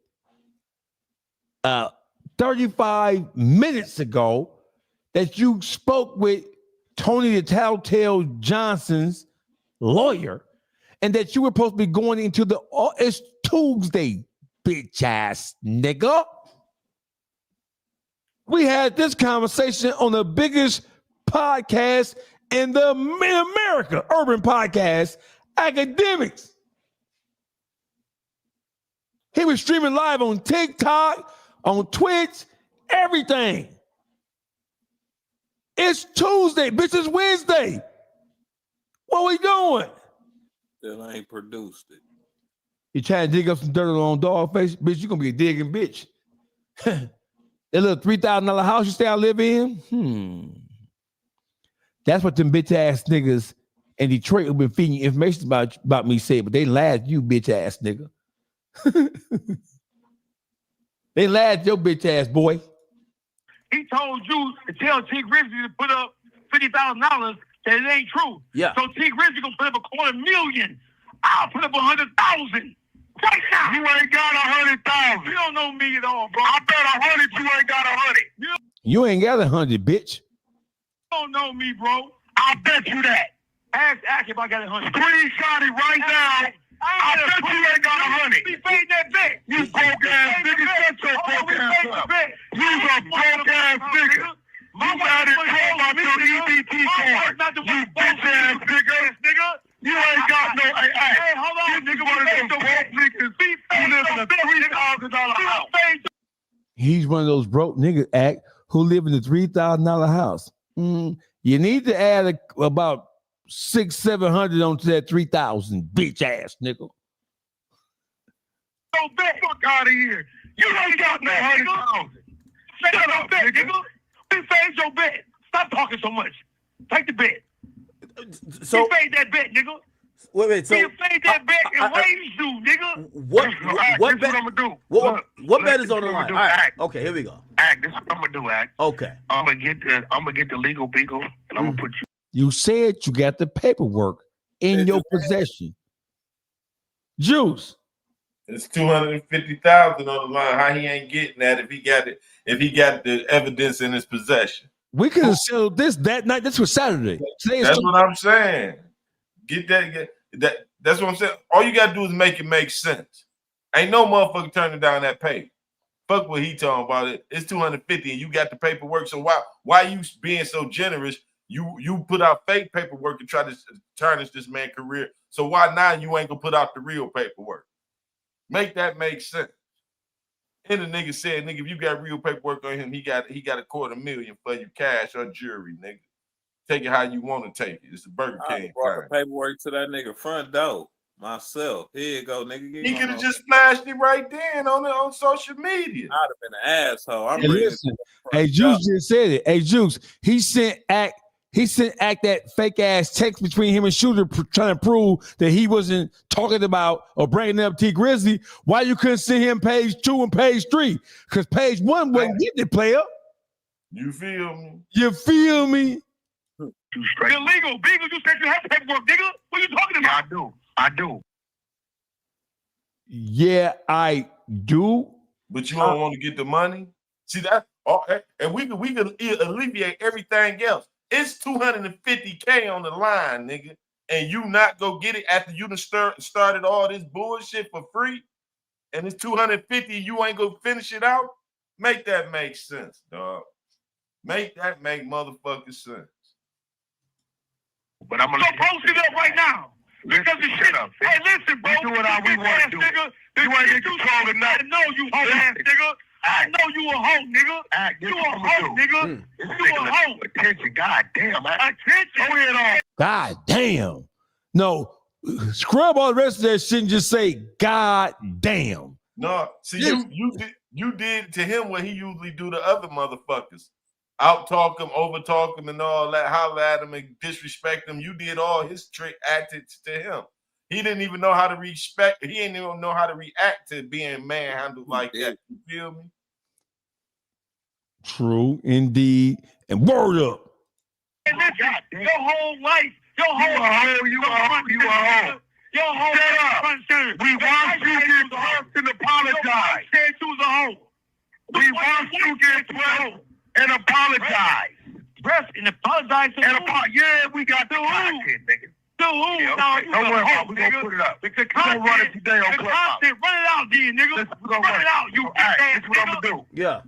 35 minutes ago that you spoke with Tony the Tattletale Johnson's lawyer and that you were supposed to be going into it's Tuesday, bitch ass nigga. We had this conversation on the biggest podcast in America, urban podcast, Academics. He was streaming live on TikTok, on Twitch, everything. It's Tuesday, bitch, it's Wednesday. What we doing? Still ain't produced it. You trying to dig up some dirt on dog face? Bitch, you gonna be a digging bitch. That little $3,000 house you say I live in? That's what them bitch ass niggas in Detroit who've been feeding you information about me say, but they lied at you, bitch ass nigga. They lied at your bitch ass boy. He told you to tell T Grizzly to put up $50,000 that it ain't true. Yeah. So T Grizzly gonna put up $250,000. I'll put up 100,000 right now. You ain't got 100,000. You don't know me at all, bro. I bet 100. You ain't got 100. You ain't got 100, bitch. You don't know me, bro. I'll bet you that. Ask if I got 100. Screenshot it right now. I bet you ain't got 100. We paid that bet. You broke ass nigga. Shut your broke ass up. You a broke ass nigga. You got it all on your EBT card. You bitch ass nigga. You ain't got no. Hey, hold on, nigga. One of those broke niggas. You live in a $3,000 house. He's one of those broke niggas who live in a $3,000 house. You need to add about $600-700 onto that 3,000, bitch ass nigga. So bet fuck out of here. You ain't got no 100,000. Shut up, bet, nigga. We paid your bet. Stop talking so much. Take the bet. So we paid that bet, nigga. Wait. So we paid that bet and raised you, nigga. What bet? I'm gonna do? What bet is on the line? All right. Okay, here we go. Act. This is what I'm gonna do, Act. Okay. I'm gonna get the legal beagle and I'm gonna put you. You said you got the paperwork in your possession. Juice. It's 250,000 on the line. How he ain't getting that if he got it? If he got the evidence in his possession, we could have settled this that night. This was Saturday. That's what I'm saying. Get that. That's what I'm saying. All you gotta do is make it make sense. Ain't no motherfucker turning down that pay. Fuck what he talking about. It's $250 and you got the paperwork. So why you being so generous? You put out fake paperwork and try to tarnish this man's career. So why now you ain't gonna put out the real paperwork? Make that make sense. And the nigga said, nigga, if you got real paperwork on him, he got $250,000 for you, cash or jury, nigga. Take it how you want to take it. It's the Burger King. I brought the paperwork to that nigga front door myself. Here you go, nigga. He could have just flashed it right then on social media. I'd have been an asshole. Hey, listen, hey, Juice just said it. Hey, Juice, he sent Act that fake ass text between him and Shooter trying to prove that he wasn't talking about or bringing up T Grizzly. Why you couldn't send him page 2 and page 3? Because page 1 wasn't getting it, player. You feel me? You feel me? Illegal. Beagle, you said you have paperwork, nigga. What are you talking about? Yeah, I do. Yeah, I do. But you don't want to get the money? See that? And we can alleviate everything else. It's $250K on the line, nigga, and you not go get it after you done started all this bullshit for free, and it's $250, you ain't gonna finish it out. Make that make sense, dog. Make that make motherfucking sense. But I'm gonna post it up right now. Because the shit up. Hey, listen, bro. We do what we want to do. Nigga, you ain't in control of nothing. I know you hoe ass nigga. I know you a hoe, nigga. You a hoe, nigga. You a hoe. Attention, goddamn. Attention. God damn. No, scrub all the rest of that shit and just say, God damn. No, see, you did to him what he usually do to other motherfuckers. Out-talk him, over-talk him, and all that, holler at him and disrespect him. You did all his trick acted to him. He didn't even know how to respect. He didn't even know how to react to being manhandled like that. You feel me? True, indeed. And word up. Hey, listen, your whole life, your whole We want you to get up and apologize. Said you was a hoe. We want you to get up and apologize. Rest and apologize to yeah, we got the content, nigga. To who? Yeah, No, okay. Don't worry about it. We're going to put it up. The We're going to run it today on Clubhouse. Run it out, D, nigga. Listen, we're going to run it out, you bitch ass This is what I'm going to do. Yeah.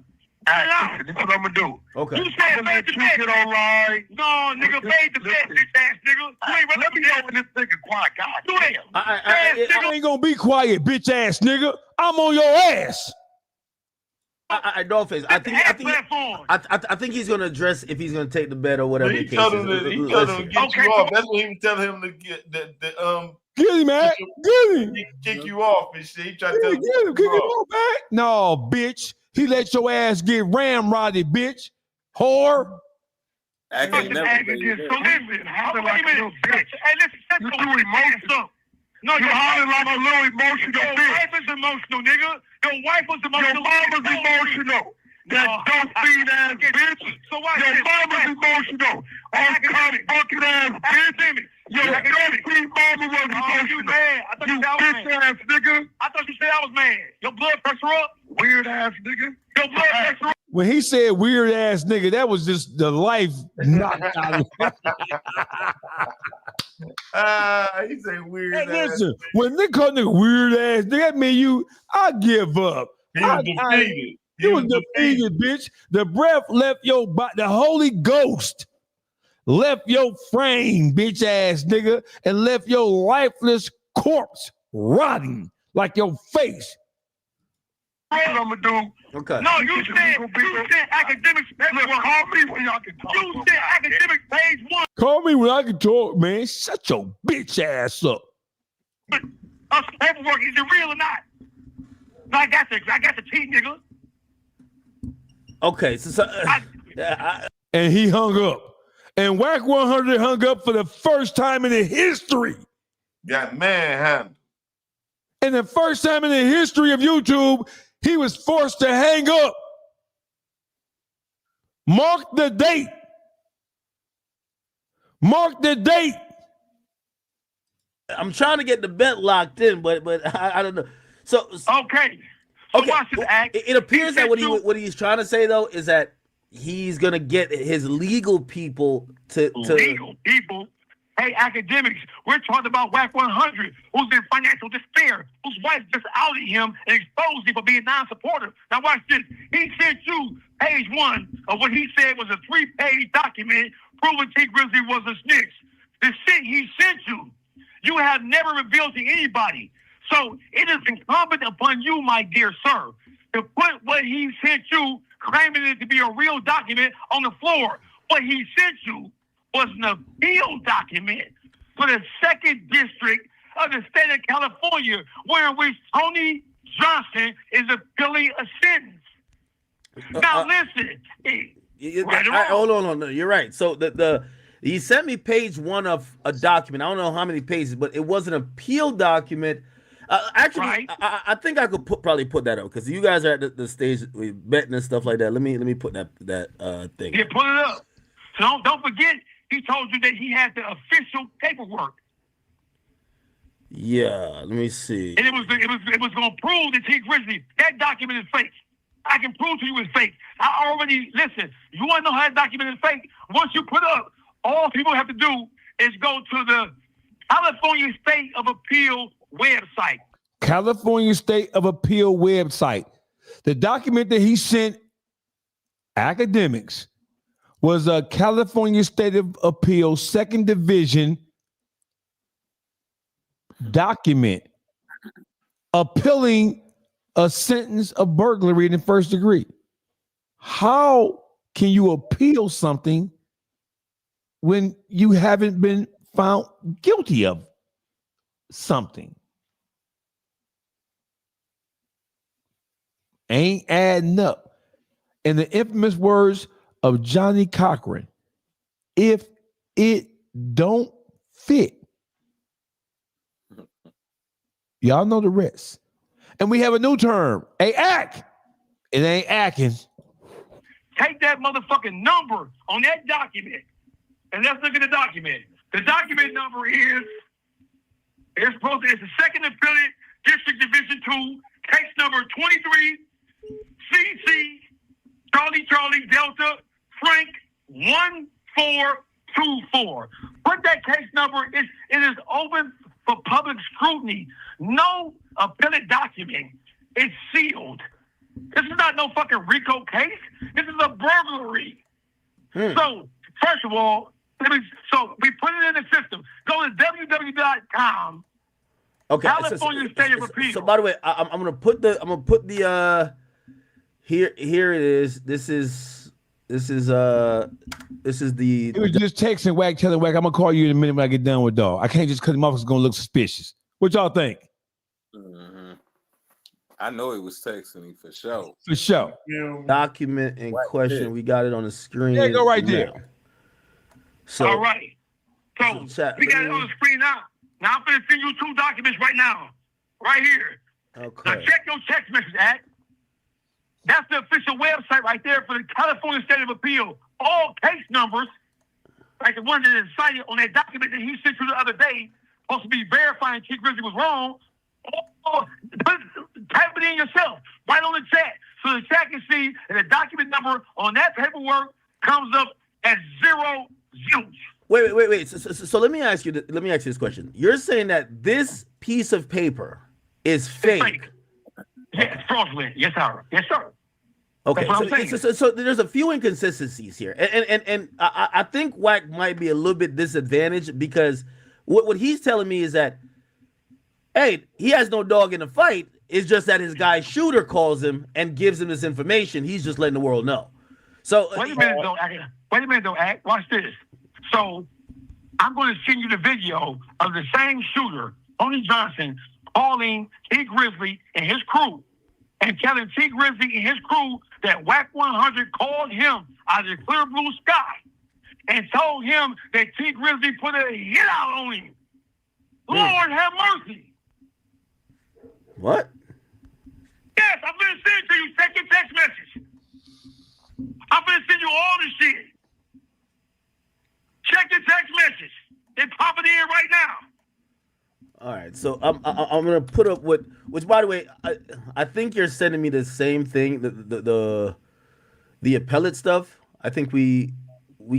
Listen, this is what I'm going to do. Okay. You said fade the bet. Get online. No, nigga, fade the bet, bitch ass nigga. You ain't Let me know when this nigga quiet. God damn. I ain't gonna be quiet, bitch ass nigga. I'm on your ass. Dollface. I think he's gonna address if he's gonna take the bet or whatever. He told him to get you off. That's what he was telling him to get Get him, man. Get him. Kick you off and shit. He tried to tell Get him. Kick him off, man. No, bitch. He let your ass get ramrodded, bitch. Whore. I can't never So listen, how wait a minute. Hey, listen, shut your ass up. No, you hollering like a little emotional bitch. Your wife is emotional, nigga. Your wife was emotional. Your mama's emotional. That don't feed ass bitch. So why your mama's emotional. Bucket ass bitch. Your don't feed mama was emotional. You mad? I thought you bitch ass nigga. I thought you said I was mad. Your blood pressure up? Weird ass nigga. Your blood pressure up? When he said weird ass nigga, that was just the life knocked out of him. He said weird hey, listen, when they call nigga weird ass nigga, that mean I give up. He was defeated. He was defeated, bitch. The breath left your body. The Holy Ghost left your frame, bitch ass nigga, and left your lifeless corpse rotting like your face. That's what I'm gonna do. Okay. No, you said academics page 1. Call me when y'all can talk. You said academics page 1. Call me when I can talk, man. Shut your bitch ass up. Us paperwork, is it real or not? No, I got the T, nigga. Okay, and he hung up. And Wack100 hung up for the first time in the history. Got manhandled. And the first time in the history of YouTube, he was forced to hang up. Mark the date. Mark the date. I'm trying to get the bet locked in, but I don't know. So okay. So watch this act. It appears that what he's trying to say though is that he's gonna get his legal people to legal people. Hey, academics, we're talking about Wack100, who's in financial despair, whose wife just outed him and exposed him for being non-supportive. Now watch this. He sent you page 1 of what he said was a 3-page document proving T Grizzly was a snitch. The shit he sent you, you have never revealed to anybody. So it is incumbent upon you, my dear sir, to put what he sent you, claiming it to be a real document, on the floor. What he sent you was an appeal document for the 2nd District of the state of California, where in which Tony Johnson is appealing a sentence. Now listen. Hold on, no, you're right. So he sent me page 1 of a document. I don't know how many pages, but it was an appeal document. Actually, right. I think I could probably put that up because you guys are at the stage we betting and stuff like that. Let me put that thing. Yeah, put it up. So don't forget, he told you that he had the official paperwork. Yeah, let me see. And it was going to prove that T Grizzly, that document is fake. I can prove to you it's fake. I already, listen, you want to know how that document is fake? Once you put up, all people have to do is go to the California State of Appeal website. California State of Appeal website. The document that he sent academics was a California State of Appeal 2nd Division document appealing a sentence of burglary in the 1st degree. How can you appeal something when you haven't been found guilty of something? Ain't adding up. In the infamous words of Johnny Cochran, if it don't fit, y'all know the rest. And we have a new term, ack. It ain't acting. Take that motherfucking number on that document and let's look at the document. The document number is, it's the 2nd Appellate District Division 2, case number 23 CC Charlie Delta Frank 1424. Put that case number, it is open for public scrutiny. No appellate document is sealed. This is not no fucking RICO case. This is a burglary. So, first of all, so we put it in the system. Go to www.com. Okay. California State of Appeal. So by the way, I'm gonna put the here it is. This is the. He was just texting Wack, telling Wack, I'm gonna call you in a minute when I get done with dog. I can't just cut him off. It's gonna look suspicious. What y'all think? I know it was texting me for sure. For sure. Document in question. We got it on the screen. Yeah, go right there. So, all right. So we got it on the screen now. Now I'm going to send you 2 documents right now. Right here. Okay. Now check your text message, Act. That's the official website right there for the California State of Appeal. All case numbers, like the one that is cited on that document that he sent you the other day, supposed to be verifying T Grizzly was wrong. Type it in yourself, right on the chat, so the chat can see that the document number on that paperwork comes up as 0 zilch. Wait. So let me ask you this question. You're saying that this piece of paper is fake? Yes, fraudulent. Yes, sir. Yes, sir. Okay. So there's a few inconsistencies here, and I think Wack might be a little bit disadvantaged because what he's telling me is that, hey, he has no dog in the fight. It's just that his guy shooter calls him and gives him this information. He's just letting the world know. So wait a minute, though, Act. Watch this. So I'm going to send you the video of the same shooter, Tony Johnson, calling T Grizzly and his crew and telling T Grizzly and his crew that Wack100 called him out of the clear blue sky and told him that T Grizzly put a hit out on him. Lord have mercy. What? Yes, I'm going to send it to you. Check your text message. I'm going to send you all this shit. Check your text message. They pop it in right now. All right, so I'm gonna put up which by the way, I think you're sending me the same thing, the appellate stuff. I think we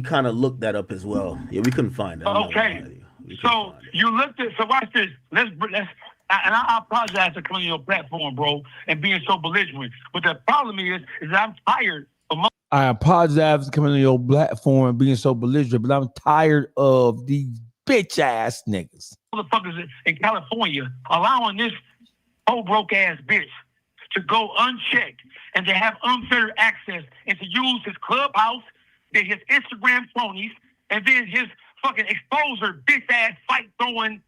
kind of looked that up as well. Yeah, we couldn't find it. Okay. So you looked at. So watch this. And I apologize for coming on your platform, bro, and being so belligerent. But the problem is that I'm tired of. I apologize for coming on your platform and being so belligerent, but I'm tired of these bitch ass niggas. Motherfuckers in California allowing this old broke ass bitch to go unchecked and to have unfettered access and to use his clubhouse, then his Instagram cronies, and then his fucking exposer bitch ass fight throwing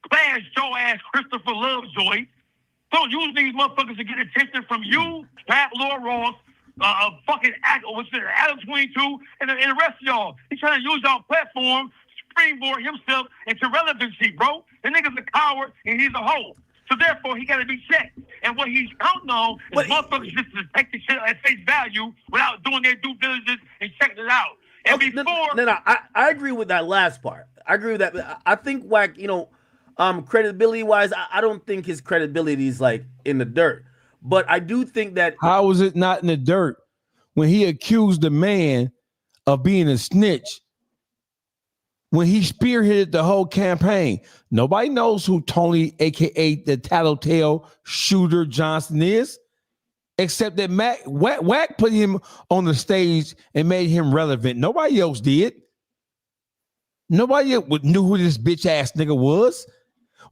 class Joe ass Christopher Lovejoy. Don't use these motherfuckers to get attention from you, Pat Laura Ross, fucking Adam 22, and the rest of y'all. He's trying to use y'all platform to springboard himself into relevancy, bro. The nigga's a coward and he's a hoe. So therefore, he got to be checked. And what he's counting on is motherfuckers just to take the shit at face value without doing their due diligence and checking it out. And I agree with that last part. I agree with that. I think Wack, credibility wise, I don't think his credibility is like in the dirt. But I do think that how is it not in the dirt when he accused the man of being a snitch? When he spearheaded the whole campaign, nobody knows who Tony, aka the Tattletale Shooter Johnson, is, except that Wack put him on the stage and made him relevant. Nobody else did. Nobody else knew who this bitch ass nigga was.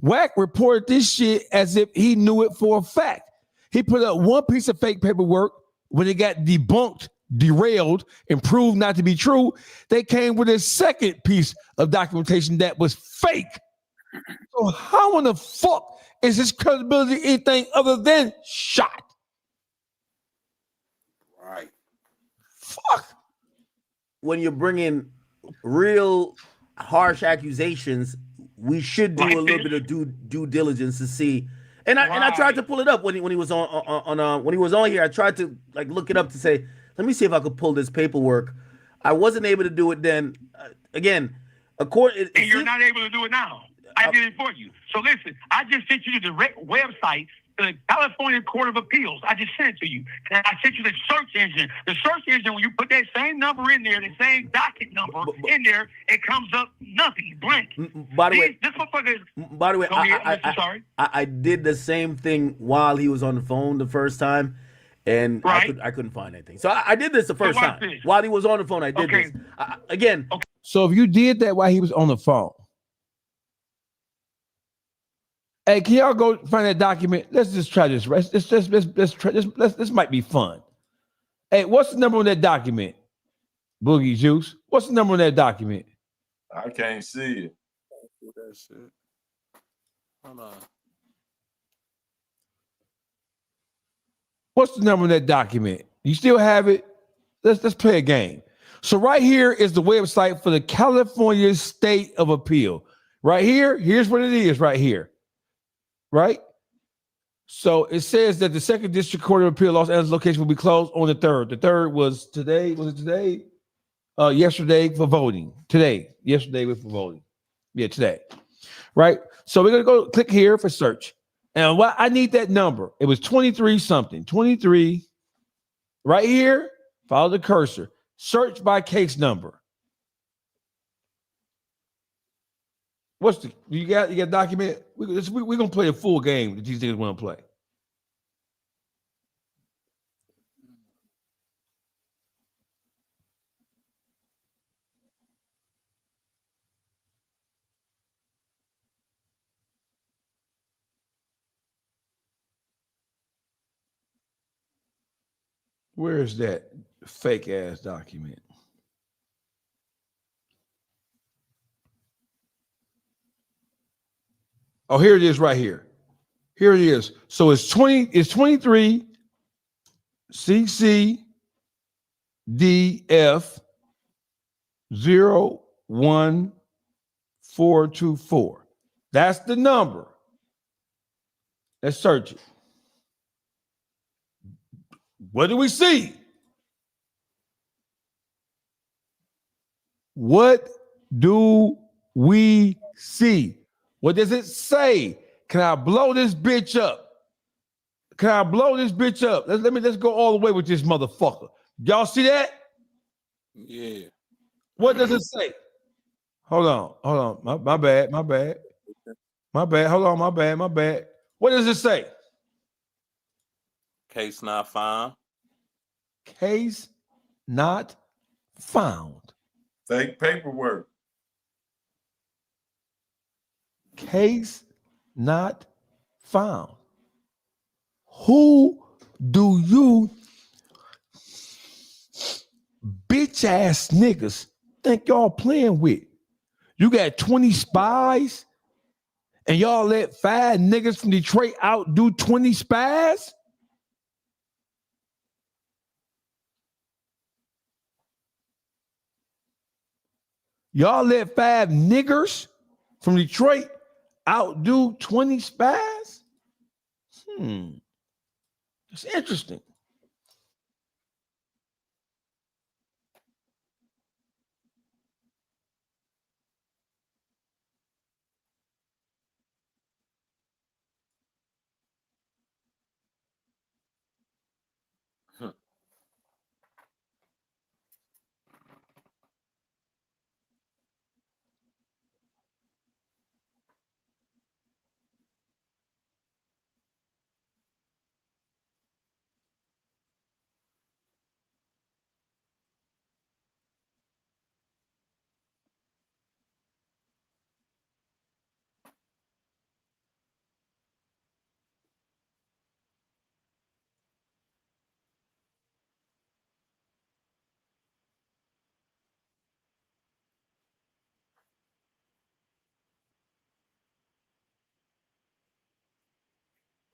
Wack reported this shit as if he knew it for a fact. He put up one piece of fake paperwork. When it got debunked, derailed, and proved not to be true, they came with a second piece of documentation that was fake. So how in the fuck is his credibility anything other than shot? Right. Fuck. When you're bringing real harsh accusations, we should do a little bit of due diligence to see. And I tried to pull it up when he was on when he was on here. I tried to like look it up to say, let me see if I could pull this paperwork. I wasn't able to do it then. Again, and you're not able to do it now. I did it for you. So listen, I just sent you the direct website to the California Court of Appeals. I just sent it to you. And I sent you the search engine. The search engine, when you put that same number in there, the same docket number in there, it comes up nothing, blank. By the way, this motherfucker is... By the way, sorry. I did the same thing while he was on the phone the first time, and I couldn't find anything. So I did this the first time. While he was on the phone, I did this. Again. Okay. So if you did that while he was on the phone, hey, can y'all go find that document? Let's just try this. Let's try this. This might be fun. Hey, what's the number on that document? Boogie Juice. What's the number on that document? I can't see it. That shit. Hold on. What's the number on that document? You still have it? Let's play a game. So right here is the website for the California State of Appeal. Right here, here's what it is right here. Right? So it says that the Second District Court of Appeal Los Angeles location will be closed on the 3rd. The 3rd was today. Was it today? Yesterday for voting. Today. Yesterday was for voting. Yeah, today. Right? So we're going to go click here for search. And what I need that number. It was 23 something. 23. Right here. Follow the cursor. Search by case number. What's the you got a document? We're gonna play a full game that these niggas want to play. Where is that fake ass document? Oh, here it is right here. Here it is. So it's 23 CC DF 01424. That's the number. Let's search it. What do we see? What do we see? What does it say? Can I blow this bitch up? Can I blow this bitch up? Let's go all the way with this motherfucker. Y'all see that? Yeah. What does it say? Hold on. My bad. Hold on, my bad. What does it say? Case not found. Case not found. Fake paperwork. Case not found. Who do you bitch ass niggas think y'all playing with? You got 20 spies and y'all let 5 niggas from Detroit outdo 20 spies? Y'all let 5 niggers from Detroit outdo 20 spies? It's interesting.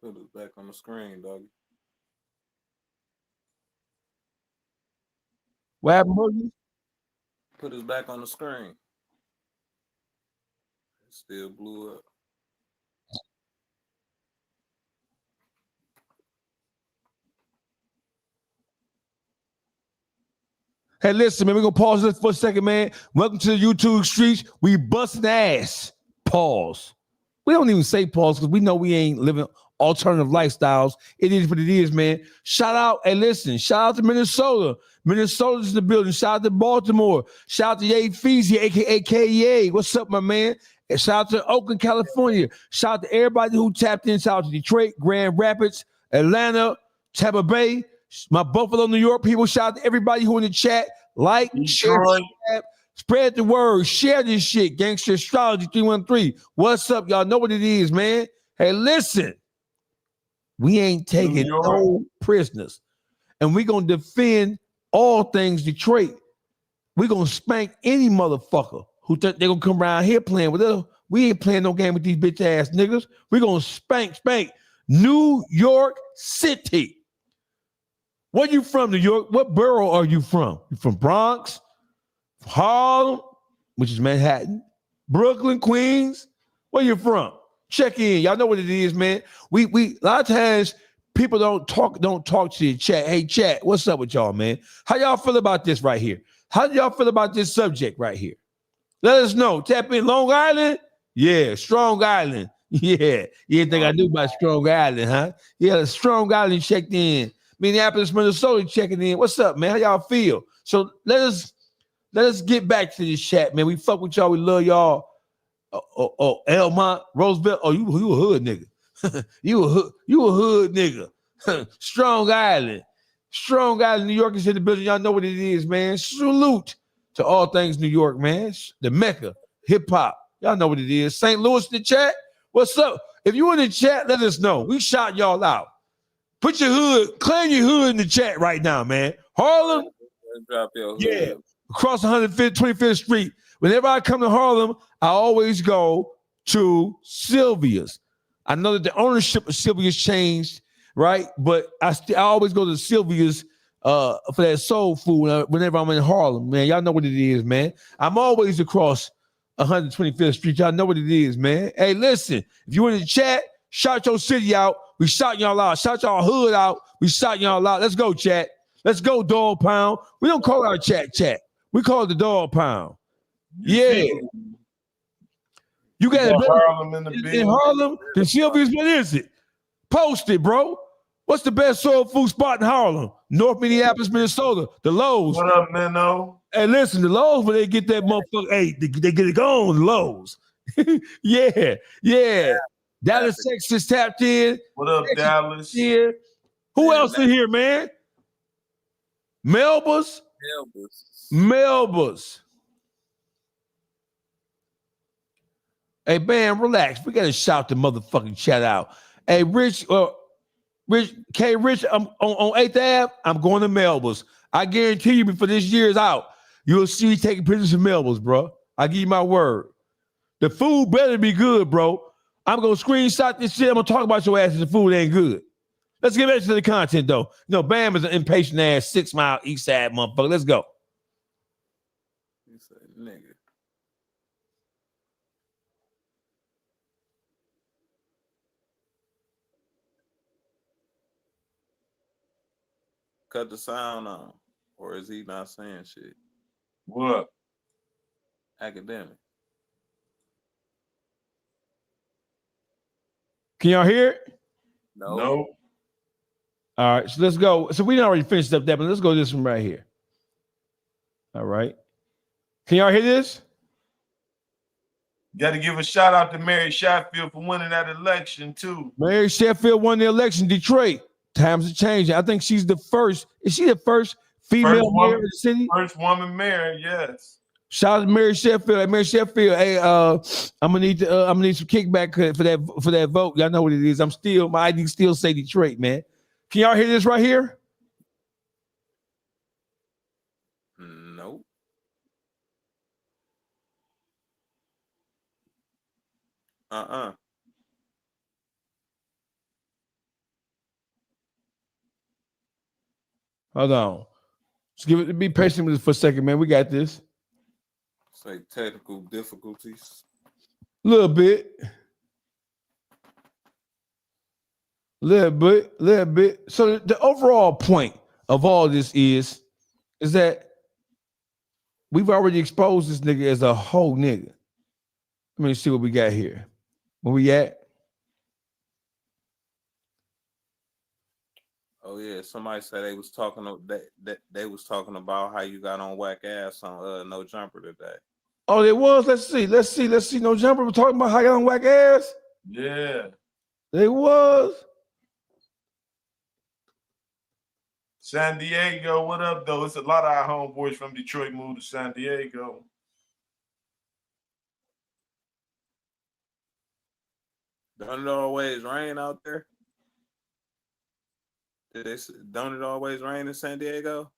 Put it back on the screen, doggy. What happened, Boogie? Put us back on the screen. It still blew up. Hey, listen, man, we're going to pause this for a second, man. Welcome to the YouTube streets. We busting ass. Pause. We don't even say pause because we know we ain't living alternative lifestyles. It is what it is, man. Shout out, hey, listen, shout out to Minnesota. Minnesota's in the building. Shout out to Baltimore. Shout out to Ye Feezy, a.k.a. KEA. What's up, my man? And shout out to Oakland, California. Shout out to everybody who tapped in. Shout out to Detroit, Grand Rapids, Atlanta, Tampa Bay, my Buffalo, New York people. Shout out to everybody who in the chat. Like, share, spread the word, share this shit. Gangster Astrology 313. What's up? Y'all know what it is, man. Hey, listen. We ain't taking no prisoners. And we going to defend all things Detroit. We going to spank any motherfucker who think they going to come around here playing with us. We ain't playing no game with these bitch ass niggas. We going to spank New York City. Where you from, New York? What borough are you from? You from Bronx, Harlem, which is Manhattan, Brooklyn, Queens? Where you from? Check in. Y'all know what it is, man. We a lot of times people don't talk to the chat. Hey, chat, what's up with y'all, man? How y'all feel about this right here? How do y'all feel about this subject right here? Let us know. Tap in Long Island. Yeah, Strong Island. Yeah. You didn't think I knew about Strong Island, huh? Yeah, Strong Island checked in. Minneapolis, Minnesota checking in. What's up, man? How y'all feel? So let us get back to this chat, man. We fuck with y'all. We love y'all. Elmont, Roosevelt. Oh, you a hood nigga. you a hood nigga. Strong Island. Strong Island, New York is in the building. Y'all know what it is, man. Salute to all things New York, man. The Mecca, hip hop. Y'all know what it is. St. Louis in the chat. What's up? If you in the chat, let us know. We shout y'all out. Put your hood, claim your hood in the chat right now, man. Harlem, Drop your hood. yeah, across 25th Street. Whenever I come to Harlem, I always go to Sylvia's. I know that the ownership of Sylvia's changed, right? But I always go to Sylvia's for that soul food whenever I'm in Harlem, man. Y'all know what it is, man. I'm always across 125th Street. Y'all know what it is, man. Hey, listen, if you in the chat, shout your city out. We shout y'all out. Shout y'all hood out. We shout y'all out. Let's go, chat. Let's go, Dog Pound. We don't call our chat. We call it the Dog Pound. Yeah. You got Harlem in Harlem? The Sylvia's, what is it? Post it, bro. What's the best soul food spot in Harlem? North Minneapolis, Minnesota. The Lowe's. What up, Minno? Hey, listen, the Lowe's, when they get that motherfucker, hey, they get it going, the Lowe's. yeah. Dallas, Texas tapped in. What up, Texas Dallas? Here. Who else in here, man? Melba's. Hey, man, relax. We gotta shout the motherfucking chat out. Hey, Rich, Rich, I'm on 8th Ave. I'm going to Melba's. I guarantee you, before this year is out, you'll see me taking pictures of Melba's, bro. I give you my word. The food better be good, bro. I'm gonna screenshot this shit. I'm gonna talk about your ass if the food ain't good. Let's get back to the content, though. You know, Bam is an impatient ass 6 Mile East Side motherfucker. Let's go. He said, nigga. Cut the sound on, or is he not saying shit? What? Academic. Can y'all hear it? No. All right, so let's go. So we already finished up that, but let's go to this one right here. All right. Can y'all hear this? Got to give a shout out to Mary Sheffield for winning that election, too. Mary Sheffield won the election, Detroit. Times are changing. I think she's the first. Is she the first female mayor of the city? First woman mayor, yes. Shout out to Mary Sheffield. Hey, Mary Sheffield. Hey, I'm gonna need some kickback for that vote. Y'all know what it is. My ID still say Detroit, man. Can y'all hear this right here? Nope. Hold on. Just be patient with us for a second, man. We got this. Say technical difficulties. Little bit. So the overall point of all this is that we've already exposed this nigga as a whole nigga. Let me see what we got here. Where we at? Oh yeah, somebody said they was talking about how you got on whack ass on No Jumper today. Oh, there was. Let's see. No Jumper. We're talking about how you got on whack ass. Yeah. They was. San Diego, what up, though? It's a lot of our homeboys from Detroit moved to San Diego. Don't it always rain out there? Don't it always rain in San Diego?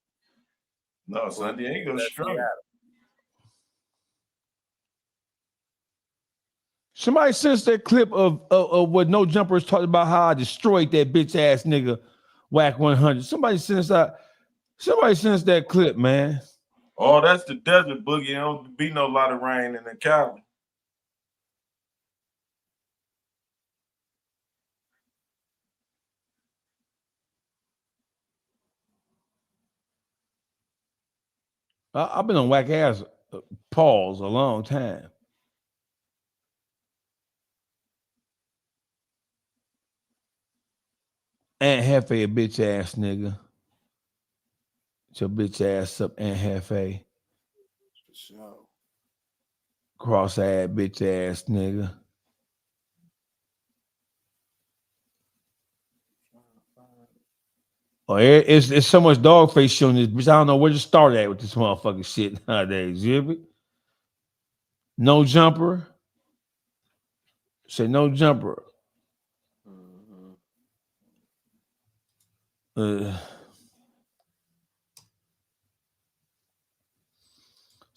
No, San Diego's straight. Somebody sent that clip of what No Jumper is talking about how I destroyed that bitch ass nigga Wack100. Somebody sent that clip, man. Oh, that's the desert boogie. There don't be no lot of rain in the Cali. I've been on whack ass pause a long time. Aunt Hefe, a bitch ass nigga. Get your bitch ass up, Aunt Hefe. Cross-eyed bitch ass nigga. Oh, it's so much dog face shit on this bitch. I don't know where to start at with this motherfucking shit nowadays. You hear me? No Jumper. Say No Jumper. Let's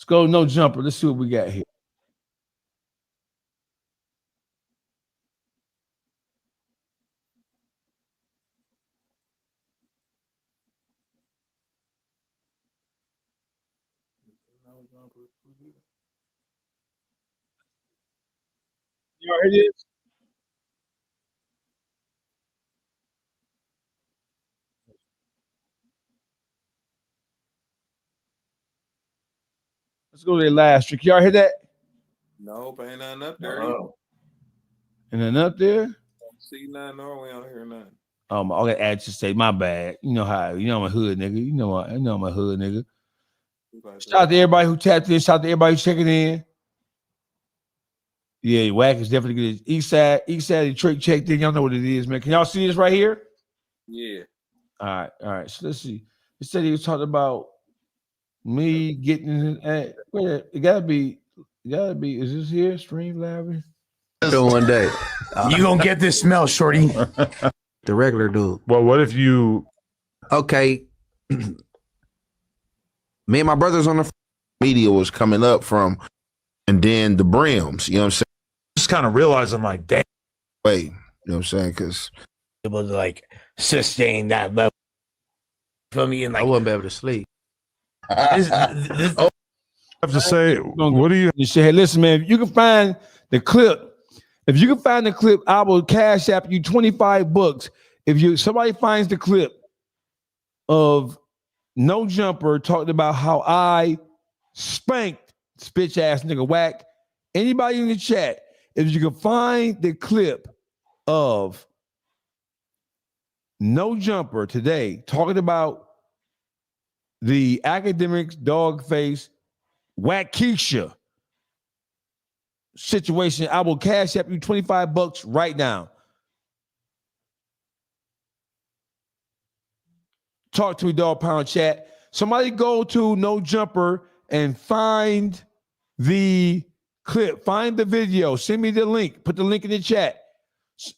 go No Jumper. Let's see what we got here. You heard it? Let's go to the last trick. Y'all hear that? Nope, ain't nothing up there. And then up there? Don't see nothing or we don't hear nothing. All that ad to say, my bad. You know how, I'm a hood nigga. You know I'm a hood nigga. Shout out to everybody who tapped in. Shout out to everybody who's checking in. Yeah, Wack is definitely good. East side Detroit checked in. Y'all know what it is, man. Can y'all see this right here? Yeah. All right. So let's see. It said he was talking about me getting it gotta be. Is this here? Stream Library? One day. You gonna get this smell, shorty. The regular dude. Well, what if you? Okay. Me and my brothers on the media was coming up from, and then the brims. You know what I'm saying? Just kind of realizing, like, damn. Wait, you know what I'm saying? Because able to like sustain that level for me, and like I wouldn't be able to sleep. I have to say, what do you say? Hey, listen, man. If you can find the clip, I will cash app you $25. If somebody finds the clip of No Jumper talking about how I spanked this bitch ass nigga Wack. Anybody in the chat, if you can find the clip of No Jumper today talking about the academics dog face Wack100 situation, I will cash app you $25 right now. Talk to me, dog pound chat. Somebody go to No Jumper and find the clip, find the video, send me the link, put the link in the chat.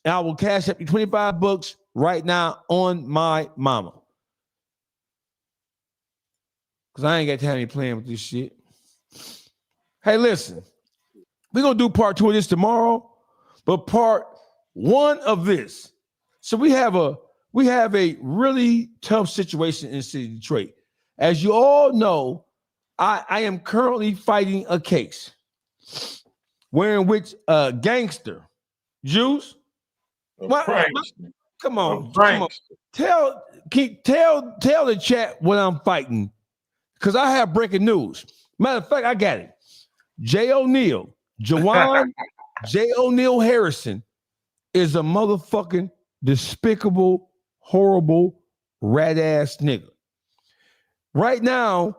I will cash up you $25 right now on my mama. Because I ain't got time to be playing with this shit. Hey, listen, we're going to do part 2 of this tomorrow, but part 1 of this. So we have a really tough situation in the city of Detroit. As you all know, I am currently fighting a case wherein which a gangster, Juice, come on. Tell the chat what I'm fighting, because I have breaking news. Matter of fact, I got it. Jawan J. O'Neal Harrison is a motherfucking despicable, horrible, rat ass nigga. Right now,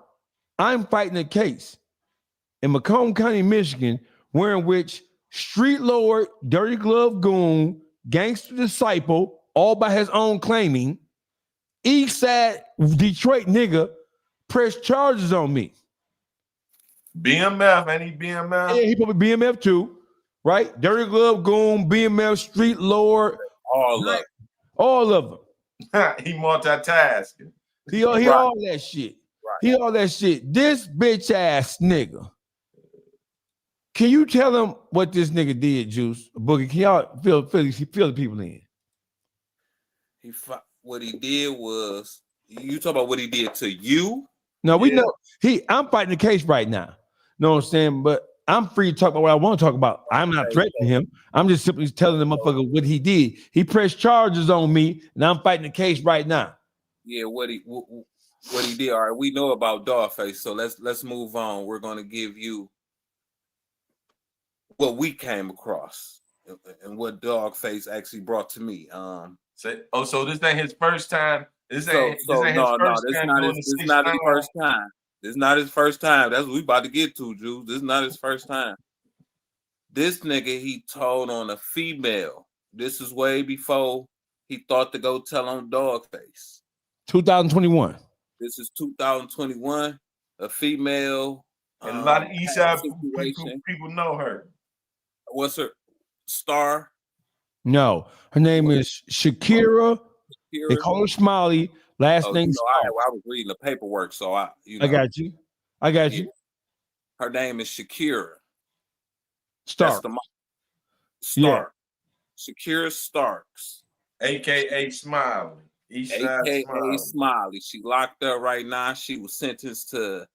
I'm fighting a case in Macomb County, Michigan, wherein which street lord, dirty glove goon, gangster disciple, all by his own claiming, east side Detroit nigga pressed charges on me. BMF, ain't he BMF? Yeah, he probably BMF too, right? Dirty glove goon, BMF, street lord, all of them. He multitasking. He all that shit. Right. He all that shit. This bitch ass nigga. Can you tell them what this nigga did, Juice? Boogie, can y'all fill the people in? What he did was, you talk about what he did to you? No, we know I'm fighting the case right now. Know what I'm saying? But I'm free to talk about what I want to talk about. I'm not threatening him. I'm just simply telling the motherfucker what he did. He pressed charges on me, and I'm fighting the case right now. Yeah, what he did. All right, we know about Dogface, so let's move on. We're gonna give you what we came across and what Dogface actually brought to me. So this ain't his first time. This not his first time. This is not his first time. That's what we about to get to, Juice. This is not his first time. This nigga, he told on a female. This is way before he thought to go tell on Dogface. 2021. This is 2021. A female. And a lot of East Side people know her. What's her? Star? No. Her name is Shakira. They call her Smiley. Last name. I was reading the paperwork, so I got you. Her name is Shakira. Stark. Stark. Shakira Starks. AKA Smiley. AKA Smiley. She locked up right now. She was sentenced to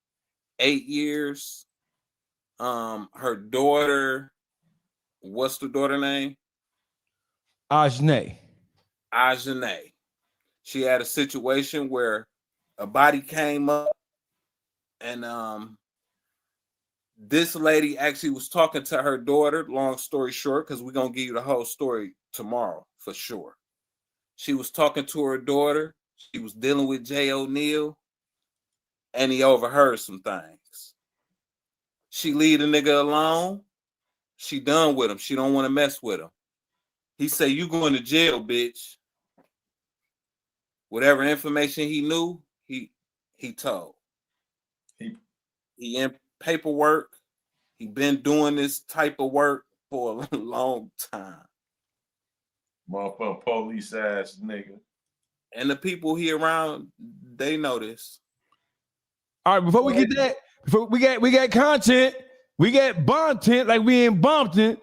8 years. Her daughter, what's the daughter name? Ajane. She had a situation where a body came up, and this lady actually was talking to her daughter. Long story short, because we're gonna give you the whole story tomorrow for sure. She was talking to her daughter. She was dealing with Jay O'Neal, and he overheard some things. She leave the nigga alone. She done with him. She don't want to mess with him. He say, you going to jail, bitch. Whatever information he knew, he told. He in paperwork. He been doing this type of work for a long time. Motherfucking police ass nigga. And the people here around, they know this. All right, before we get that, we got content. We got Bontent, like we in Bumpton.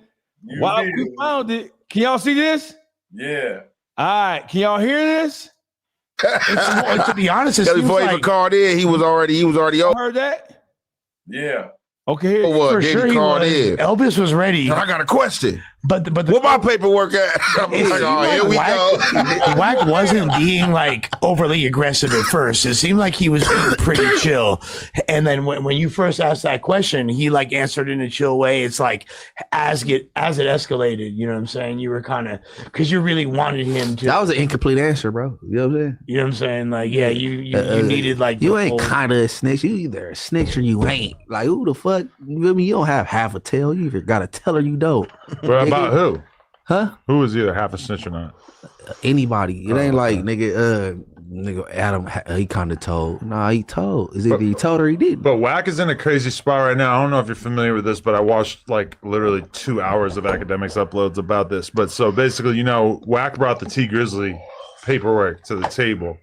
While we found it, can y'all see this? Yeah. All right, can y'all hear this? To be honest, it seems before he even like called in, he was already over. Heard that? Yeah. Okay, for sure he was. in. Elvis was ready. I got a question. But what my paperwork at? I'm like, oh, here we go. Wack wasn't being like overly aggressive at first. It seemed like he was being pretty chill. And then when you first asked that question, he like answered in a chill way. It's like as it escalated, you know what I'm saying? You were kind of because you really wanted him to. That was an incomplete answer, bro. You know what I'm saying? You know what I'm saying? Like, yeah, you needed like you ain't kind of a snitch. You either a snitch or you ain't. Like, who the fuck? You feel me? You don't have half a tail. You either got a tail or you don't. Bro, about who? Huh? Who was either half a snitch or not? Anybody. It ain't like nigga Adam, he kind of told. Nah, he told. Is it he told or he didn't? But Wack is in a crazy spot right now. I don't know if you're familiar with this, but I watched like literally 2 hours of Academics uploads about this. But so basically, you know, Wack brought the T Grizzly paperwork to the table.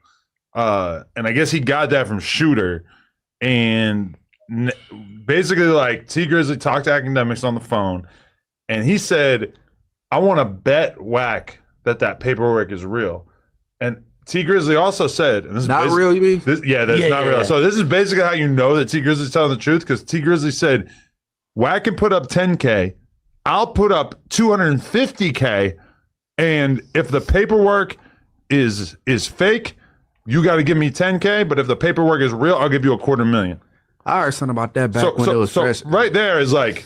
And I guess he got that from Shooter. And basically, like, T Grizzly talked to Academics on the phone. And he said, I want to bet Wack that paperwork is real. And T Grizzly also said, and this not is real, you mean? that's not real. So this is basically how you know that T Grizzly's telling the truth, because T Grizzly said, Wack can put up 10K, I'll put up 250K, and if the paperwork is fake, you got to give me 10K, but if the paperwork is real, I'll give you $250,000. I heard something about that back when it was fresh. Right there is like,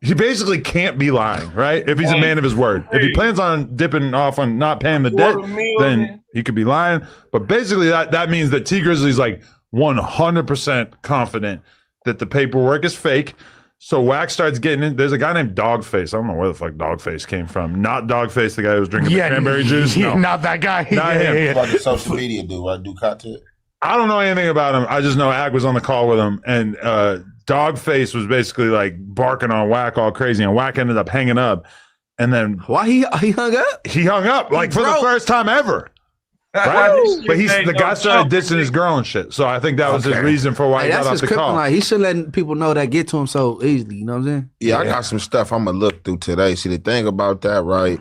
he basically can't be lying, right? If he's a man of his word. If he plans on dipping off on not paying the debt, then he could be lying. But basically that means that T Grizzly's like 100% confident that the paperwork is fake. So Wack starts getting in. There's a guy named Dogface. I don't know where the fuck Dogface came from. Not Dogface, the guy who was drinking the cranberry juice. No. Not that guy. Not him. Like a social media dude, right? Do content. I don't know anything about him. I just know Ag was on the call with him, and Dogface was basically like barking on Wack all crazy, and Wack ended up hanging up. And then why he hung up? He hung up like for the first time ever. Right? But the guy started dissing his girl and shit. So I think that was his reason for why he got off the call. He shouldn't let people know that get to him so easily. You know what I'm saying? Yeah, I got some stuff I'm gonna look through today. See, the thing about that, right?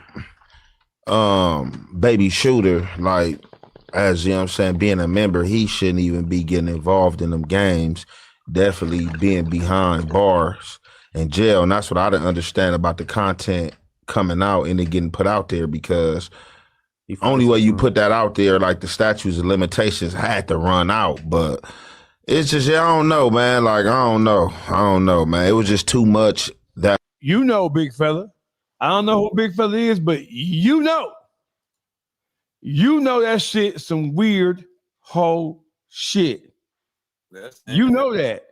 Baby Shooter, like, as you know what I'm saying, being a member, he shouldn't even be getting involved in them games. Definitely being behind bars and jail. And that's what I didn't understand about the content coming out and it getting put out there, because the only way you put that out there, like the statutes and limitations had to run out. But it's just, I don't know, man. Like, I don't know, man. It was just too much. That you know, big fella. I don't know who big fella is, but you know that shit some weird whole shit. You know that.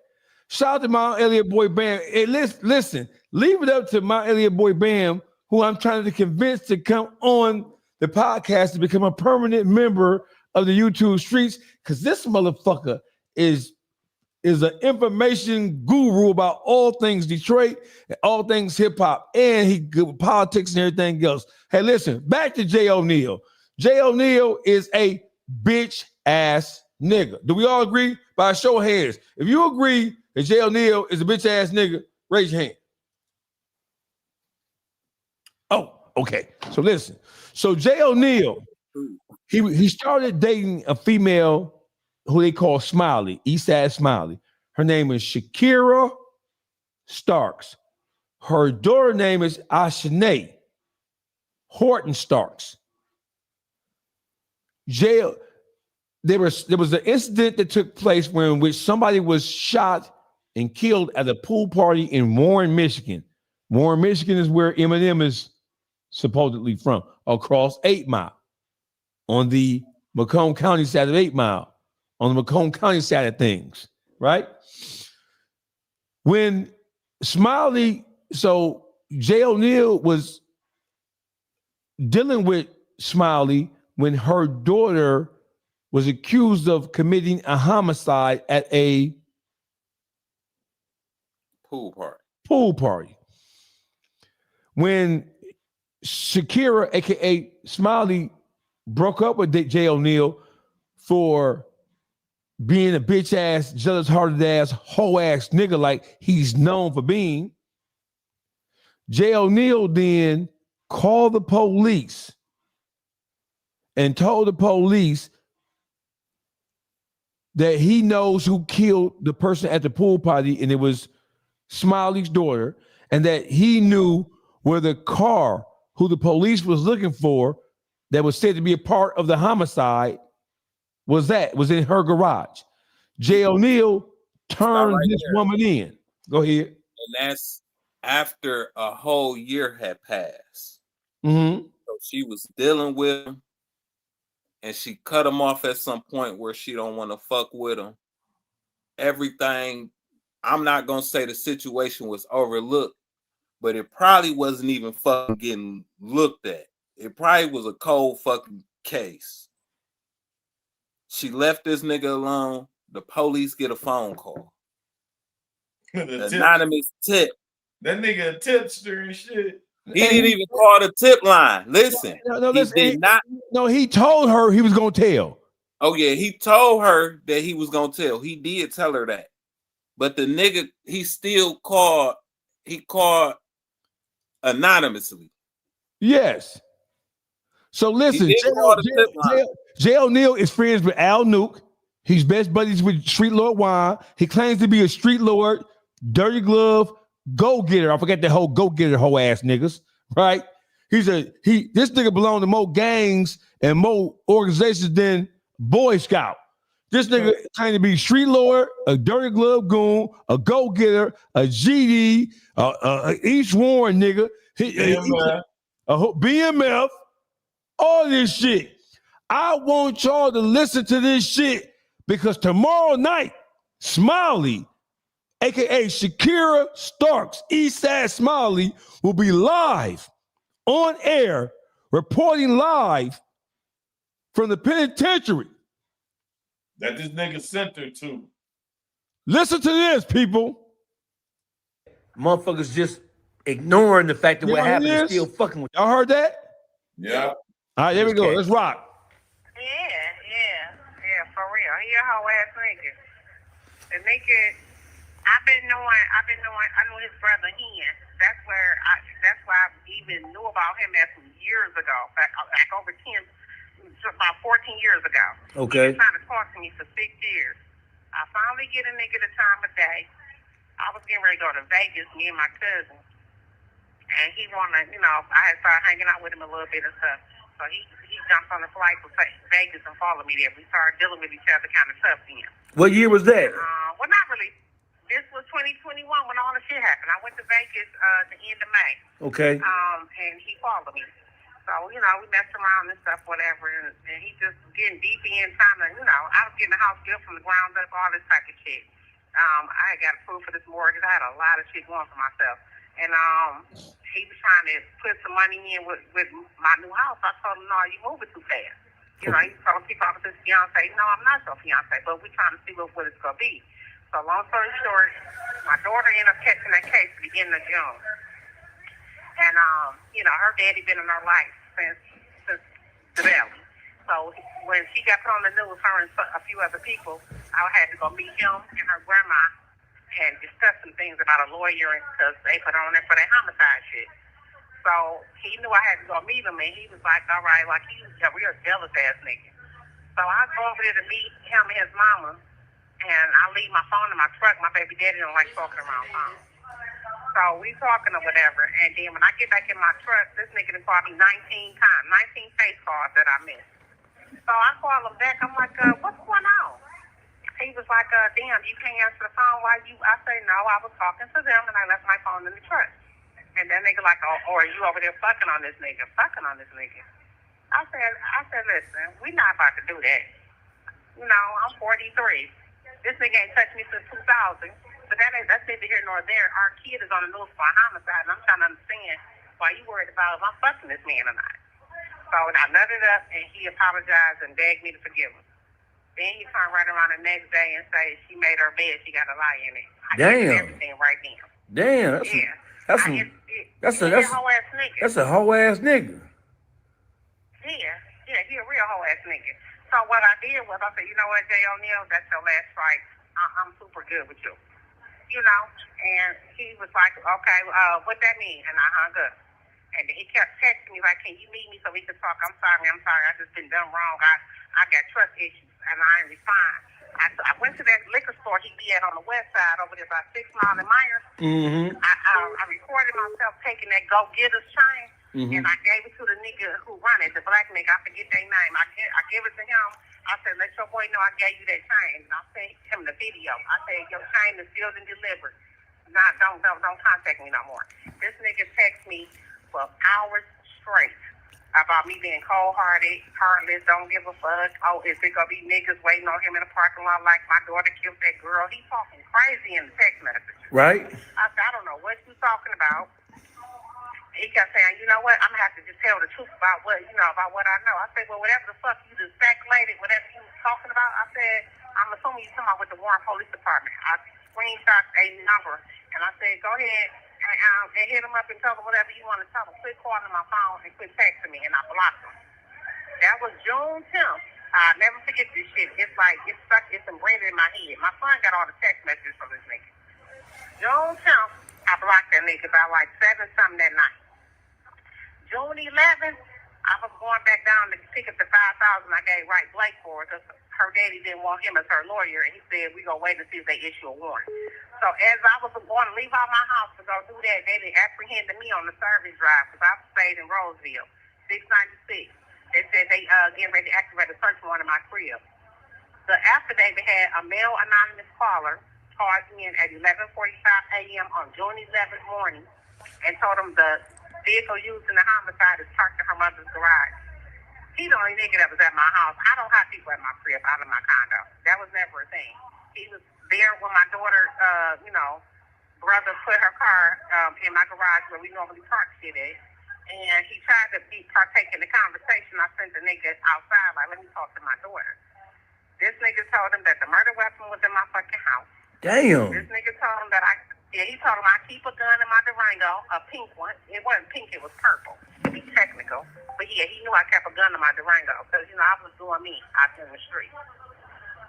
Shout out to Mount Elliott Boy Bam. Hey, listen, leave it up to Mount Elliott Boy Bam, who I'm trying to convince to come on the podcast to become a permanent member of the YouTube streets, because this motherfucker is an information guru about all things Detroit and all things hip hop, and he good with politics and everything else. Hey, listen, back to Jay O'Neal. Jay O'Neal is a bitch ass nigga. Do we all agree? By a show of hands. If you agree that Jay O'Neal is a bitch ass nigga, raise your hand. Oh, okay. So listen. So Jay O'Neal, he started dating a female who they call Smiley, Eastside Smiley. Her name is Shakira Starks. Her daughter name is Ashanae Horton Starks. There was an incident that took place in which somebody was shot and killed at a pool party in Warren, Michigan. Warren, Michigan is where Eminem is supposedly from, across 8 Mile. on the Macomb County side of 8 Mile, on the Macomb County side of things, right? When Smiley, so Jay O'Neal was dealing with Smiley when her daughter was accused of committing a homicide at a pool party. When Shakira, aka Smiley, broke up with Jay O'Neal for being a bitch ass, jealous hearted ass, hoe ass nigga like he's known for being, Jay O'Neal then called the police and told the police that he knows who killed the person at the pool party, and it was Smiley's daughter, and that he knew where the car who the police was looking for that was said to be a part of the homicide was in her garage. Jay O'Neal turned this woman in. Go ahead. And that's after a whole year had passed. Mm-hmm. So she was dealing with him, and she cut him off at some point where she don't want to fuck with him. Everything, I'm not going to say the situation was overlooked, but it probably wasn't even fucking getting looked at. It probably was a cold fucking case. She left this nigga alone. The police get a phone call. Anonymous tip. That nigga a tipster and shit. He didn't even call the tip line. Listen, he told her he was gonna tell. Oh yeah, he told her that he was gonna tell. He did tell her that, but the nigga he still called. He called anonymously. Yes. So listen, Jay O'Neal is friends with Al Nuke. He's best buddies with Street Lord Juan. He claims to be a street lord, dirty glove, go-getter. I forget that whole go-getter hoe ass niggas, right? This nigga belongs to more gangs and more organizations than Boy Scout. This nigga claims to be street lord, a dirty glove goon, a go-getter, a GD, East Warren nigga, BMF, all this shit. I want y'all to listen to this shit because tomorrow night, Smiley, aka Shakira Starks, Eastside Smiley, will be live on air, reporting live from the penitentiary. That this nigga sent her to. Listen to this, people. Motherfuckers just ignoring the fact that what happened is still fucking with. Y'all heard that? Yeah. All right, there we go. Let's rock. Yeah, for real. He a whole ass nigga. The nigga, I knew his brother Hen. That's why I even knew about him as some years ago, back over 10, about 14 years ago. Okay. He was trying to talk to me for 6 years. I finally get a nigga the time of day. I was getting ready to go to Vegas, me and my cousin. And he wanted, I had started hanging out with him a little bit and stuff. So he jumped on the flight to Vegas and followed me there. We started dealing with each other kind of tough then. What year was that? Well, not really. This was 2021 when all the shit happened. I went to Vegas the end of May. Okay. And he followed me. So, we messed around and stuff, whatever. And he just getting deep in, trying to, I was getting the house built from the ground up, all this type of shit. I got approved for this mortgage. I had a lot of shit going for myself. And he was trying to put some money in with my new house. I told him, no, you moving too fast. He told people I was his fiance. No, I'm not your fiance, but we're trying to see what it's going to be. So long story short, my daughter ended up catching that case at the beginning of June. And, her daddy been in her life since the belly. So when she got put on the news, her and a few other people, I had to go meet him and her grandma and discuss some things about a lawyer because they put on there for their homicide shit. So he knew I had to go meet him, and he was like, all right, like he was a real jealous ass nigga. So I go over there to meet him and his mama, and I leave my phone in my truck. My baby daddy don't like talking around phone. So we talking or whatever, and then when I get back in my truck, this nigga done called me 19 times, 19 face calls that I missed. So I call him back. I'm like, what's going on? He was like, damn, you can't answer the phone. Why you? I say, no, I was talking to them, and I left my phone in the truck. And that nigga like, oh, are you over there fucking on this nigga? Fucking on this nigga. I said, listen, we not about to do that. You know, I'm 43. This nigga ain't touched me since 2000. But that's neither here nor there. Our kid is on the news for a homicide, and I'm trying to understand why you worried about if I'm fucking this man or not. So I nutted up, and he apologized and begged me to forgive him. Then he turned right around the next day and say she made her bed, she got a lie in it. I did everything right then. Damn, that's a hoe ass nigga. That's a hoe ass nigga. Yeah, he a real hoe ass nigga. So what I did was I said, you know what, Jay O'Neal, that's your last strike. I'm super good with you. You know, and he was like, okay, what that mean? And I hung up. And then he kept texting me like, can you meet me so we can talk? I'm sorry, I just been done wrong. I got trust issues, and I ain't respond. I went to that liquor store he be at on the west side over there by 6 Mile and Myers. Mm-hmm. I recorded myself taking that go-getter's chain, and I gave it to the nigga who run it, the black nigga. I forget their name. I gave it to him. I said, let your boy know I gave you that chain. And I sent him the video. I said, your chain is sealed and delivered. Don't contact me no more. This nigga texted me for hours straight about me being cold-hearted, heartless, don't give a fuck. Oh, is it gonna be niggas waiting on him in the parking lot like my daughter killed that girl? He talking crazy in the text message. Right. I said, I don't know what you talking about. He kept saying, you know what, I'm gonna have to just tell the truth about what I know. I said, well, whatever the fuck you just speculated, whatever you was talking about, I said, I'm assuming you're talking about with the Warren Police Department. I screenshot a number, and I said, go ahead and hit him up and tell him whatever you want to tell him. Quit calling my phone and quit texting me, and I blocked him. That was June 10th. I'll never forget this shit. It's like, it's embedded in my head. My son got all the text messages from this nigga. June 10th, I blocked that nigga by like 7-something that night. June 11th, I was going back down to pick up the $5,000 I gave Wright Blake for because her daddy didn't want him as her lawyer, and he said, we're going to wait and see if they issue a warrant. So as I was going to leave out my house to go do that, they apprehended me on the service drive because I stayed in Roseville, 696. They said they getting ready to activate a search warrant in my crib. The affidavit had a male anonymous caller charged me in at 11:45 a.m. on June 11th morning and told him the vehicle used in the homicide is parked in her mother's garage. He the only nigga that was at my house. I don't have people at my crib out of my condo. That was never a thing. He was there when my daughter, brother put her car in my garage where we normally park shit at. And he tried to partake in the conversation. I sent the nigga outside, like, let me talk to my daughter. This nigga told him that the murder weapon was in my fucking house. Damn. This nigga told him that he told him I keep a gun in my Durango, a pink one. It wasn't pink, it was purple, to be technical. But yeah, he knew I kept a gun in my Durango because, I was doing me out in the street.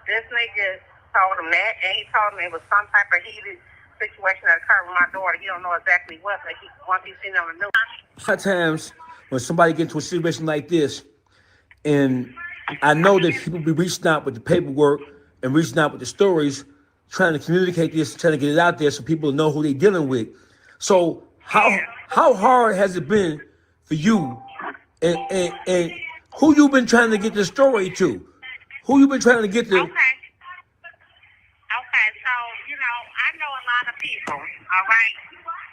This nigga told him that, and he told him it was some type of heated situation that occurred with my daughter. He don't know exactly what, but once he seen it on the news. A lot of times when somebody gets into a situation like this, and I know that people be reaching out with the paperwork and reaching out with the stories, trying to communicate this, trying to get it out there so people know who they're dealing with. So how hard has it been for you, and who you been trying to get the story to? Who you been trying to get to? Okay, so, I know a lot of people, all right?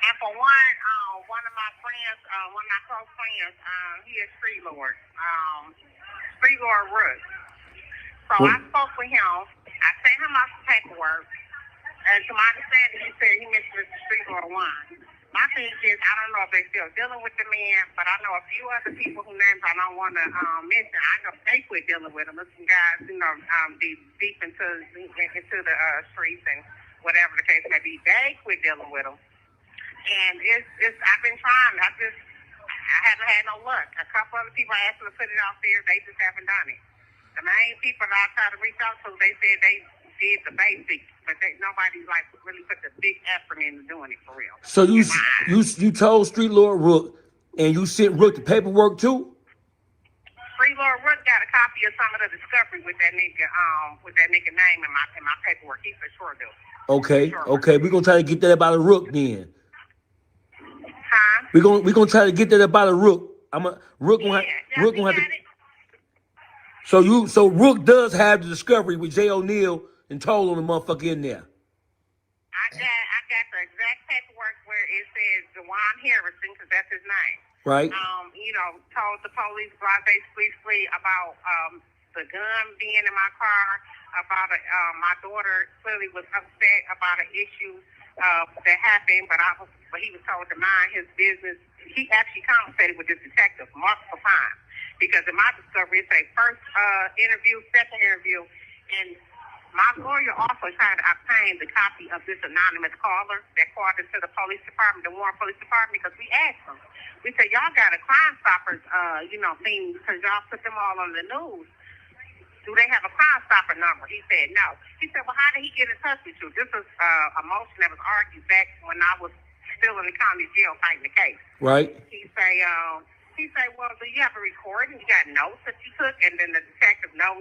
And for one of my friends, one of my close friends, he is Street Lord Rook. So I spoke with him. I sent him out some paperwork. And to my understanding, he said he missed Mr. Street Lord Wine. My thing is, I don't know if they're still dealing with the man, but I know a few other people whose names I don't want to mention. I know they quit dealing with him. There's some guys, deep into the streets and whatever the case may be. They quit dealing with him. And I've been trying. I haven't had no luck. A couple other people I asked them to put it out there. They just haven't done it. The main people that I tried to reach out to, they said they did the basics, but nobody really put the big effort into doing it for real. So you told Street Lord Rook, and you sent Rook the paperwork too? Street Lord Rook got a copy of some of the discovery with that nigga name in my paperwork. He for sure do. Okay. We're gonna try to get that about a Rook then. Huh? We're gonna try to get that about a Rook. Rook gonna have to. So Rook does have the discovery with Jay O'Neal and told on the motherfucker in there. I got the exact paperwork where it says Dewan Harrison, because that's his name. Right. You know, told the police basically about the gun being in my car, about my daughter clearly was upset about an issue that happened, but he was told to mind his business. He actually conversated with this detective multiple times because in my discovery, it's a first interview, second interview, and my lawyer also tried to obtain the copy of this anonymous caller that called into the police department, the Warren Police Department, because we asked them. We said, y'all got a Crime Stoppers, thing, because y'all put them all on the news. Do they have a Crime Stopper number? He said, no. He said, well, how did he get in touch with you? This was a motion that was argued back when I was still in the county jail fighting the case. Right. He say, well, do you have a recording? You got notes that you took? And then the detective, no.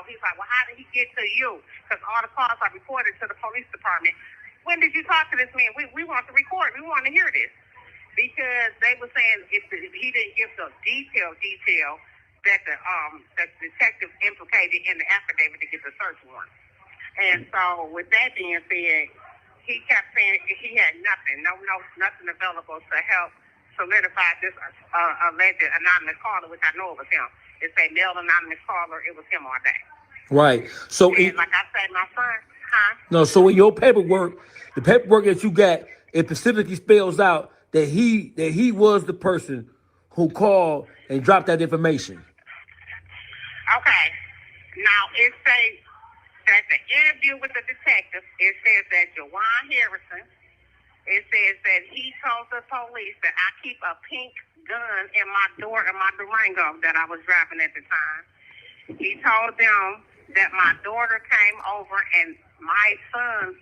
He's like, well, how did he get to you? Because all the calls are reported to the police department. When did you talk to this man? We want to record. We want to hear this. Because they were saying if he didn't give the detail that the detective implicated in the affidavit to get the search warrant. And so with that being said, he kept saying he had nothing, no notes, nothing available to help solidify this alleged anonymous caller, which I know it was him. It's a male anonymous caller. It was him all day. Right. So and like I said, my son, No, so in your paperwork, the paperwork that you got, it specifically spells out that he was the person who called and dropped that information. Okay. Now it says that the interview with the detective, it says that Jawan Harrison, it says that he told the police that I keep a pink gun in my door in my Durango that I was driving at the time. He told them that my daughter came over and my son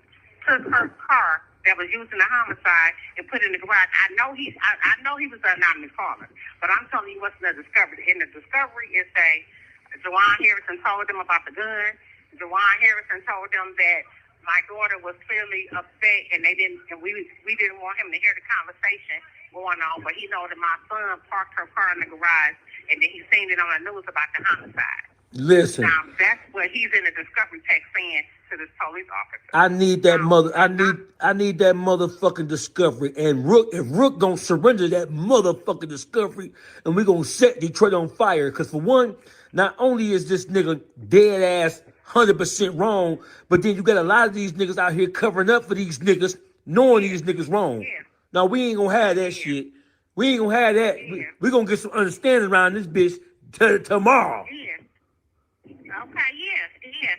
took her car that was used in the homicide and put it in the garage. I know he was an anonymous caller, but I'm telling you what's in the discovery. In the discovery, it say Jawan Harrison told them about the gun. Jawan Harrison told them that my daughter was clearly upset, and we didn't want him to hear the conversation going on. But he know that my son parked her car in the garage, and then he seen it on the news about the homicide. Listen. Now that's what he's in the discovery text saying to this police officer. I need that I need that motherfucking discovery. And if Rook gonna surrender that motherfucking discovery, and we gonna set Detroit on fire. Cause for one, not only is this nigga dead ass 100% wrong, but then you got a lot of these niggas out here covering up for these niggas, knowing these niggas wrong. Yeah. Now we ain't gonna have that shit. We ain't gonna have that. Yeah. We gonna get some understanding around this bitch tomorrow. Yeah. Okay, yeah.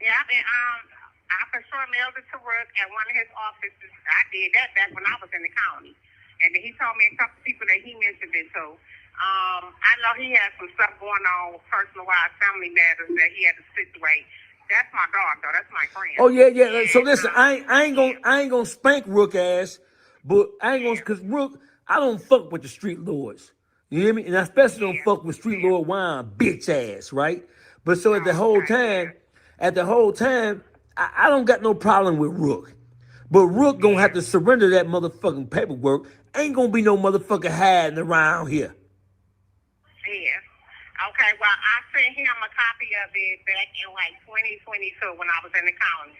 I for sure mailed it to Rook at one of his offices. I did that back when I was in the county. And then he told me a couple people that he mentioned it to. I know he had some stuff going on, personal-wise family matters that he had to situate. That's my dog, though. That's my friend. Oh yeah. So listen, I ain't gonna spank Rook ass, but I ain't gonna, cause Rook, I don't fuck with the street lords. You hear me? And I especially don't fuck with street lord wine bitch ass, right? But so at the whole time, I don't got no problem with Rook. But Rook gonna have to surrender that motherfucking paperwork. Ain't gonna be no motherfucker hiding around here. Yeah. Okay, well, I sent him a copy of it back in like 2022 when I was in the county.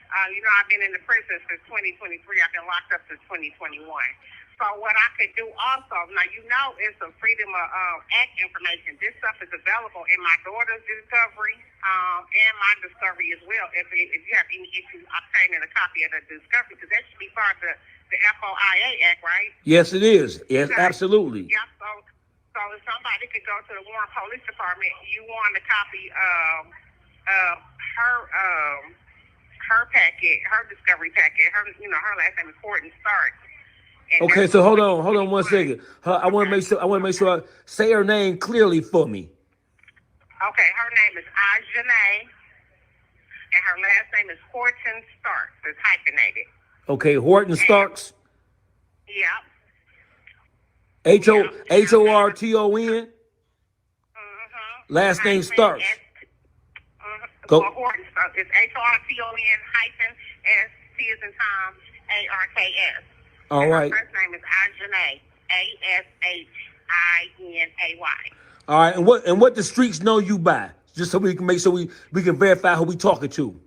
I've been in the prison since 2023. I've been locked up since 2021. So what I could do also, now it's some freedom of act information. This stuff is available in my daughter's discovery and my discovery as well. If you have any issues obtaining a copy of the discovery, because that should be part of the FOIA Act, right? Yes, it is. Yes, absolutely. Yeah, so if somebody could go to the Warren Police Department, you want a copy of her packet, her discovery packet, her last name is Horton Stark. Okay, so hold on 1 second. I want to make sure I say her name clearly for me. Okay, her name is Ajane, and her last name is Horton Starks. It's hyphenated. Okay, Horton Starks. Yep. Horton. Last name Starks. Go. Horton Starks. It's HORTON hyphen ST as in Tom ARKS. All right. Her first name is Ajane, ASHINAY. All right, and what the streets know you by, just so we can make sure we can verify who we talking to.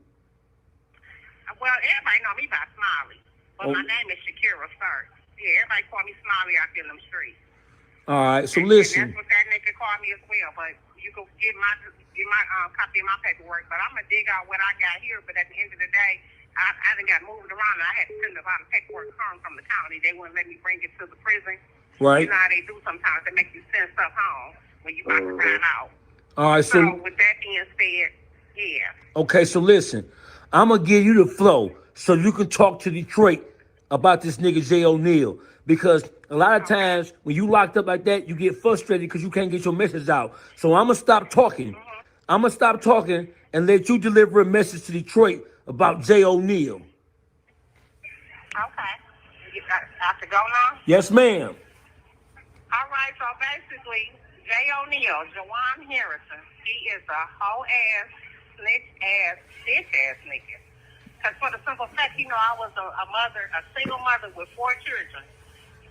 Well, everybody know me by Smiley, but my name is Shakira Starks. Yeah, everybody call me Smiley out there in them streets. All right, so And listen. that's what that nigga called me as well. But you can get my copy of my paperwork. But I'm gonna dig out what I got here. But at the end of the day, I done got moved around, and I had to send a lot of paperwork home from the county. They wouldn't let me bring it to the prison. Right. You know how they do sometimes. They make you send stuff home when you about to find out. All right, So with that being said, yeah. Okay, so listen, I'm gonna give you the flow so you can talk to Detroit about this nigga Jay O'Neal, because a lot of times when you locked up like that, you get frustrated because you can't get your message out. So I'm gonna stop talking. I'm gonna stop talking and let you deliver a message to Detroit about Jay O'Neal. Okay. You got to go now? Yes, ma'am. All right, so basically, Jay O'Neal, Jawan Harrison, he is a hoe ass, snitch ass, bitch ass nigga. Because for the simple fact, you know, I was a single mother with 4 children.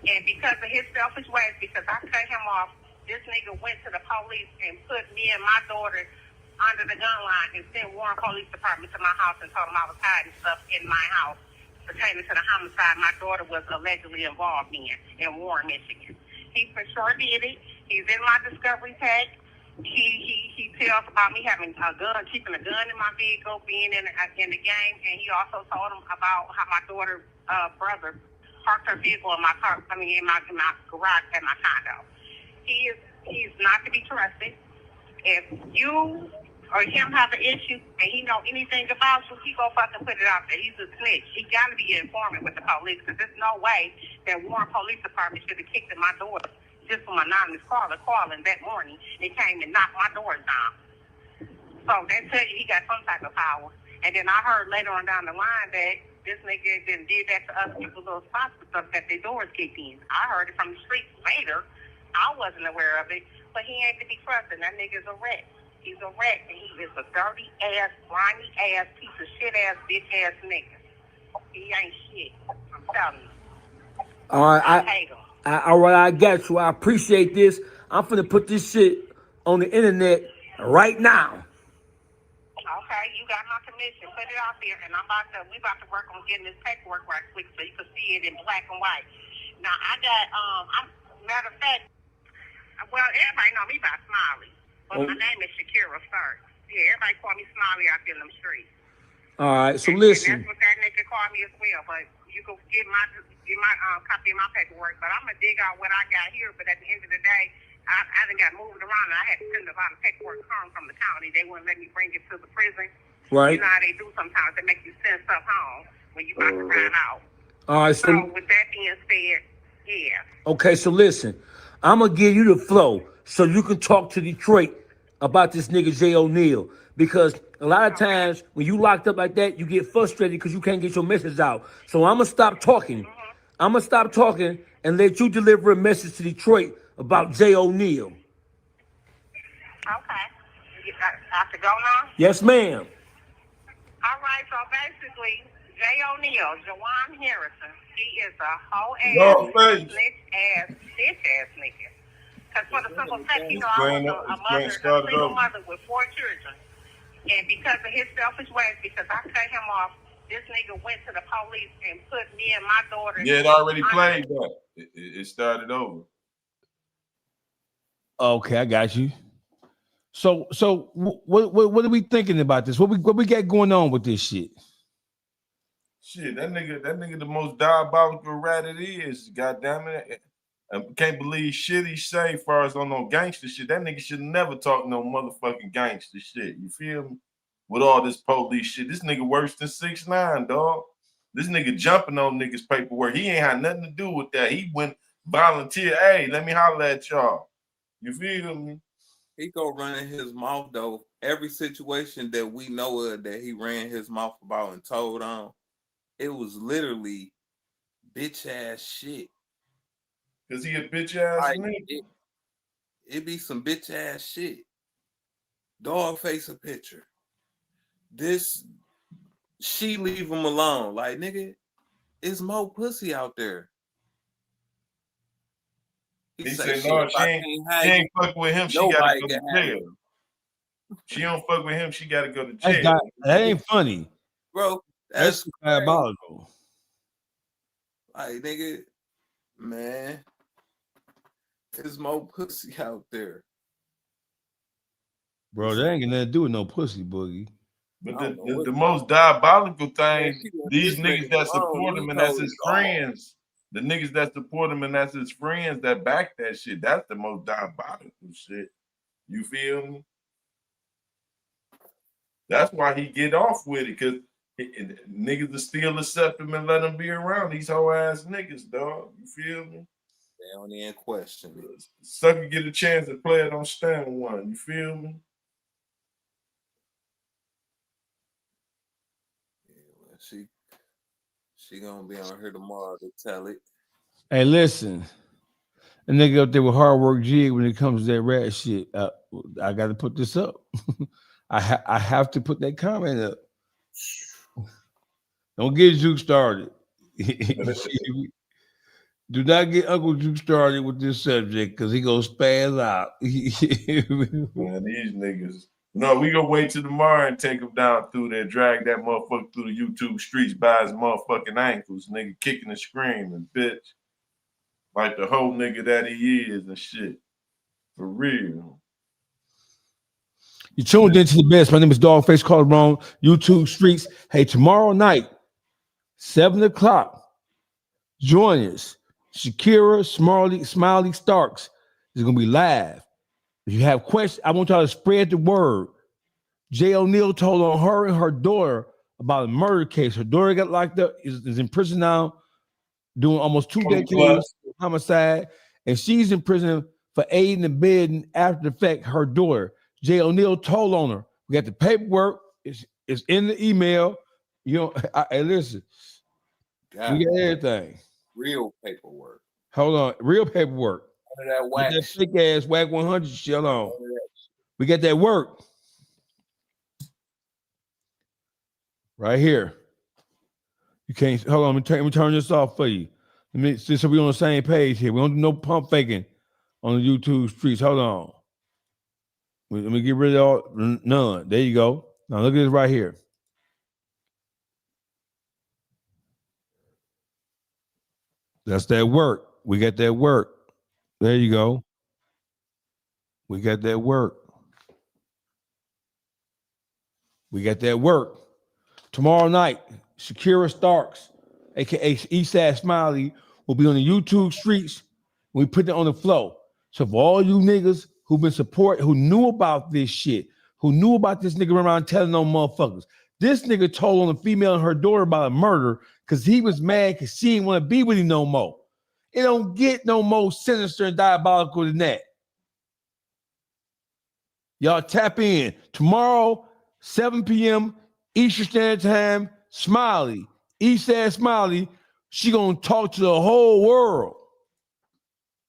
And because of his selfish ways, because I cut him off, this nigga went to the police and put me and my daughter under the gun line and sent Warren Police Department to my house and told them I was hiding stuff in my house pertaining to the homicide my daughter was allegedly involved in Warren, Michigan. He for sure did it. He's in my discovery tag. He tells about me having a gun, keeping a gun in my vehicle, being in the game, and he also told him about how my daughter's brother parked her vehicle in my car. In my garage at my condo. He's not to be trusted. If you or him have an issue and he know anything about you, he go fucking put it out there. He's a snitch. He got to be informant with the police, because there's no way that Warren Police Department should have kicked in my door just from an anonymous caller calling that morning. They came and knocked my doors down. So that tell you he got some type of power. And then I heard later on down the line that this nigga did that to other people's little spots and stuff, that their doors kicked in. I heard it from the streets later. I wasn't aware of it, but he ain't to be trusted. That nigga's a wreck. He's a wreck, and he is a dirty ass, grimy ass, piece of shit ass, bitch ass nigga. He ain't shit. I'm telling you. All right, I hate him. all right, I got you. I appreciate this. I'm finna put this shit on the internet right now. Okay, you got my commission. Put it out there, and we about to work on getting this paperwork right quick so you can see it in black and white. Now I got matter of fact, well, everybody know me by Smiley, but my name is Shakira Stark. Yeah, everybody call me Smiley out there in them streets. All right, so And listen. that's what that nigga called me as well. But you can get my copy of my paperwork. But I'm gonna dig out what I got here. But at the end of the day, I done got moved around, and I had to send a lot of paperwork home from the county. They wouldn't let me bring it to the prison. Right. You know how they do sometimes. They make you send stuff home when you about to find out. All right, So with that being said, yeah. Okay, so listen, I'm gonna give you the flow so you can talk to Detroit about this nigga Jay O'Neal, because a lot of times when you locked up like that, you get frustrated because you can't get your message out. So I'm gonna stop talking. I'm gonna stop talking and let you deliver a message to Detroit about Jay O'Neal. Okay. I have to go now? Yes, ma'am. All right, so basically, Jay O'Neal, Jawan Harrison, he is a hoe ass, snitch ass, bitch ass nigga. Because for the simple fact, you know, I was a single mother with 4 children. And because of his selfish ways, because I cut him off, this nigga went to the police and put me and my daughter. Yeah, it already played that. It started over. Okay, I got you. So what are we thinking about this? What we got going on with this shit? Shit, that nigga the most diabolical rat it is. God damn it. I can't believe shit he say as far as on no gangster shit. That nigga should never talk no motherfucking gangster shit. You feel me? With all this police shit. This nigga worse than 6ix9ine, dog. This nigga jumping on niggas' paperwork. He ain't had nothing to do with that. He went volunteer. Hey, let me holler at y'all. You feel me? He go running his mouth though. Every situation that we know of that he ran his mouth about and told on, it was literally bitch ass shit. Cause he a bitch ass nigga. It be some bitch ass shit. Dog face a picture. This she leave him alone. Like, nigga, it's more pussy out there. He said, no, she ain't fuck with him. She gotta go to jail. She don't fuck with him. She gotta go to jail. That ain't funny, bro. That's diabolical. Like, nigga, man. There's more pussy out there. Bro, that ain't got nothing to do with no pussy, Boogie. But the most diabolical thing, these niggas that support him and that's his friends, the niggas that support him and that's his friends that back that shit, that's the most diabolical shit. You feel me? That's why he get off with it, because niggas will still accept him and let him be around these whole ass niggas, dog. You feel me? They don't even question it. Sucker get a chance to play it on stand one. You feel me? She gonna be on here tomorrow to tell it. Hey, listen, a nigga up there with hard work jig when it comes to that rat shit. I got to put this up. I have to put that comment up. Don't get Juke started. Do not get Uncle Juke started with this subject because he gonna spaz out. Man, these niggas. No, we gonna wait till tomorrow and take him down through there, drag that motherfucker through the YouTube streets by his motherfucking ankles, nigga kicking and screaming, bitch. Like the whole nigga that he is and shit. For real. You tuned into the best. My name is Dogface Calderon, YouTube streets. Hey, tomorrow night, 7 o'clock, join us. Shakira Smiley Starks is gonna be live. If you have questions, I want y'all to spread the word. Jay O'Neill told on her and her daughter about a murder case. Her daughter got locked up, is in prison now, doing almost 2 decades of homicide, and she's in prison for aiding and abetting after the fact her daughter. Jay O'Neill told on her. We got the paperwork. It's in the email. You know, hey, listen. We got everything. Real paperwork. Hold on. Real paperwork. That fake ass Wack100 shit on. We got that work. Right here. You can't hold on. Let me turn this off for you. Let me see so we're on the same page here. We don't do no pump faking on the YouTube streets. Hold on. Let me get rid of all none. There you go. Now look at this right here. That's that work. We got that work. There you go. We got that work. We got that work. Tomorrow night, Shakira Starks, aka Eastside Smiley, will be on the YouTube streets. We put it on the flow. So for all you niggas who've been supporting, who knew about this shit, who knew about this nigga around telling no motherfuckers. This nigga told on a female and her daughter about a murder because he was mad because she didn't want to be with him no more. It don't get no more sinister and diabolical than that. Y'all tap in. Tomorrow, 7 p.m. Eastern Standard Time, Smiley, Eastside Smiley, she gonna talk to the whole world.